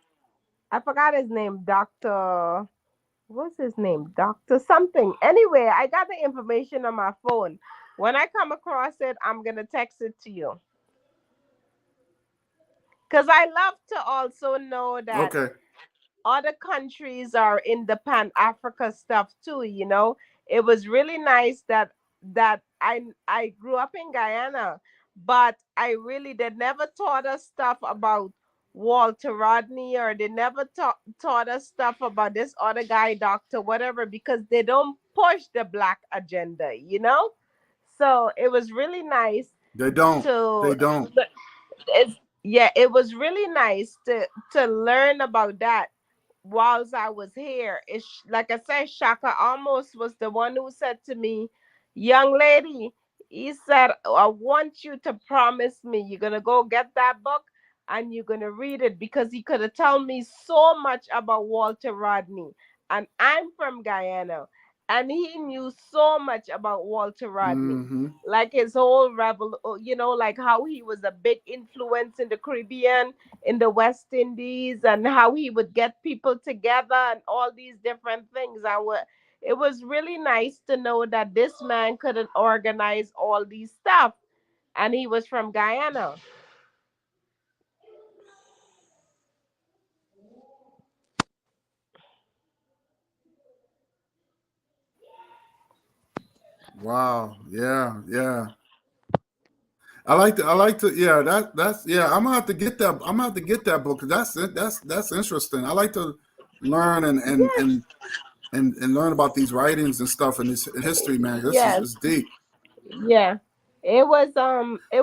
Speaker 7: I forgot his name, Dr. What's his name? Doctor something. Anyway, I got the information on my phone. When I come across it, I'm gonna text it to you. Because I love to also know that
Speaker 3: Okay.
Speaker 7: other countries are in the Pan Africa stuff too, you know. it was really nice that I grew up in Guyana, but I really they never taught us stuff about Walter Rodney, or they never taught us stuff about this other guy, Doctor whatever, because they don't push the black agenda, you know. So it was really nice
Speaker 3: They don't.
Speaker 7: to
Speaker 3: They don't.
Speaker 7: it's yeah, it was really nice to learn about that whilst I was here. It's like I said, Shaka almost was the one who said to me, "Young lady," he said, "I want you to promise me you're gonna go get that book and you're gonna read it," because he could have told me so much about Walter Rodney, and I'm from Guyana, and he knew so much about Walter Rodney.
Speaker 3: Mm-hmm.
Speaker 7: Like his whole like how he was a big influence in the Caribbean, in the West Indies, and how he would get people together and all these different things. It was really nice to know that this man couldn't organize all these stuff, and he was from Guyana.
Speaker 3: Wow. Yeah. Yeah. I like to yeah, that's yeah, I'm gonna have to get that. I'm gonna have to get that book, because that's interesting. I like to learn and learn about these writings and stuff and this history, man. This
Speaker 7: Yes,
Speaker 3: is deep.
Speaker 7: yeah. It was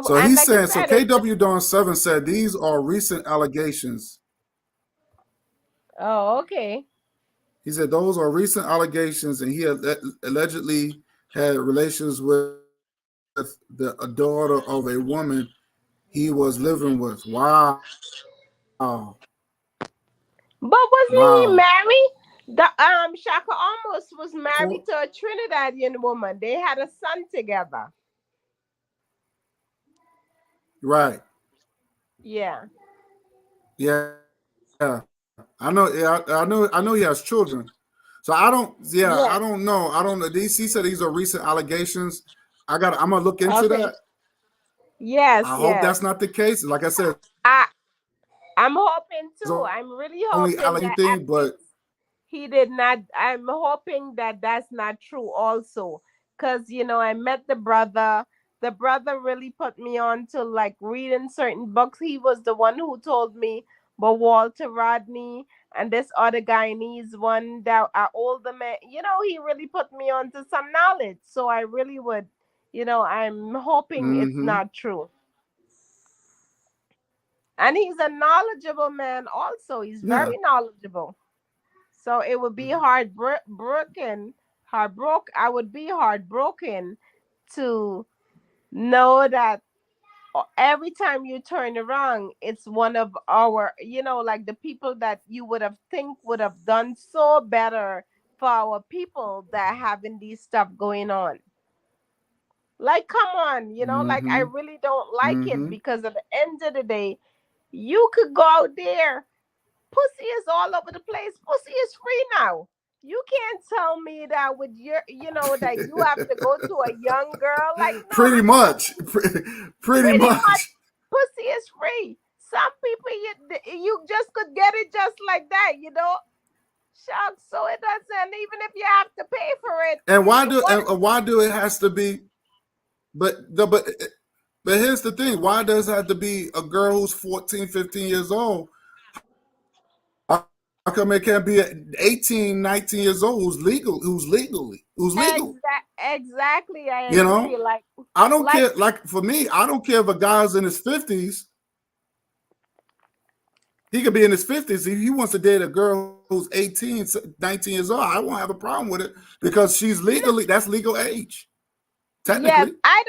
Speaker 3: So
Speaker 7: and
Speaker 3: he's
Speaker 7: like I
Speaker 3: saying, so
Speaker 7: said,
Speaker 3: KW Dawn 7 said these are recent allegations.
Speaker 7: oh, okay.
Speaker 3: He said those are recent allegations, and he allegedly had relations with a daughter of a woman he was living with. Wow.
Speaker 7: But wasn't he
Speaker 3: Wow.
Speaker 7: married? The Shaka almost was
Speaker 3: For,
Speaker 7: married to a Trinidadian woman. They had a son together.
Speaker 3: right.
Speaker 7: Yeah.
Speaker 3: Yeah. I know. Yeah, I know he has children. So I don't. Yeah, I
Speaker 7: Yeah.
Speaker 3: don't know. I don't know. These he said these are recent allegations. I'm gonna look into
Speaker 7: Okay.
Speaker 3: that.
Speaker 7: Yes,
Speaker 3: I hope
Speaker 7: yes.
Speaker 3: that's not the case. Like I said,
Speaker 7: I I'm hoping
Speaker 3: it's
Speaker 7: too. I'm really
Speaker 3: only
Speaker 7: hoping that at
Speaker 3: thing, but
Speaker 7: least he did not. I'm hoping that that's not true also, because I met the brother. The brother really put me on to like reading certain books. He was the one who told me about Walter Rodney and this other Guyanese one that are older man. He really put me on to some knowledge. So I really would, I'm hoping it's
Speaker 3: mm-hmm,
Speaker 7: not true. And he's a knowledgeable man also. He's
Speaker 3: yeah,
Speaker 7: very knowledgeable. So it would be I would be heartbroken to know that every time you turn around, it's one of our, like the people that you would have think would have done so better for our people that having these stuff going on. Like, come on, like I
Speaker 3: mm-hmm,
Speaker 7: really don't like it,
Speaker 3: mm-hmm.
Speaker 7: because at the end of the day, you could go out there. Pussy is all over the place. Pussy is free now. You can't tell me that with that you have to go to a young girl. Like, no,
Speaker 3: Pretty much, pretty
Speaker 7: pretty much
Speaker 3: much.
Speaker 7: pussy is free. Some people you just could get it just like that. Shucks. So it doesn't, even if you have to pay for it.
Speaker 3: And why
Speaker 7: You
Speaker 3: do
Speaker 7: want
Speaker 3: and why do it has to be? But here's the thing: why does it have to be a girl who's 14, 15 years old? How come it can't be 18, 19 years old who's legal?
Speaker 7: exactly. I
Speaker 3: You
Speaker 7: agree.
Speaker 3: know, I don't
Speaker 7: Like
Speaker 3: care. Like for me, I don't care if a guy's in his 50s. He could be in his 50s. If he wants to date a girl who's 18, 19 years old, I won't have a problem with it, because she's that's legal age,
Speaker 7: Yes,
Speaker 3: technically.
Speaker 7: I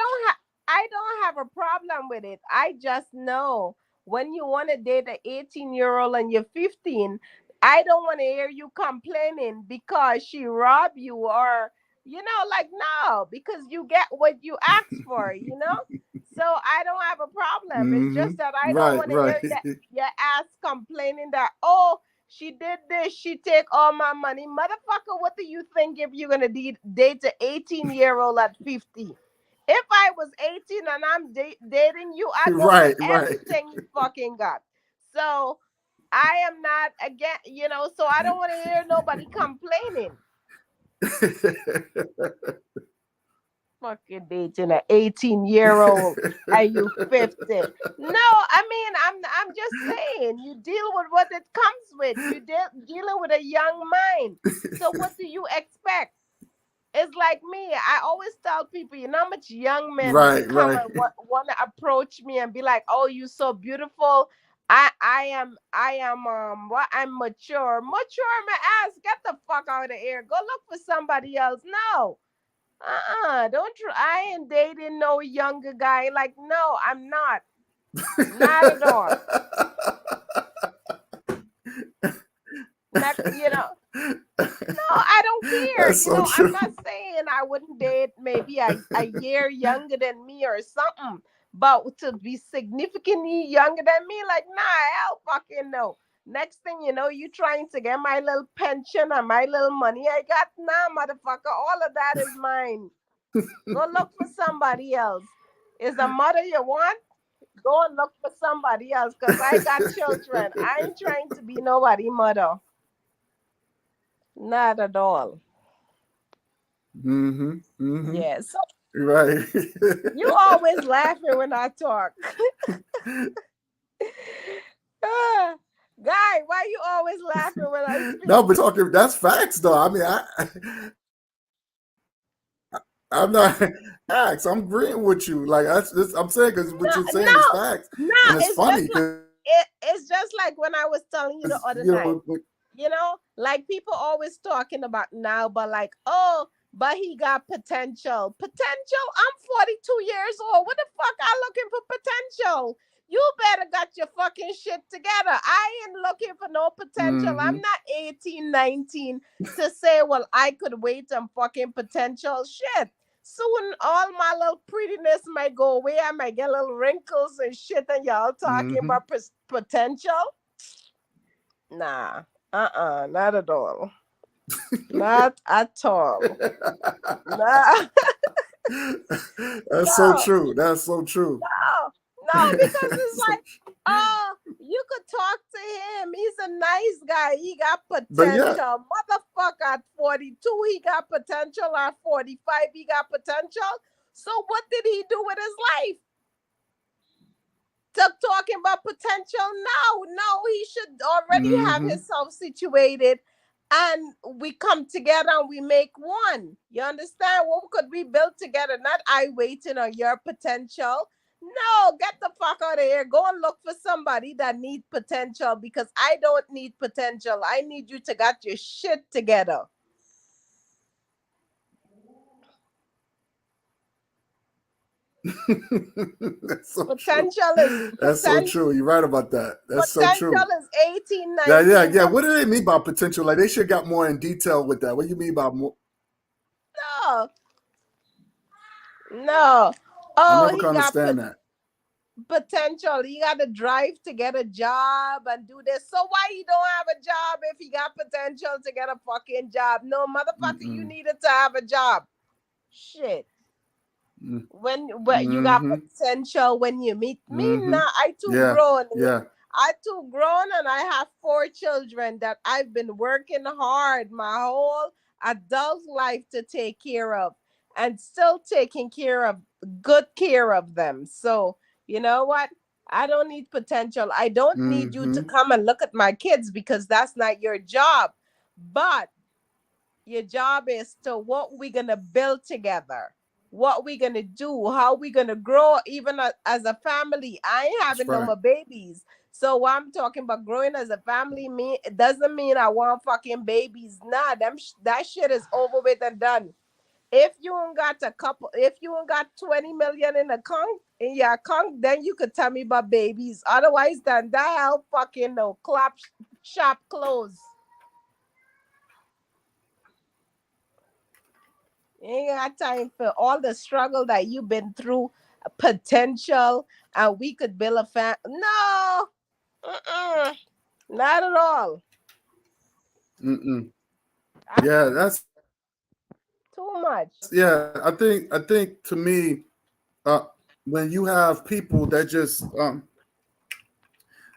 Speaker 7: don't have a problem with it. I just know when you want to date an 18-year-old and you're 15, I don't want to hear you complaining because she robbed you, or like, no, because you get what you asked for. So I don't have a problem. It's
Speaker 3: Mm-hmm.
Speaker 7: just that I don't
Speaker 3: Right,
Speaker 7: want to
Speaker 3: right.
Speaker 7: hear that your ass complaining that, oh, she did this, she take all my money. Motherfucker, what do you think if you're gonna date an 18-year-old at 50? If I was 18 and I'm dating you, I go get
Speaker 3: Right, right.
Speaker 7: everything you fucking got. So I am not again, so I don't want to hear nobody complaining. Fucking dating an 18-year-old and you 50. No, I mean, I'm just saying, you deal with what it comes with. You dealing with a young mind. So what do you expect? It's like me. I always tell people, you know how much young men
Speaker 3: Right,
Speaker 7: come
Speaker 3: right.
Speaker 7: and want to approach me and be like, "Oh, you so beautiful." I'm mature. Mature my ass. Get the fuck out of here. Go look for somebody else. No. Don't try. I ain't dating no younger guy. Like, no, I'm not. Not at all. Not, no, I don't care.
Speaker 3: That's so true.
Speaker 7: I'm not saying I wouldn't date maybe a year younger than me or something, but to be significantly younger than me, like, nah, hell fucking no. Next thing you know, you trying to get my little pension and my little money I got. Nah, motherfucker, all of that is mine. Go look for somebody else. Is a mother you want? Go and look for somebody else because I got children. I ain't trying to be nobody mother. Not at all.
Speaker 3: Mm-hmm. Mm-hmm.
Speaker 7: Yeah. So
Speaker 3: Right.
Speaker 7: you always laughing when I talk. Guy, why you always laughing when I speak?
Speaker 3: No, but talking, that's facts though. I mean, I'm not facts. I'm agreeing with you. Like I'm saying because what you're saying is facts,
Speaker 7: No,
Speaker 3: and it's funny because
Speaker 7: it's just like when I was telling you the other night. Like people always talking about now, but like, oh, but he got potential. Potential? I'm 42 years old. What the fuck I looking for potential? You better got your fucking shit together. I ain't looking for no potential.
Speaker 3: Mm-hmm.
Speaker 7: I'm not 18, 19 to say, well, I could wait and fucking potential shit. Soon all my little prettiness might go away. I might get little wrinkles and shit, and y'all talking about potential. Nah, not at all. Not at all. Nah.
Speaker 3: That's so true. That's so true.
Speaker 7: No, because it's like, oh, you could talk to him. He's a nice guy. He got potential. Yeah. Motherfucker, at 42, he got potential. At 45, he got potential. So what did he do with his life? Talking about potential? No, he should already have himself situated, and we come together and we make one. You understand? What could we build together? Not I waiting on your potential. No, get the fuck out of here. Go and look for somebody that needs potential, because I don't need potential. I need you to get your shit together.
Speaker 3: That's so
Speaker 7: potential
Speaker 3: true.
Speaker 7: That's
Speaker 3: so true. You're right about that. That's so true.
Speaker 7: Potential is 18, 19.
Speaker 3: Yeah. What do they mean by potential? Like they should have got more in detail with that. What do you mean by more?
Speaker 7: No.
Speaker 3: I never can understand that.
Speaker 7: Potential. He got to drive to get a job and do this. So why he don't have a job if he got potential to get a fucking job? No, motherfucker, you needed to have a job. Shit. When you got potential when you meet me, now I too grown.
Speaker 3: Yeah.
Speaker 7: I too grown, and I have 4 children that I've been working hard my whole adult life to take care of, and still taking good care of them. So you know what? I don't need potential. I don't need you to come and look at my kids, because that's not your job. But your job is to what we're gonna build together. What we gonna do, how we gonna grow, even as a family. I ain't having no more babies. So I'm talking about growing as a family. It doesn't mean I want fucking babies. Nah, that shit is over with and done. If you ain't got 20 million in your account, then you could tell me about babies. Otherwise, then that hell fucking no. Shop close. You ain't got time for all the struggle that you've been through, potential, and we could build a family. No, not at all.
Speaker 3: Yeah, that's
Speaker 7: too much.
Speaker 3: Yeah, I think to me, when you have people that just,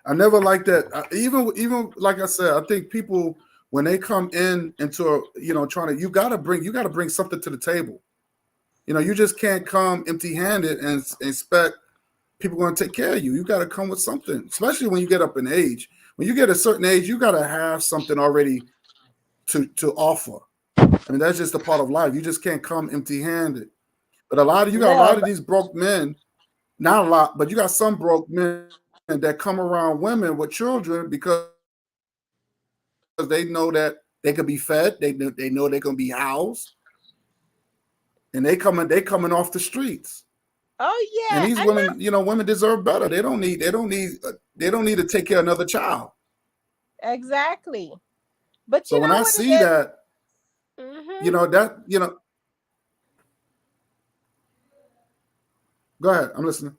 Speaker 3: I never like that. Even like I said, I think people when they come into a, you know, you gotta bring something to the table. You know, you just can't come empty-handed and expect people going to take care of you. You got to come with something, especially when you get up in age. When you get a certain age, you got to have something already to offer. I mean, that's just a part of life. You just can't come empty-handed. But you got a
Speaker 7: No,
Speaker 3: lot of these broke men, not a lot, but you got some broke men that come around women with children because they know that they could be fed. They know they're gonna be housed, and they coming off the streets.
Speaker 7: oh
Speaker 3: And
Speaker 7: yeah,
Speaker 3: these
Speaker 7: and
Speaker 3: women, you know, women deserve better. They don't need to take care of another child.
Speaker 7: exactly. But
Speaker 3: So
Speaker 7: you
Speaker 3: when
Speaker 7: know
Speaker 3: I
Speaker 7: what it
Speaker 3: see
Speaker 7: is?
Speaker 3: that,
Speaker 7: Mm-hmm.
Speaker 3: Go ahead. I'm listening.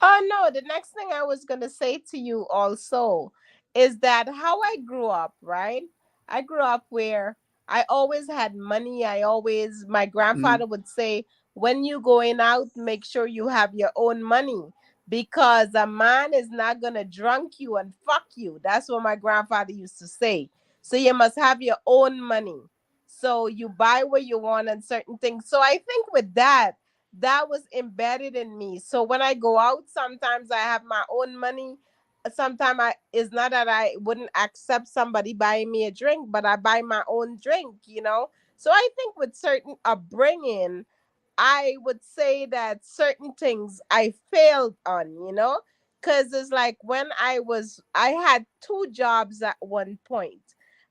Speaker 7: Oh no, the next thing I was gonna say to you also is that how I grew up, right? I grew up where I always had money. My
Speaker 3: Mm-hmm.
Speaker 7: grandfather would say, when you going out, make sure you have your own money because a man is not gonna drunk you and fuck you. That's what my grandfather used to say. So you must have your own money. So you buy what you want and certain things. So I think with that was embedded in me. So when I go out, sometimes I have my own money. Sometimes it's not that I wouldn't accept somebody buying me a drink, but I buy my own drink, you know? So I think with certain upbringing, I would say that certain things I failed on, you know? Because it's like when I had two jobs at one point.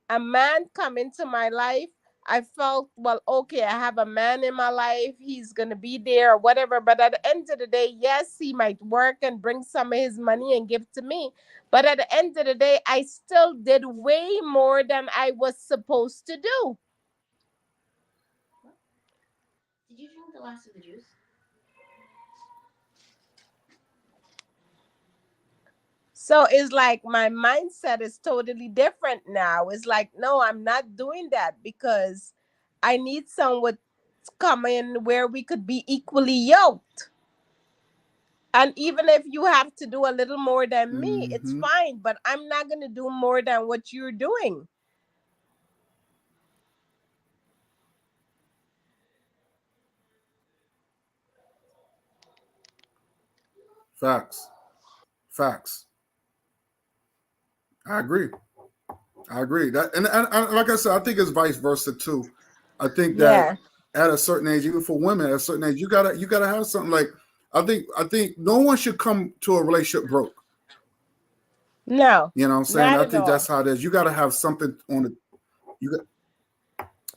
Speaker 7: A man come into my life. I felt, well, okay, I have a man in my life. He's going to be there or whatever. But at the end of the day, yes, he might work and bring some of his money and give to me. But at the end of the day, I still did way more than I was supposed to do. Did you drink the last of the juice? So it's like my mindset is totally different now. It's like, no, I'm not doing that because I need someone to come in where we could be equally yoked. And even if you have to do a little more than me, it's
Speaker 3: Mm-hmm.
Speaker 7: fine, but I'm not going to do more than what you're doing.
Speaker 3: Facts. Facts. I agree. I agree. That and like I said, I think it's vice versa too. I think that
Speaker 7: Yeah.
Speaker 3: at a certain age, even for women, at a certain age, you gotta have something like I think no one should come to a relationship broke.
Speaker 7: No,
Speaker 3: You know what I'm saying?
Speaker 7: not
Speaker 3: I
Speaker 7: at
Speaker 3: think
Speaker 7: all.
Speaker 3: that's how it is. You gotta have something on it. You got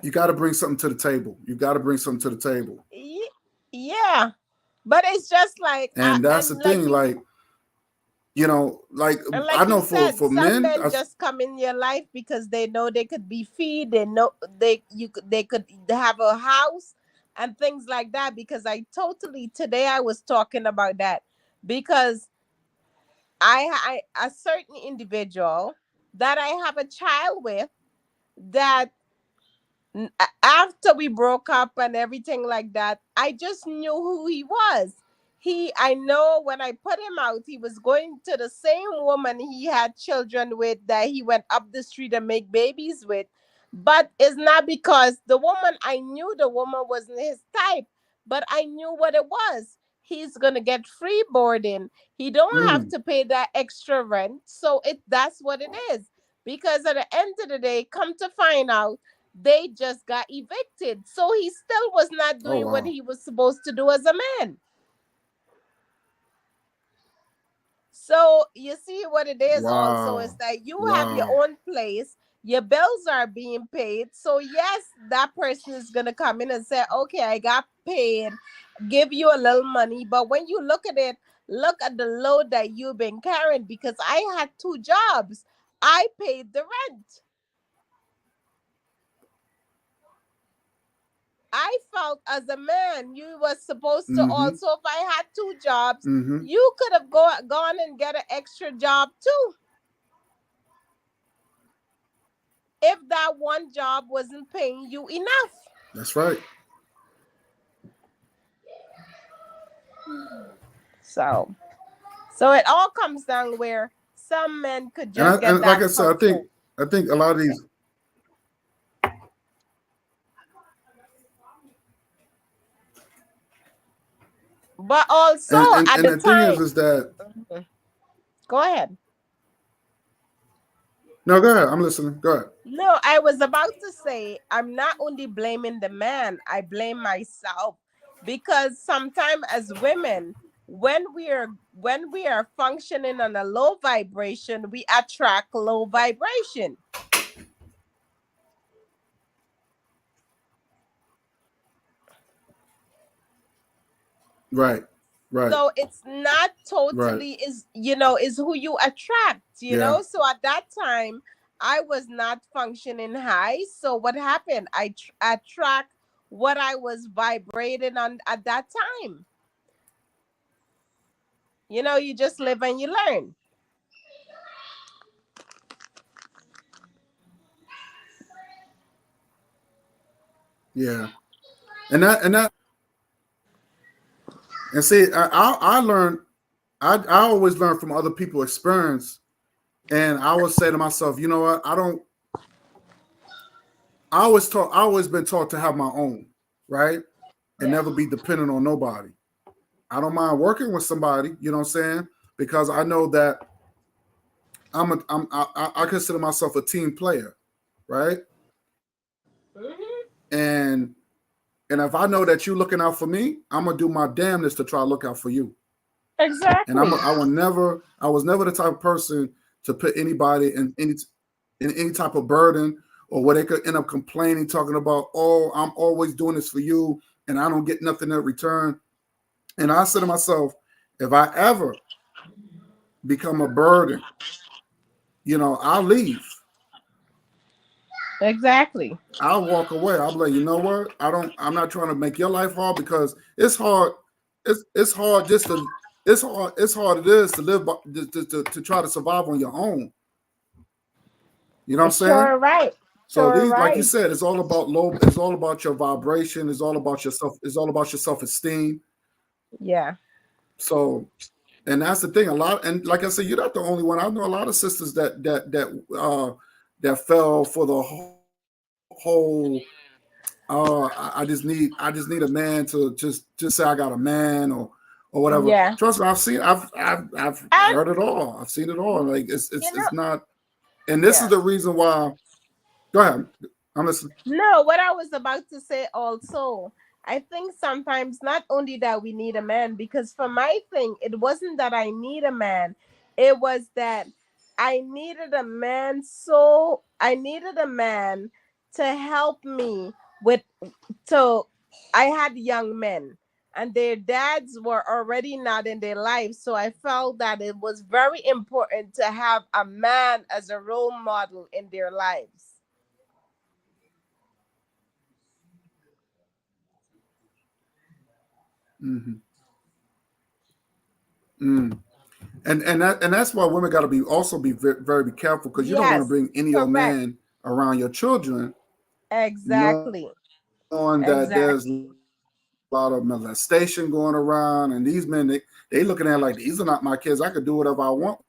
Speaker 3: you gotta bring something to the table. You gotta bring something to the table.
Speaker 7: Ye- Yeah. But it's just like,
Speaker 3: And that's the
Speaker 7: and like
Speaker 3: thing, like, like
Speaker 7: And
Speaker 3: I
Speaker 7: like you
Speaker 3: know for
Speaker 7: said,
Speaker 3: for
Speaker 7: some
Speaker 3: men,
Speaker 7: men just come in your life because they know they could be feed, they know they could have a house and things like that. Because I totally today I was talking about that because a certain individual that I have a child with that after we broke up and everything like that, I just knew who he was. I know when I put him out, he was going to the same woman he had children with that he went up the street and make babies with. But it's not because I knew the woman wasn't his type, but I knew what it was. He's gonna get free boarding. He don't have
Speaker 3: mm,
Speaker 7: to pay that extra rent. So that's what it is. Because at the end of the day, come to find out they just got evicted. So he still was not
Speaker 3: oh
Speaker 7: doing what
Speaker 3: wow,
Speaker 7: he was supposed to do as a man. So you see what it is also is
Speaker 3: wow,
Speaker 7: that you have your
Speaker 3: wow.
Speaker 7: own place, your bills are being paid. So yes, that person is gonna come in and say, okay, I got paid, give you a little money. But when you look at it, look at the load that you've been carrying because I had two jobs. I paid the rent. I felt as a man, you were supposed to
Speaker 3: Mm-hmm.
Speaker 7: also, if I had two jobs,
Speaker 3: Mm-hmm.
Speaker 7: you could have gone and get an extra job too. If that one job wasn't paying you enough.
Speaker 3: That's right.
Speaker 7: So, so it all comes down where some men could
Speaker 3: And
Speaker 7: just get
Speaker 3: like
Speaker 7: that
Speaker 3: I said,
Speaker 7: comfort.
Speaker 3: I think a lot of these.
Speaker 7: But also at
Speaker 3: And
Speaker 7: the
Speaker 3: the thing
Speaker 7: time,
Speaker 3: is that
Speaker 7: go ahead.
Speaker 3: no, go ahead. I'm listening. Go ahead.
Speaker 7: No, I was about to say I'm not only blaming the man, I blame myself because sometimes as women, when we are functioning on a low vibration, we attract low vibration.
Speaker 3: Right. Right.
Speaker 7: So it's not
Speaker 3: Right.
Speaker 7: totally is who you attract,
Speaker 3: Yeah.
Speaker 7: So at that time I was not functioning high. So what happened? Attract what I was vibrating on at that time. You just live and you learn.
Speaker 3: Yeah. And and see, I learned. I always learn from other people's experience, and I always say to myself, you know what? I don't. I always been taught to have my own, right, and
Speaker 7: Yeah.
Speaker 3: never be dependent on nobody. I don't mind working with somebody, you know what I'm saying, because I know that I consider myself a team player, right?
Speaker 7: Hmm.
Speaker 3: And if I know that you're looking out for me, I'm gonna do my damnness to try to look out for you. And
Speaker 7: Exactly.
Speaker 3: I was never the type of person to put anybody in any type of burden or where they could end up complaining, talking about, oh, I'm always doing this for you and I don't get nothing in return. And I said to myself, if I ever become a burden, I'll leave.
Speaker 7: Exactly.
Speaker 3: I'll walk away. I'll be like, you know what? I'm not trying to make your life hard because it's hard. It's hard just to it's hard it is to live to try to survive on your own. You know what I'm saying?
Speaker 7: Sure, right.
Speaker 3: So
Speaker 7: Sure,
Speaker 3: these, like you
Speaker 7: right.
Speaker 3: said, it's all about it's all about your vibration, it's all about your self-esteem.
Speaker 7: Yeah.
Speaker 3: So, and that's the thing. A lot, and like I said, you're not the only one. I know a lot of sisters that fell for the whole I just need a man to just say I got a man or whatever.
Speaker 7: Yeah.
Speaker 3: Trust me, I've
Speaker 7: And
Speaker 3: heard it all. I've seen it all. Like
Speaker 7: you know,
Speaker 3: it's not. And this is
Speaker 7: yeah.
Speaker 3: the reason why. Go ahead. I'm listening.
Speaker 7: No, what I was about to say also, I think sometimes not only that we need a man, because for my thing, it wasn't that I need a man, it was that I needed a man to help me with so I had young men and their dads were already not in their life. So I felt that it was very important to have a man as a role model in their lives.
Speaker 3: Mm-hmm. Mm. And that's why women got to be also be very, very be careful because you don't want to
Speaker 7: Yes,
Speaker 3: bring any old
Speaker 7: correct.
Speaker 3: man around your children, knowing
Speaker 7: Exactly.
Speaker 3: that there's a
Speaker 7: Exactly.
Speaker 3: lot of molestation going around, and these men they looking at it like these are not my kids. I could do whatever I want.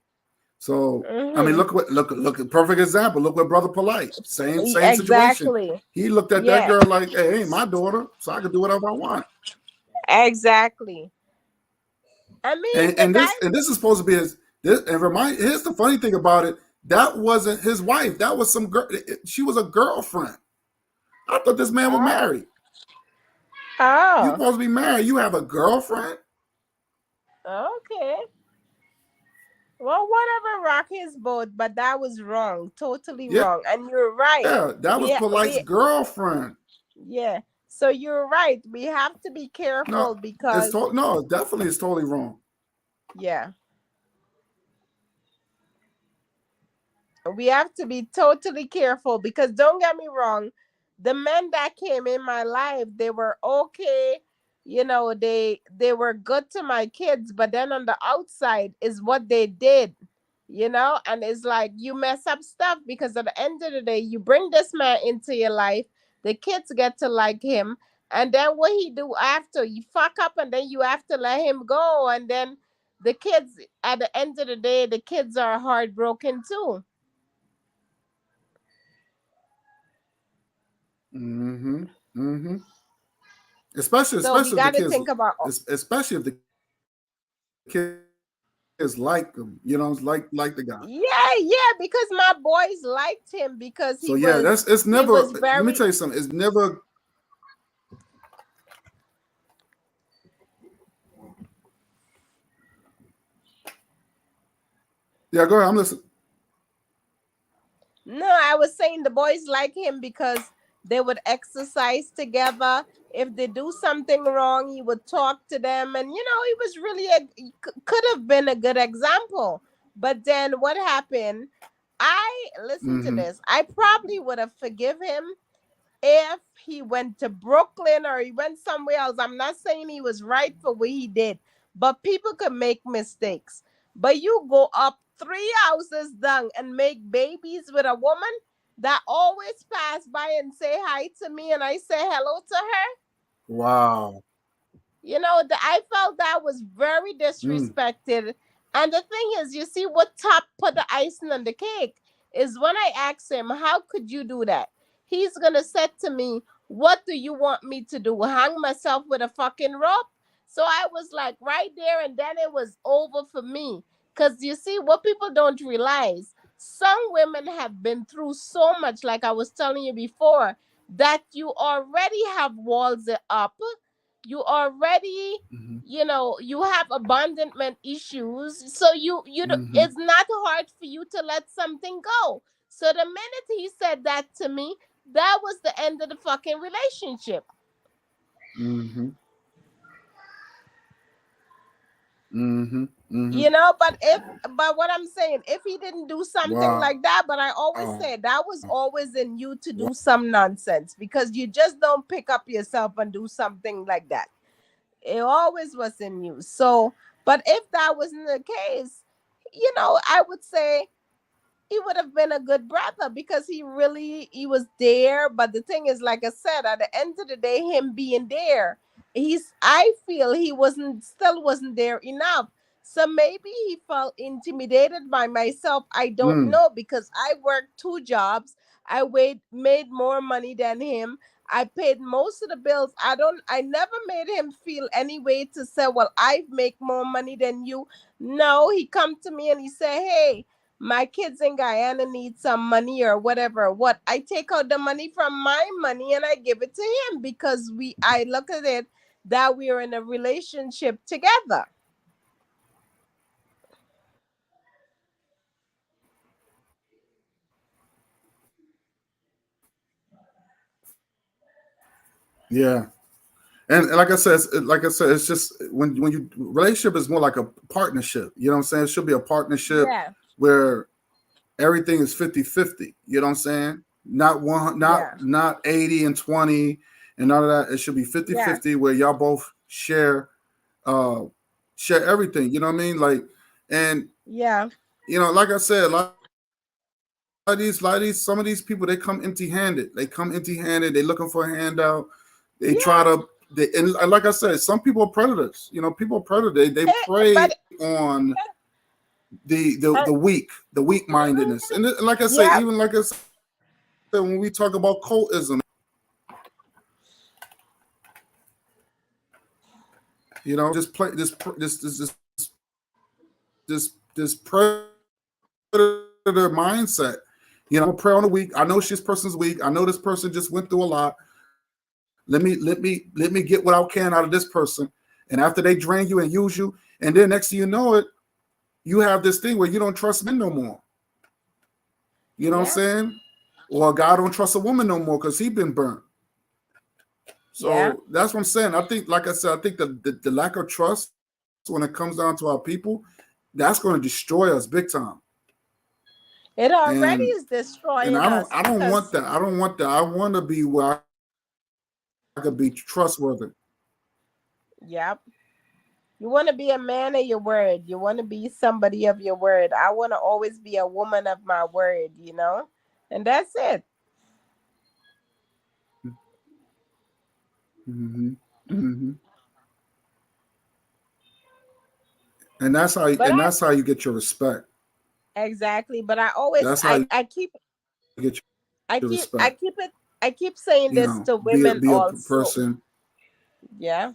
Speaker 3: So I mean,
Speaker 7: Mm-hmm.
Speaker 3: look at perfect example. Look what Brother Polight, same situation.
Speaker 7: Exactly.
Speaker 3: He looked at that
Speaker 7: Yeah,
Speaker 3: girl like, hey, ain't my daughter, so I could do whatever I want.
Speaker 7: exactly. I mean, the guy,
Speaker 3: And this is supposed to be his. This, and remind here's the funny thing about it. That wasn't his wife. That was some girl. She was a girlfriend. I thought this man was
Speaker 7: oh,
Speaker 3: married. You
Speaker 7: oh,
Speaker 3: supposed to be married. You have a girlfriend.
Speaker 7: okay. Well, whatever, rock his boat, but that was wrong, totally
Speaker 3: Yeah,
Speaker 7: wrong. And you're right.
Speaker 3: that was Polite's
Speaker 7: We,
Speaker 3: girlfriend.
Speaker 7: yeah. So you're right. We have to be
Speaker 3: No,
Speaker 7: careful because,
Speaker 3: no, definitely it's totally wrong.
Speaker 7: yeah, we have to be totally careful because don't get me wrong, the men that came in my life, they were okay. They were good to my kids, but then on the outside is what they did. And it's like you mess up stuff because at the end of the day, you bring this man into your life, the kids get to like him, and then what he do after you fuck up and then you have to let him go, and then the kids at the end of the day, the kids are heartbroken too.
Speaker 3: Mm-hmm. Mm-hmm.
Speaker 7: So we
Speaker 3: Especially if the
Speaker 7: got to
Speaker 3: kids,
Speaker 7: think about
Speaker 3: especially if the kids like him, you know, like the guy.
Speaker 7: Yeah, because my boys liked him because
Speaker 3: So yeah, it's
Speaker 7: he
Speaker 3: never.
Speaker 7: was
Speaker 3: Let me
Speaker 7: very.
Speaker 3: tell you something. It's never. Yeah, go ahead. I'm listening.
Speaker 7: No, I was saying the boys like him because they would exercise together. If they do something wrong, he would talk to them, and he was really could have been a good example. But then what happened? I listen to
Speaker 3: Mm-hmm.
Speaker 7: this. I probably would have forgive him if he went to Brooklyn or he went somewhere else. I'm not saying he was right for what he did, but people could make mistakes. But you go up 3 houses down and make babies with a woman that always pass by and say hi to me and I say hello to her.
Speaker 3: Wow.
Speaker 7: I felt that was very
Speaker 3: Mm.
Speaker 7: disrespected. And the thing is, you see, what top put the icing on the cake is when I asked him, how could you do that? He's gonna say to me, what do you want me to do? Hang myself with a fucking rope? So I was like right there, and then it was over for me. Cause you see, what people don't realize, some women have been through so much, like I was telling you before, that you already have walls up, you already
Speaker 3: Mm-hmm.
Speaker 7: you have abandonment issues, so
Speaker 3: Mm-hmm.
Speaker 7: it's not hard for you to let something go. So the minute he said that to me, that was the end of the fucking relationship.
Speaker 3: Mm-hmm. Mm-hmm. Mm-hmm.
Speaker 7: But what I'm saying, if he didn't do something
Speaker 3: Wow.
Speaker 7: like that, but I always said that was always in you to do some nonsense, because you just don't pick up yourself and do something like that. It always was in you. So, but if that wasn't the case, I would say he would have been a good brother because he was there. But the thing is, like I said, at the end of the day, him being there, I feel he wasn't there enough. So maybe he felt intimidated by myself. I don't
Speaker 3: Mm.
Speaker 7: know, because I worked 2 jobs. Made more money than him. I paid most of the bills. I never made him feel any way to say, well, I make more money than you. No, he come to me and he said, hey, my kids in Guyana need some money or whatever. What, I take out the money from my money and I give it to him, because I look at it that we are in a relationship together.
Speaker 3: Yeah. And like I said, it's just when you relationship is more like a partnership. You know what I'm saying? It should be a partnership
Speaker 7: Yeah,
Speaker 3: where everything is 50-50. You know what I'm saying? Not one,
Speaker 7: yeah,
Speaker 3: not 80 and 20 and all of that. It should be
Speaker 7: yeah,
Speaker 3: 50-50 where y'all both uh share everything. You know what I mean? Like, and
Speaker 7: yeah,
Speaker 3: like I said, some of these people, they come empty-handed. They looking for a handout. They try
Speaker 7: yeah.
Speaker 3: to and like I said, some people are predators. People are predators. They prey
Speaker 7: But
Speaker 3: on the weak, the weak mindedness. And like I say,
Speaker 7: yeah,
Speaker 3: even like I said, when we talk about cultism, just play this predator mindset. Prey on the weak. I know this person's weak. I know this person just went through a lot. Let me get what I can out of this person. And after they drain you and use you, and then next thing you know it, you have this thing where you don't trust men no more. You know what I'm
Speaker 7: yeah,
Speaker 3: saying? Or a guy don't trust a woman no more because he been burnt.
Speaker 7: yeah.
Speaker 3: So that's what I'm saying. I think, like I said, I think the lack of trust when it comes down to our people, that's going to destroy us big time.
Speaker 7: It already
Speaker 3: And
Speaker 7: is destroying us
Speaker 3: I don't want
Speaker 7: because,
Speaker 3: that. I don't want that. I want to be where I could be trustworthy.
Speaker 7: yeah. You want to be a man of your word. You want to be somebody of your word. I want to always be a woman of my word. And that's it.
Speaker 3: Mm-hmm. Mm-hmm. And that's
Speaker 7: But
Speaker 3: how you get your respect.
Speaker 7: exactly. But I always,
Speaker 3: That's how you
Speaker 7: I keep,
Speaker 3: get
Speaker 7: I
Speaker 3: your
Speaker 7: keep, I
Speaker 3: respect.
Speaker 7: keep it, I keep saying this to women
Speaker 3: Be a
Speaker 7: also.
Speaker 3: person.
Speaker 7: Yeah.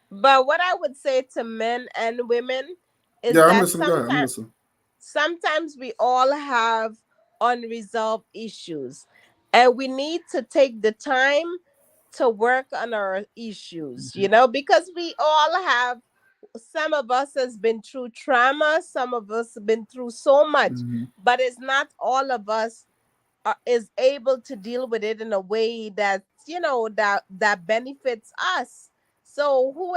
Speaker 7: But what I would say to men and women is
Speaker 3: Yeah, I'm
Speaker 7: that
Speaker 3: listening. Go ahead. I'm listening.
Speaker 7: sometimes we all have unresolved issues, and we need to take the time to work on our issues, you know, because we all have, some of us has been through trauma, some of us have been through so much,
Speaker 3: Mm-hmm.
Speaker 7: but it's not all of us is able to deal with it in a way that, you know, that benefits us. So who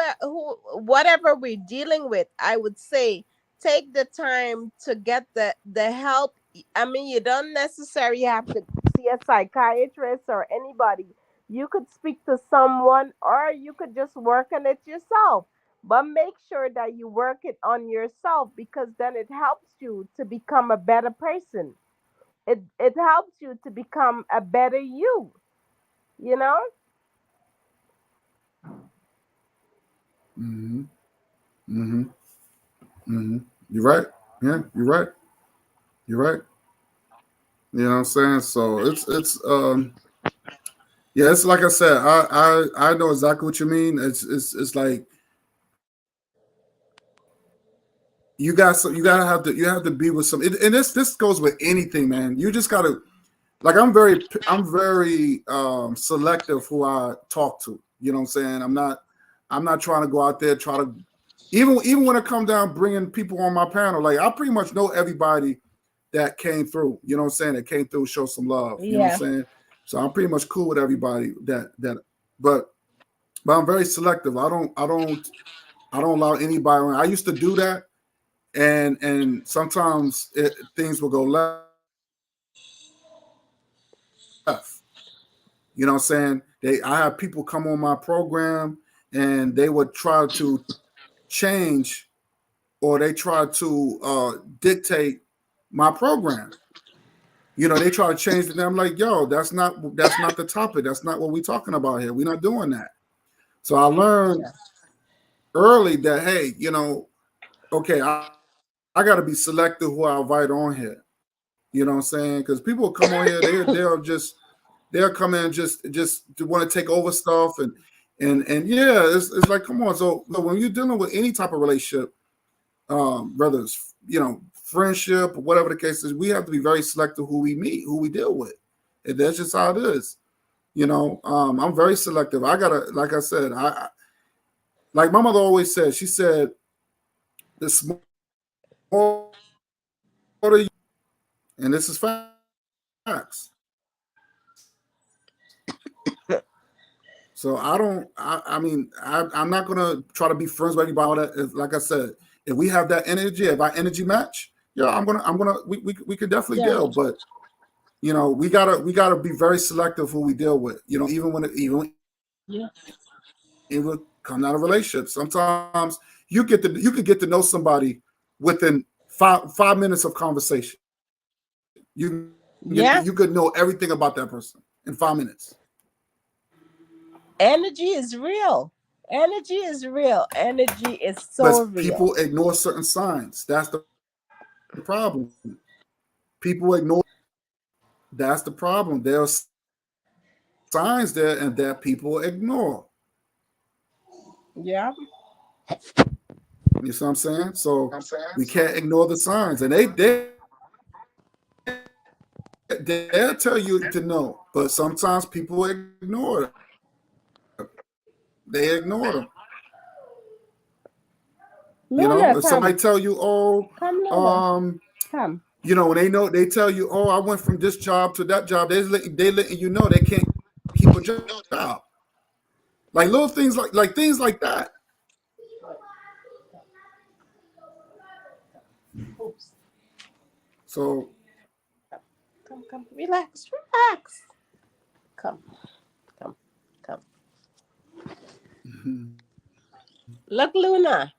Speaker 7: whatever we're dealing with, I would say take the time to get the help. I mean, you don't necessarily have to see a psychiatrist or anybody. You could speak to someone, or you could just work on it yourself, but make sure that you work it on yourself, because then it helps you to become a better person. It helps you to become a better you, you know.
Speaker 3: Mm-hmm. Mm-hmm. Mm-hmm. You're right. Yeah, you're right. You're right. You know what I'm saying? So it's yeah, it's like I said, I know exactly what you mean. It's like you gotta have to, you have to be with some, and this goes with anything, man. You just gotta, like, I'm very selective who I talk to. You know what I'm saying? I'm not trying to go out there try to, even when it comes down bringing people on my panel, like I pretty much know everybody that came through. You know what I'm saying? That came through, show some love. You know what I'm
Speaker 7: Yeah.
Speaker 3: saying? So I'm pretty much cool with everybody but but I'm very selective. I don't allow anybody around. I used to do that, and sometimes things will go left. You know what I'm saying? I have people come on my program and they would try to change, or they try to dictate my program. You know, they try to change it. And I'm like, yo, that's not the topic. That's not what we're talking about here. We're not doing that. So I learned early that, hey, okay, I got to be selective who I invite on here. You know what I'm saying? Because people come on here, they'll come in just to want to take over stuff, and yeah, it's like, come on. So when you're dealing with any type of relationship, whether it's friendship or whatever the case is, we have to be very selective who we meet, who we deal with, and that's just how it is. I'm very selective. I gotta, like I said, like my mother always said. She said, the smarter you, and this is facts. So I don't. I mean, I'm not gonna try to be friends with anybody. All that. Like I said, if we have that energy, if our energy match, yeah, I'm gonna. We could definitely
Speaker 7: Yeah.
Speaker 3: deal, but we gotta be very selective who we deal with. Even when
Speaker 7: Yeah.
Speaker 3: it will come out of relationship. Sometimes you could get to know somebody within five minutes of conversation.
Speaker 7: Yeah.
Speaker 3: You could know everything about that person in 5 minutes.
Speaker 7: Energy is real. Energy is real. Energy is so
Speaker 3: But
Speaker 7: real.
Speaker 3: people ignore certain signs. That's the problem. People ignore. That's the problem. There are signs there, and that people ignore.
Speaker 7: Yeah.
Speaker 3: You see what I'm saying? So we can't ignore the signs, and they'll tell you to know, but sometimes people ignore them. They ignore them.
Speaker 7: Luna,
Speaker 3: If somebody
Speaker 7: come.
Speaker 3: tell you, oh,
Speaker 7: Come, Luna.
Speaker 3: um,
Speaker 7: Come.
Speaker 3: when they tell you, oh, I went from this job to that job, they letting you know they can't keep a job. Like little things like things like that.
Speaker 7: Oops.
Speaker 3: So
Speaker 7: Come, come. Relax. Relax. Come. Come. Come. Look, Luna.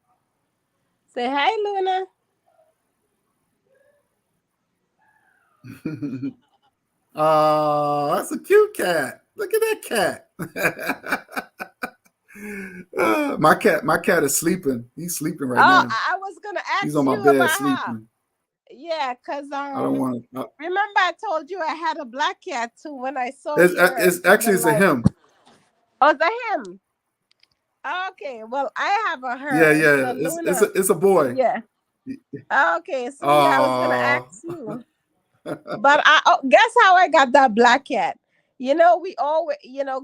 Speaker 7: Say hi, Luna.
Speaker 3: that's a cute cat. Look at that cat. My cat is sleeping. He's sleeping right
Speaker 7: Oh,
Speaker 3: now.
Speaker 7: I was gonna
Speaker 3: He's
Speaker 7: ask
Speaker 3: on my
Speaker 7: you
Speaker 3: bed
Speaker 7: about her.
Speaker 3: sleeping.
Speaker 7: Yeah, cause
Speaker 3: I don't want to.
Speaker 7: remember I told you I had a black cat too when I saw
Speaker 3: It's,
Speaker 7: your
Speaker 3: it's actually
Speaker 7: the
Speaker 3: it's a
Speaker 7: live.
Speaker 3: him.
Speaker 7: Oh, is that him? Okay, well, I have a
Speaker 3: Yeah,
Speaker 7: her.
Speaker 3: yeah.
Speaker 7: So
Speaker 3: It's
Speaker 7: Luna,
Speaker 3: it's a boy.
Speaker 7: yeah. Okay, so yeah, I was gonna
Speaker 3: Oh.
Speaker 7: ask you. But guess how I got that black cat? You know, we always,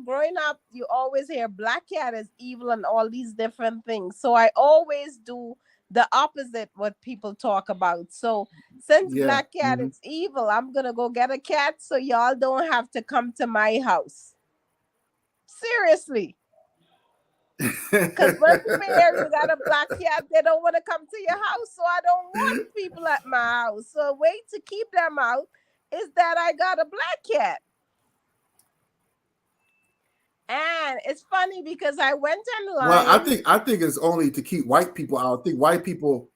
Speaker 7: growing up, you always hear black cat is evil and all these different things. So I always do the opposite what people talk about. So since
Speaker 3: Yeah.
Speaker 7: black cat is evil, I'm gonna go get a cat so y'all don't have to come to my house. Seriously. Because when people hear you got a black cat, they don't want to come to your house. So I don't want people at my house. So a way to keep them out is that I got a black cat. And it's funny because I went
Speaker 3: Well,
Speaker 7: online.
Speaker 3: I think it's only to keep white people out. I think white people.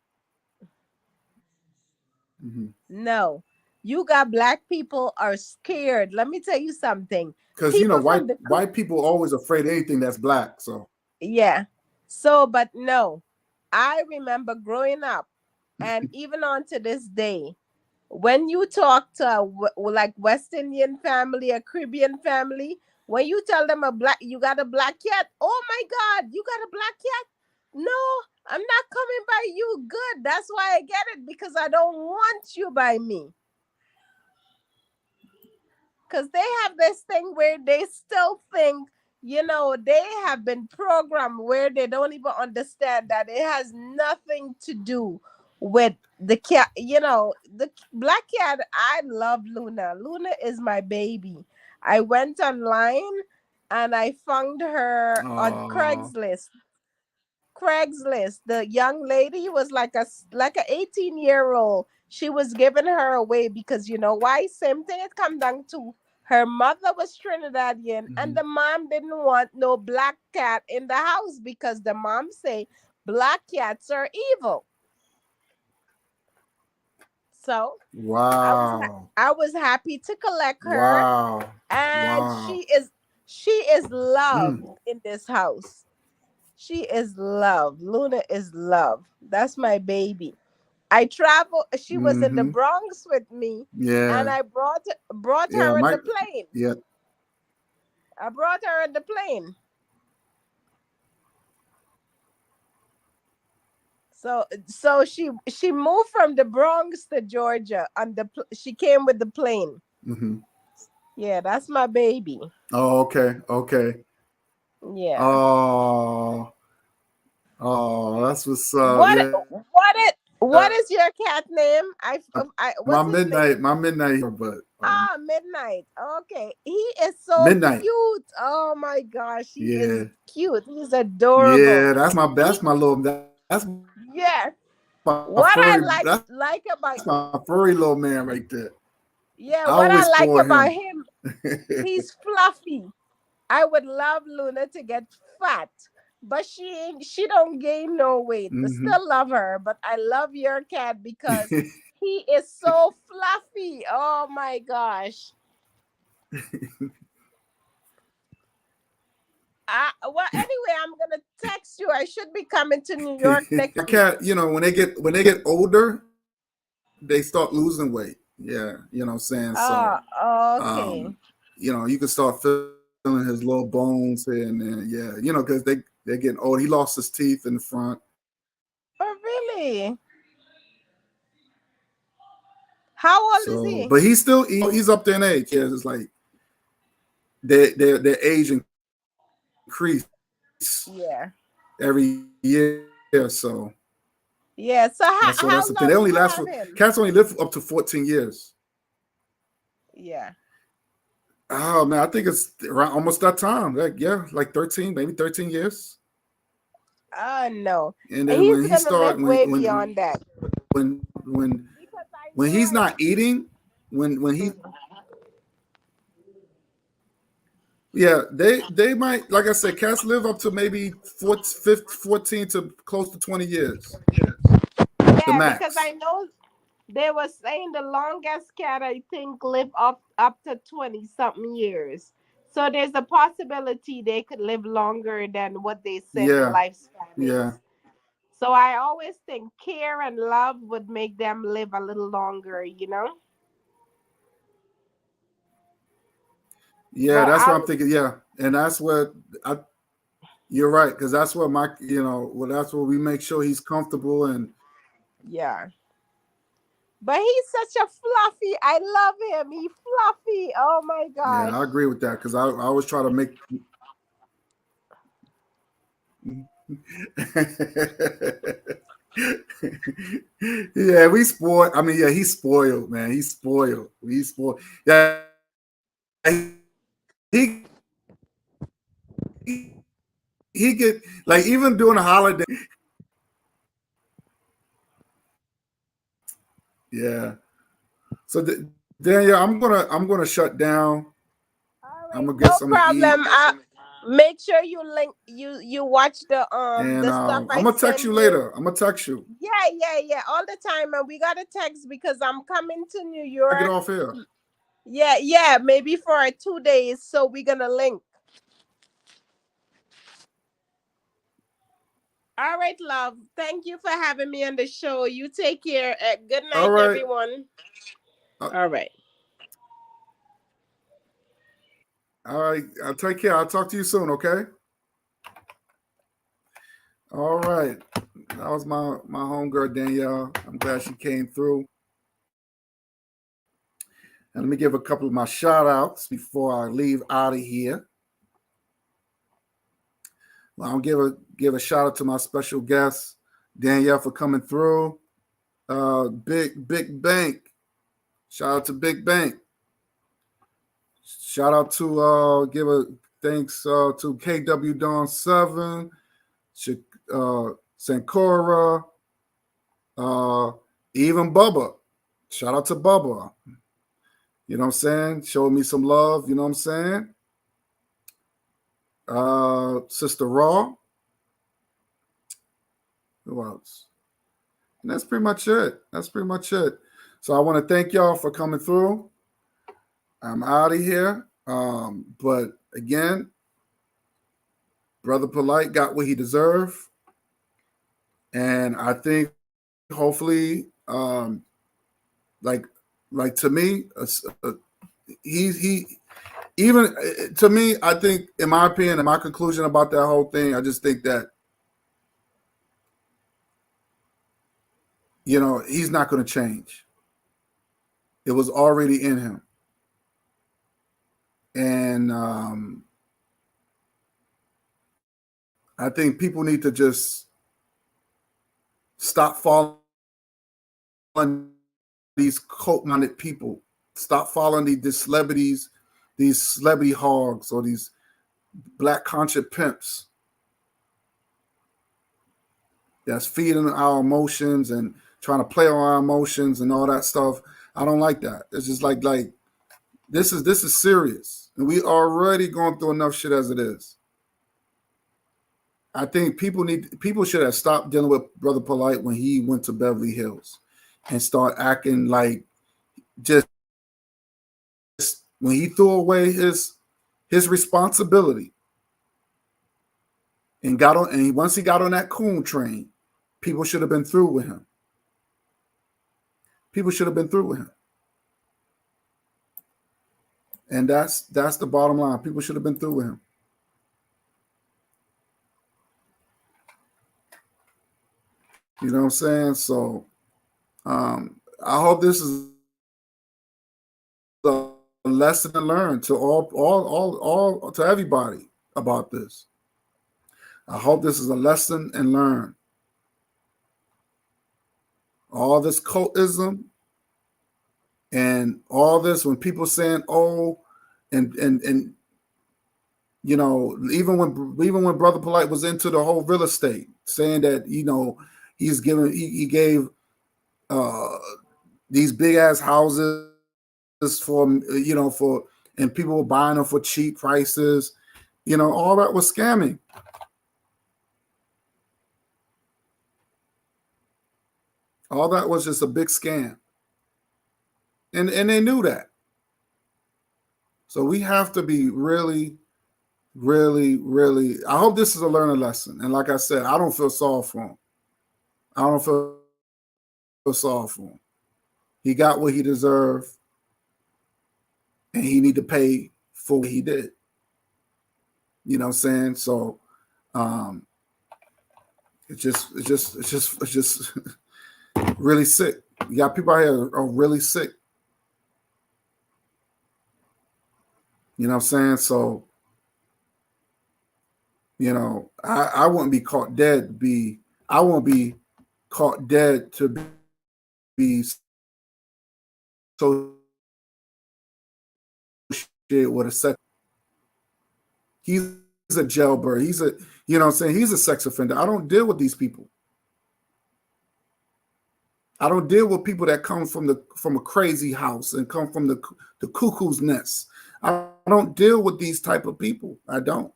Speaker 7: No, you got black people are scared. Let me tell you something.
Speaker 3: Because
Speaker 7: People from
Speaker 3: white people always afraid of anything that's black. So
Speaker 7: yeah. So, but no, I remember growing up, and even on to this day, when you talk to like West Indian family, a Caribbean family, when you tell them you got a black cat, oh my God, you got a black cat? No, I'm not coming by you. Good. That's why I get it because I don't want you by me. Because they have this thing where they still think, they have been programmed where they don't even understand that it has nothing to do with the cat. The black cat, I love Luna. Luna is my baby. I went online and I found her on Craigslist. The young lady was like a 18-year-old. She was giving her away because you know why? Same thing it come down to. Her mother was Trinidadian and the mom didn't want no black cat in the house because the mom say black cats are evil. So
Speaker 3: wow,
Speaker 7: I was happy to collect her,
Speaker 3: wow,
Speaker 7: and
Speaker 3: wow.
Speaker 7: she is loved in this house. She is love. Luna is love. That's my baby. I travel. She was in the Bronx with me, and
Speaker 3: Yeah,
Speaker 7: I brought
Speaker 3: yeah.
Speaker 7: her in the plane.
Speaker 3: Yeah.
Speaker 7: I brought her in the plane. So she moved from the Bronx to Georgia on she came with the plane. Yeah, that's my baby.
Speaker 3: Oh, okay, okay.
Speaker 7: Yeah.
Speaker 3: Oh, oh, that's what's up.
Speaker 7: What
Speaker 3: Yeah.
Speaker 7: what is your cat name?
Speaker 3: My
Speaker 7: what's his name?
Speaker 3: midnight, but
Speaker 7: Midnight. Okay. He is so
Speaker 3: midnight.
Speaker 7: cute. Oh my gosh, he is
Speaker 3: Yeah,
Speaker 7: cute. He's adorable.
Speaker 3: yeah. That's
Speaker 7: He
Speaker 3: my little. That's
Speaker 7: yeah.
Speaker 3: my
Speaker 7: What I
Speaker 3: furry.
Speaker 7: like about
Speaker 3: That's my furry little man right there.
Speaker 7: yeah,
Speaker 3: I
Speaker 7: what I
Speaker 3: always
Speaker 7: like
Speaker 3: spoil
Speaker 7: about
Speaker 3: him.
Speaker 7: him, he's fluffy. I would love Luna to get fat, but she don't gain no weight. I still love her, but I love your cat because he is so fluffy. Oh my gosh. Well, anyway, I'm gonna text you. I should be coming to New York next week.
Speaker 3: Cat, when they get older, they start losing weight. Yeah, you know what I'm saying? So
Speaker 7: Okay.
Speaker 3: you can start feeling his little bones here and there. Yeah, because they're getting old. He lost his teeth in the front.
Speaker 7: Oh, really? How old is
Speaker 3: So,
Speaker 7: he?
Speaker 3: but he's up there in age. Yeah, it's like their age increase
Speaker 7: Yeah.
Speaker 3: every year. So
Speaker 7: Yeah. So
Speaker 3: that's
Speaker 7: how
Speaker 3: the thing. They
Speaker 7: long
Speaker 3: only
Speaker 7: you
Speaker 3: last
Speaker 7: have him?
Speaker 3: cats only live up to 14 years.
Speaker 7: Yeah.
Speaker 3: Oh man, I think it's around almost that time. Like 13, maybe 13 years.
Speaker 7: Oh no.
Speaker 3: And
Speaker 7: And
Speaker 3: then
Speaker 7: he's
Speaker 3: when he
Speaker 7: gonna live
Speaker 3: start
Speaker 7: way beyond that.
Speaker 3: when when
Speaker 7: Because I
Speaker 3: when
Speaker 7: know
Speaker 3: he's not eating, when he yeah, they might, like I said, cats live up to maybe 14 to close to 20 years. The
Speaker 7: yeah, because
Speaker 3: max.
Speaker 7: I know they were saying the longest cat I think live up to 20 something years. So there's a possibility they could live longer than what they said the
Speaker 3: Yeah,
Speaker 7: lifespan
Speaker 3: yeah.
Speaker 7: is. So I always think care and love would make them live a little longer.
Speaker 3: Yeah,
Speaker 7: But
Speaker 3: that's what I'm thinking. Yeah. And that's what I You're right, because that's what that's what we make sure he's comfortable and
Speaker 7: Yeah. But he's such a fluffy. I love him. He fluffy. Oh my gosh.
Speaker 3: yeah, I agree with that because I always try to make. Yeah, we spoiled. I mean, yeah, he's spoiled, man. He's spoiled. He's spoiled. Yeah, he he get like even during the holiday. Yeah. So Danielle, I'm gonna shut down.
Speaker 7: All
Speaker 3: I'm
Speaker 7: right,
Speaker 3: gonna get
Speaker 7: no
Speaker 3: something to eat.
Speaker 7: problem. Make sure you link you watch
Speaker 3: And
Speaker 7: the stuff
Speaker 3: I'm
Speaker 7: I
Speaker 3: gonna text
Speaker 7: send
Speaker 3: you
Speaker 7: you.
Speaker 3: later. I'm gonna text you.
Speaker 7: Yeah, all the time. And we gotta text because I'm coming to New
Speaker 3: I get
Speaker 7: York.
Speaker 3: off here.
Speaker 7: Yeah, maybe for 2 days. So we're gonna link. All right, love. Thank you for having me on the show. You take care. Good night,
Speaker 3: All right.
Speaker 7: everyone. All right.
Speaker 3: All right. I'll take care. I'll talk to you soon, okay? All right. That was my homegirl Danielle. I'm glad she came through. And let me give a couple of my shout outs before I leave out of here. Well, I'll give a shout out to my special guest, Danielle, for coming through. Big Bank. Shout out to Big Bank. Shout out to give a thanks to KW Dawn 7, Sankora, even Bubba. Shout out to Bubba. You know what I'm saying? Showed me some love, you know what I'm saying? Sister Raw. Who else? And that's pretty much it. So I want to thank y'all for coming through. I'm out of here. But again, Brother Polight got what he deserved. And I think hopefully, like to me, he even to me, I think in my opinion, in my conclusion about that whole thing, I just think that, he's not going to change. It was already in him. And I think people need to just stop following these cult-minded people. Stop following these celebrities, these celebrity hogs, or these black conscious pimps that's feeding our emotions and trying to play on our emotions and all that stuff. I don't like that. It's just like this is serious, and we already going through enough shit as it is. I think people should have stopped dealing with Brother Polight when he went to Beverly Hills and start acting like just when he threw away his responsibility and once he got on that coon train, people should have been through with him. And that's the bottom line. People should have been through with him. You know what I'm saying? So I hope this is a lesson learned to all to everybody about this. I hope this is a lesson and learn. All this cultism and all this, when people saying, oh, and even when Brother Polight was into the whole real estate, saying that, he gave these big ass houses for and people were buying them for cheap prices. All that was scamming. All that was just a big scam. And they knew that. So we have to be really, really, really, I hope this is a learning lesson. And like I said, I don't feel sorry for him. He got what he deserved, and he need to pay for what he did. You know what I'm saying? So It's just really sick. You got people out here are really sick. You know what I'm saying? So, you know, I wouldn't be caught dead. I won't be caught dead to be associated with a sex. He's a jailbird. You know what I'm saying? He's a sex offender. I don't deal with these people. I don't deal with people that come from a crazy house and come from the cuckoo's nest. I don't deal with these type of people. I don't.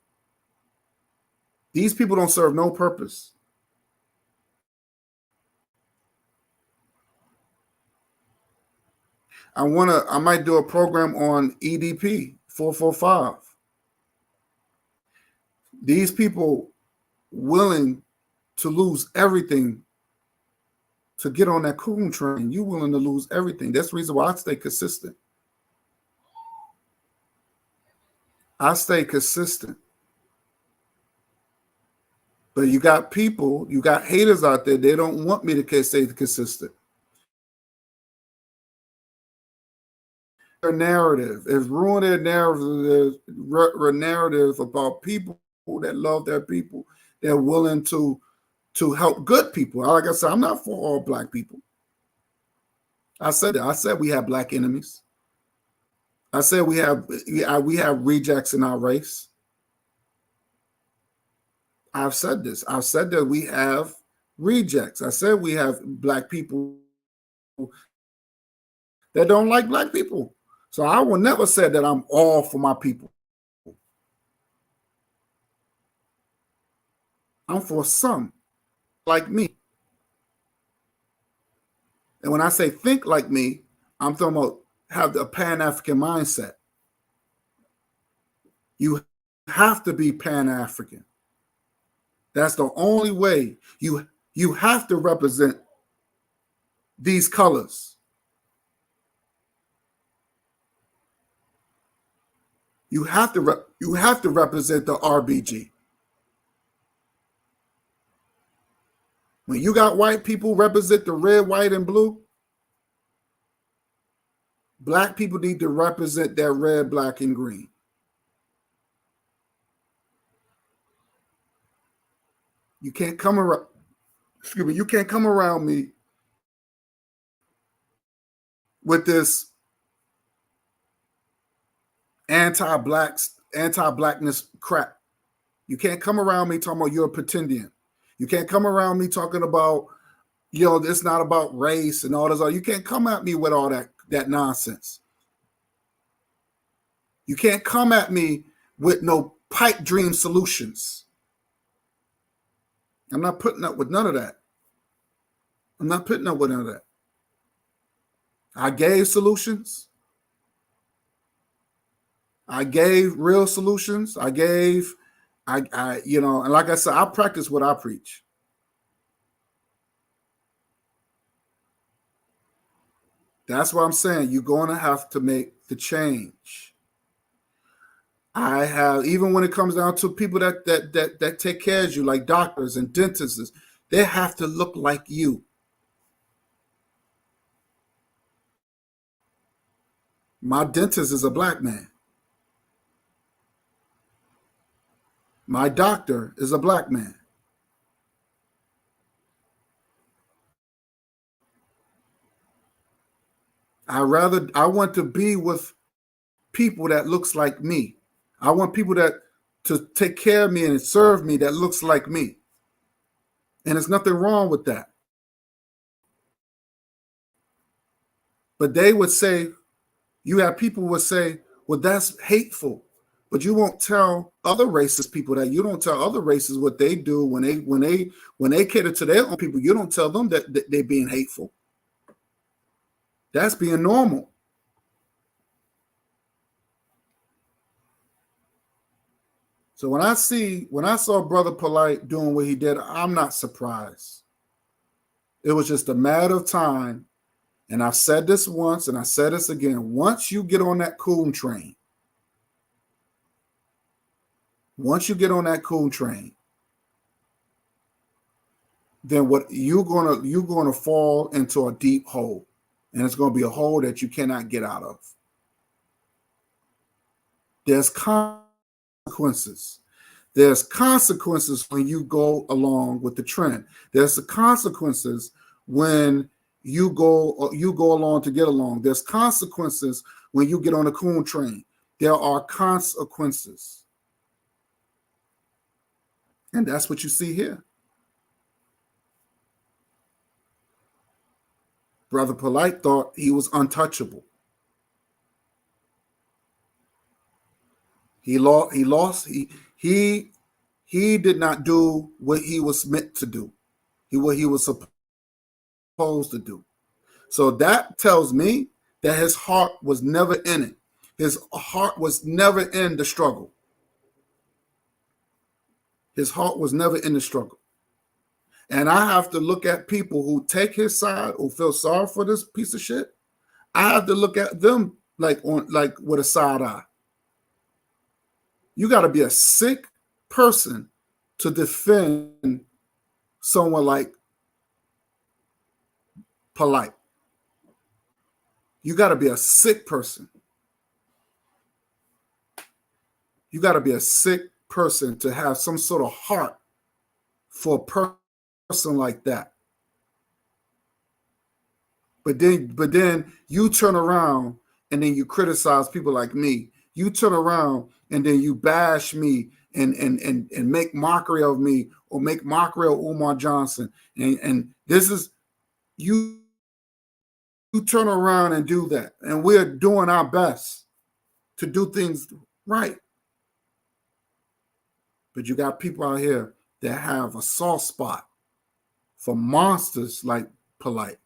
Speaker 3: These people don't serve no purpose. I might do a program on EDP 445. These people willing to lose everything to get on that coon train. You willing to lose everything. That's the reason why I stay consistent. I stay consistent. But you got people, you got haters out there, they don't want me to stay consistent. Their narrative is ruining their narrative about people that love their people. They're willing to help good people. Like I said, I'm not for all black people. I said that. I said we have black enemies. I said we have rejects in our race. I've said this. I've said that we have rejects. I said we have black people that don't like black people. So I will never say that I'm all for my people. I'm for some like me. And when I say think like me, I'm talking about have the Pan-African mindset. You have to be Pan-African. That's the only way. You have to represent these colors. You have to represent the RBG. When you got white people represent the red, white, and blue, black people need to represent that red, black, and green. You can't come around. Excuse me. You can't come around me with this anti-blackness crap. You can't come around me talking about you're a pretendian. You can't come around me talking about, it's not about race and all this. You can't come at me with all that nonsense. You can't come at me with no pipe dream solutions. I'm not putting up with none of that. I'm not putting up with none of that. I gave solutions. I gave real solutions. And like I said, I practice what I preach. That's what I'm saying. You're going to have to make the change. Even when it comes down to people that take care of you, like doctors and dentists, they have to look like you. My dentist is a black man. My doctor is a black man. I want to be with people that looks like me. I want people to take care of me and serve me that looks like me. And there's nothing wrong with that. But they would say, you have people would say, well, that's hateful. But you won't tell other racist people that. You don't tell other races what they do when they cater to their own people. You don't tell them that they're being hateful. That's being normal. So when I saw Brother Polight doing what he did, I'm not surprised. It was just a matter of time. And I've said this once and I said this again. Once you get on that coon train, then what you're gonna fall into a deep hole, and it's gonna be a hole that you cannot get out of. There's consequences. There's consequences when you go along with the trend. There's the consequences when you go along to get along. There's consequences when you get on the coon train. There are consequences. And that's what you see here. Brother Polight thought he was untouchable. He did not do what he was meant to do. What he was supposed to do. So that tells me that his heart was never in it. His heart was never in the struggle. His heart was never in the struggle. And I have to look at people who take his side or feel sorry for this piece of shit. I have to look at them like with a side eye. You got to be a sick person to defend someone like Polight. You got to be a sick person. You got to be a sick person to have some sort of heart for a person like that. But then you turn around and then you criticize people like me. You turn around and then you bash me and make mockery of me or make mockery of Umar Johnson. And this is you turn around and do that. And we're doing our best to do things right. But you got people out here that have a soft spot for monsters like Polight,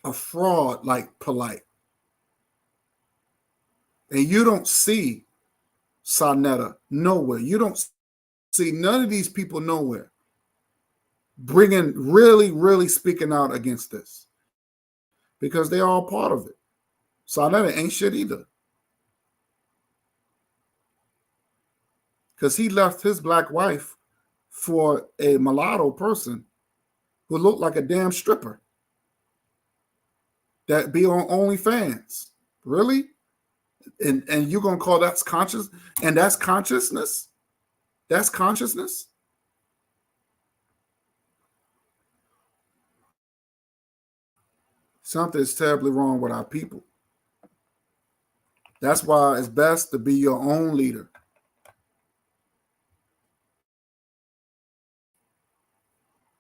Speaker 3: a fraud like Polight. And you don't see Sarnetta nowhere. You don't see none of these people nowhere bringing really speaking out against this because they're all part of it. Sarnetta ain't shit either. Because he left his black wife for a mulatto person who looked like a damn stripper that be on OnlyFans. Really? And you're going to call that conscious? And that's consciousness? That's consciousness? Something is terribly wrong with our people. That's why it's best to be your own leader.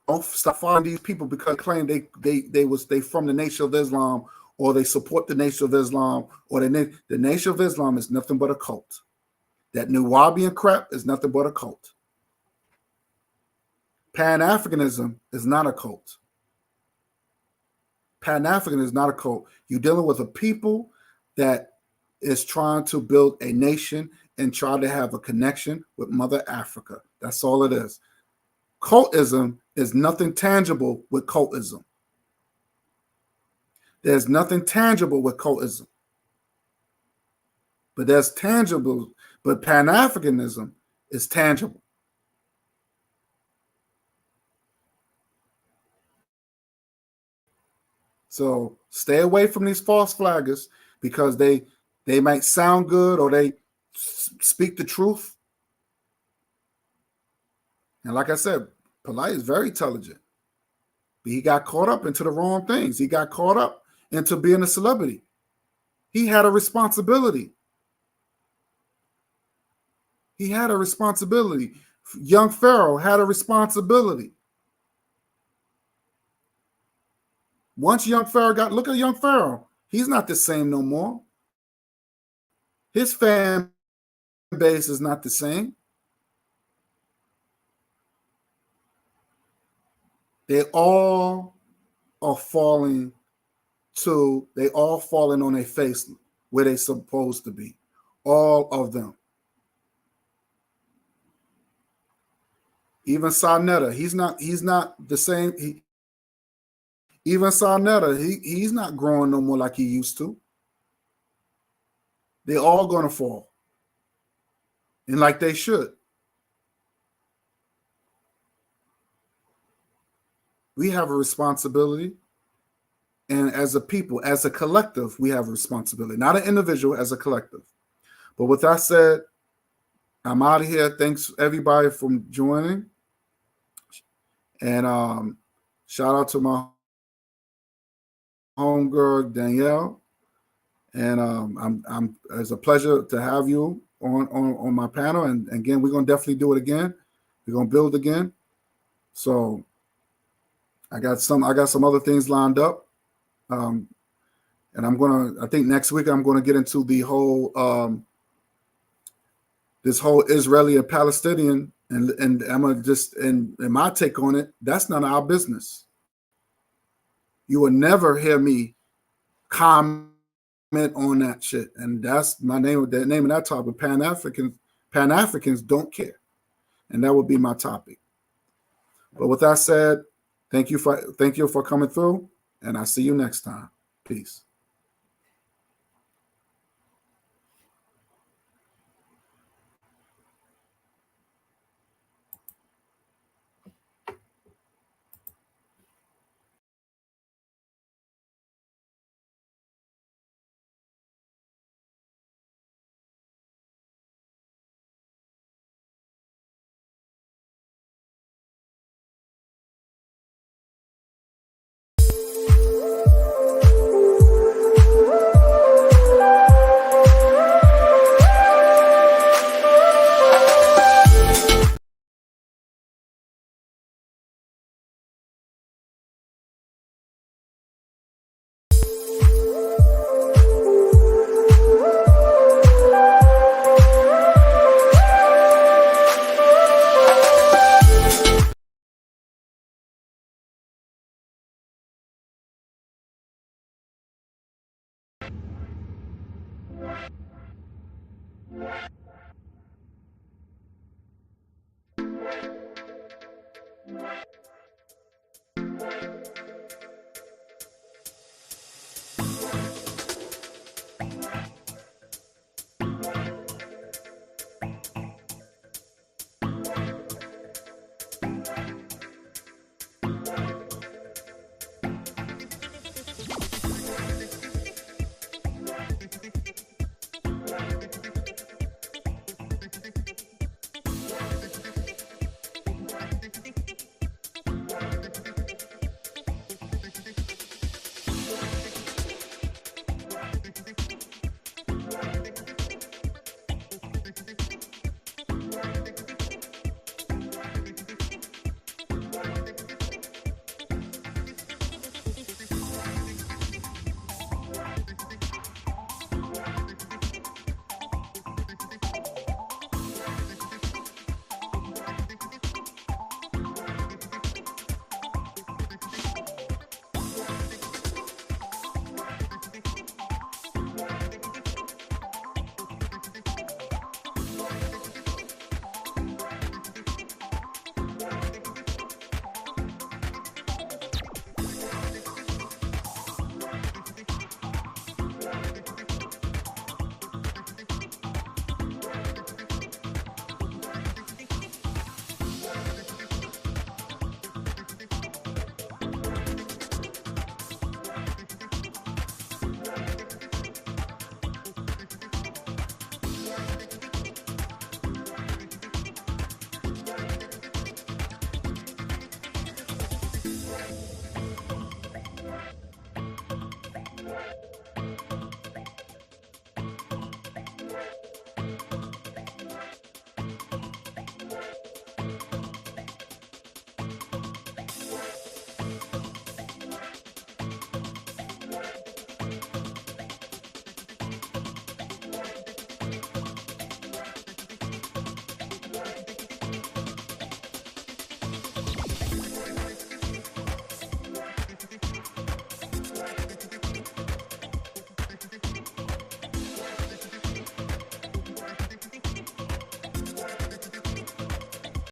Speaker 3: Don't stop following these people because they claim they from the Nation of Islam or they support the Nation of Islam or the Nation of Islam is nothing but a cult. That Nuwabian crap is nothing but a cult. Pan-Africanism is not a cult. Pan-African is not a cult. You're dealing with a people that is trying to build a nation and try to have a connection with Mother Africa. That's all it is. Cultism is nothing tangible with cultism. There's nothing tangible with cultism. But there's tangible, but Pan-Africanism is tangible. So stay away from these false flaggers because they might sound good or they speak the truth. And like I said, Polight is very intelligent. But he got caught up into the wrong things. He got caught up into being a celebrity. He had a responsibility. He had a responsibility. Young Pharaoh had a responsibility. Once young Pharaoh look at young Pharaoh. He's not the same no more. His fan base is not the same. They all are falling on their face where they're supposed to be. All of them. Even Sarnetta, he's not the same. Even Sarnetta, he's not growing no more like he used to. They're all going to fall. And like they should. we have a responsibility. And as a people, as a collective, we have a responsibility, not an individual, as a collective. But with that said, I'm out of here. Thanks everybody for joining. And shout out to my homegirl Danielle. And it's a pleasure to have you on my panel. And again, we're gonna definitely do it again. We're gonna build again. So I got some other things lined up. And I think next week I'm gonna get into the whole this whole Israeli and Palestinian, and I'm gonna just and my take on it, that's none of our business. You will never hear me comment on that shit. And that's my name, the name of that topic. Pan-Africans don't care. And that would be my topic. But with that said, thank you for coming through, and I'll see you next time. Peace.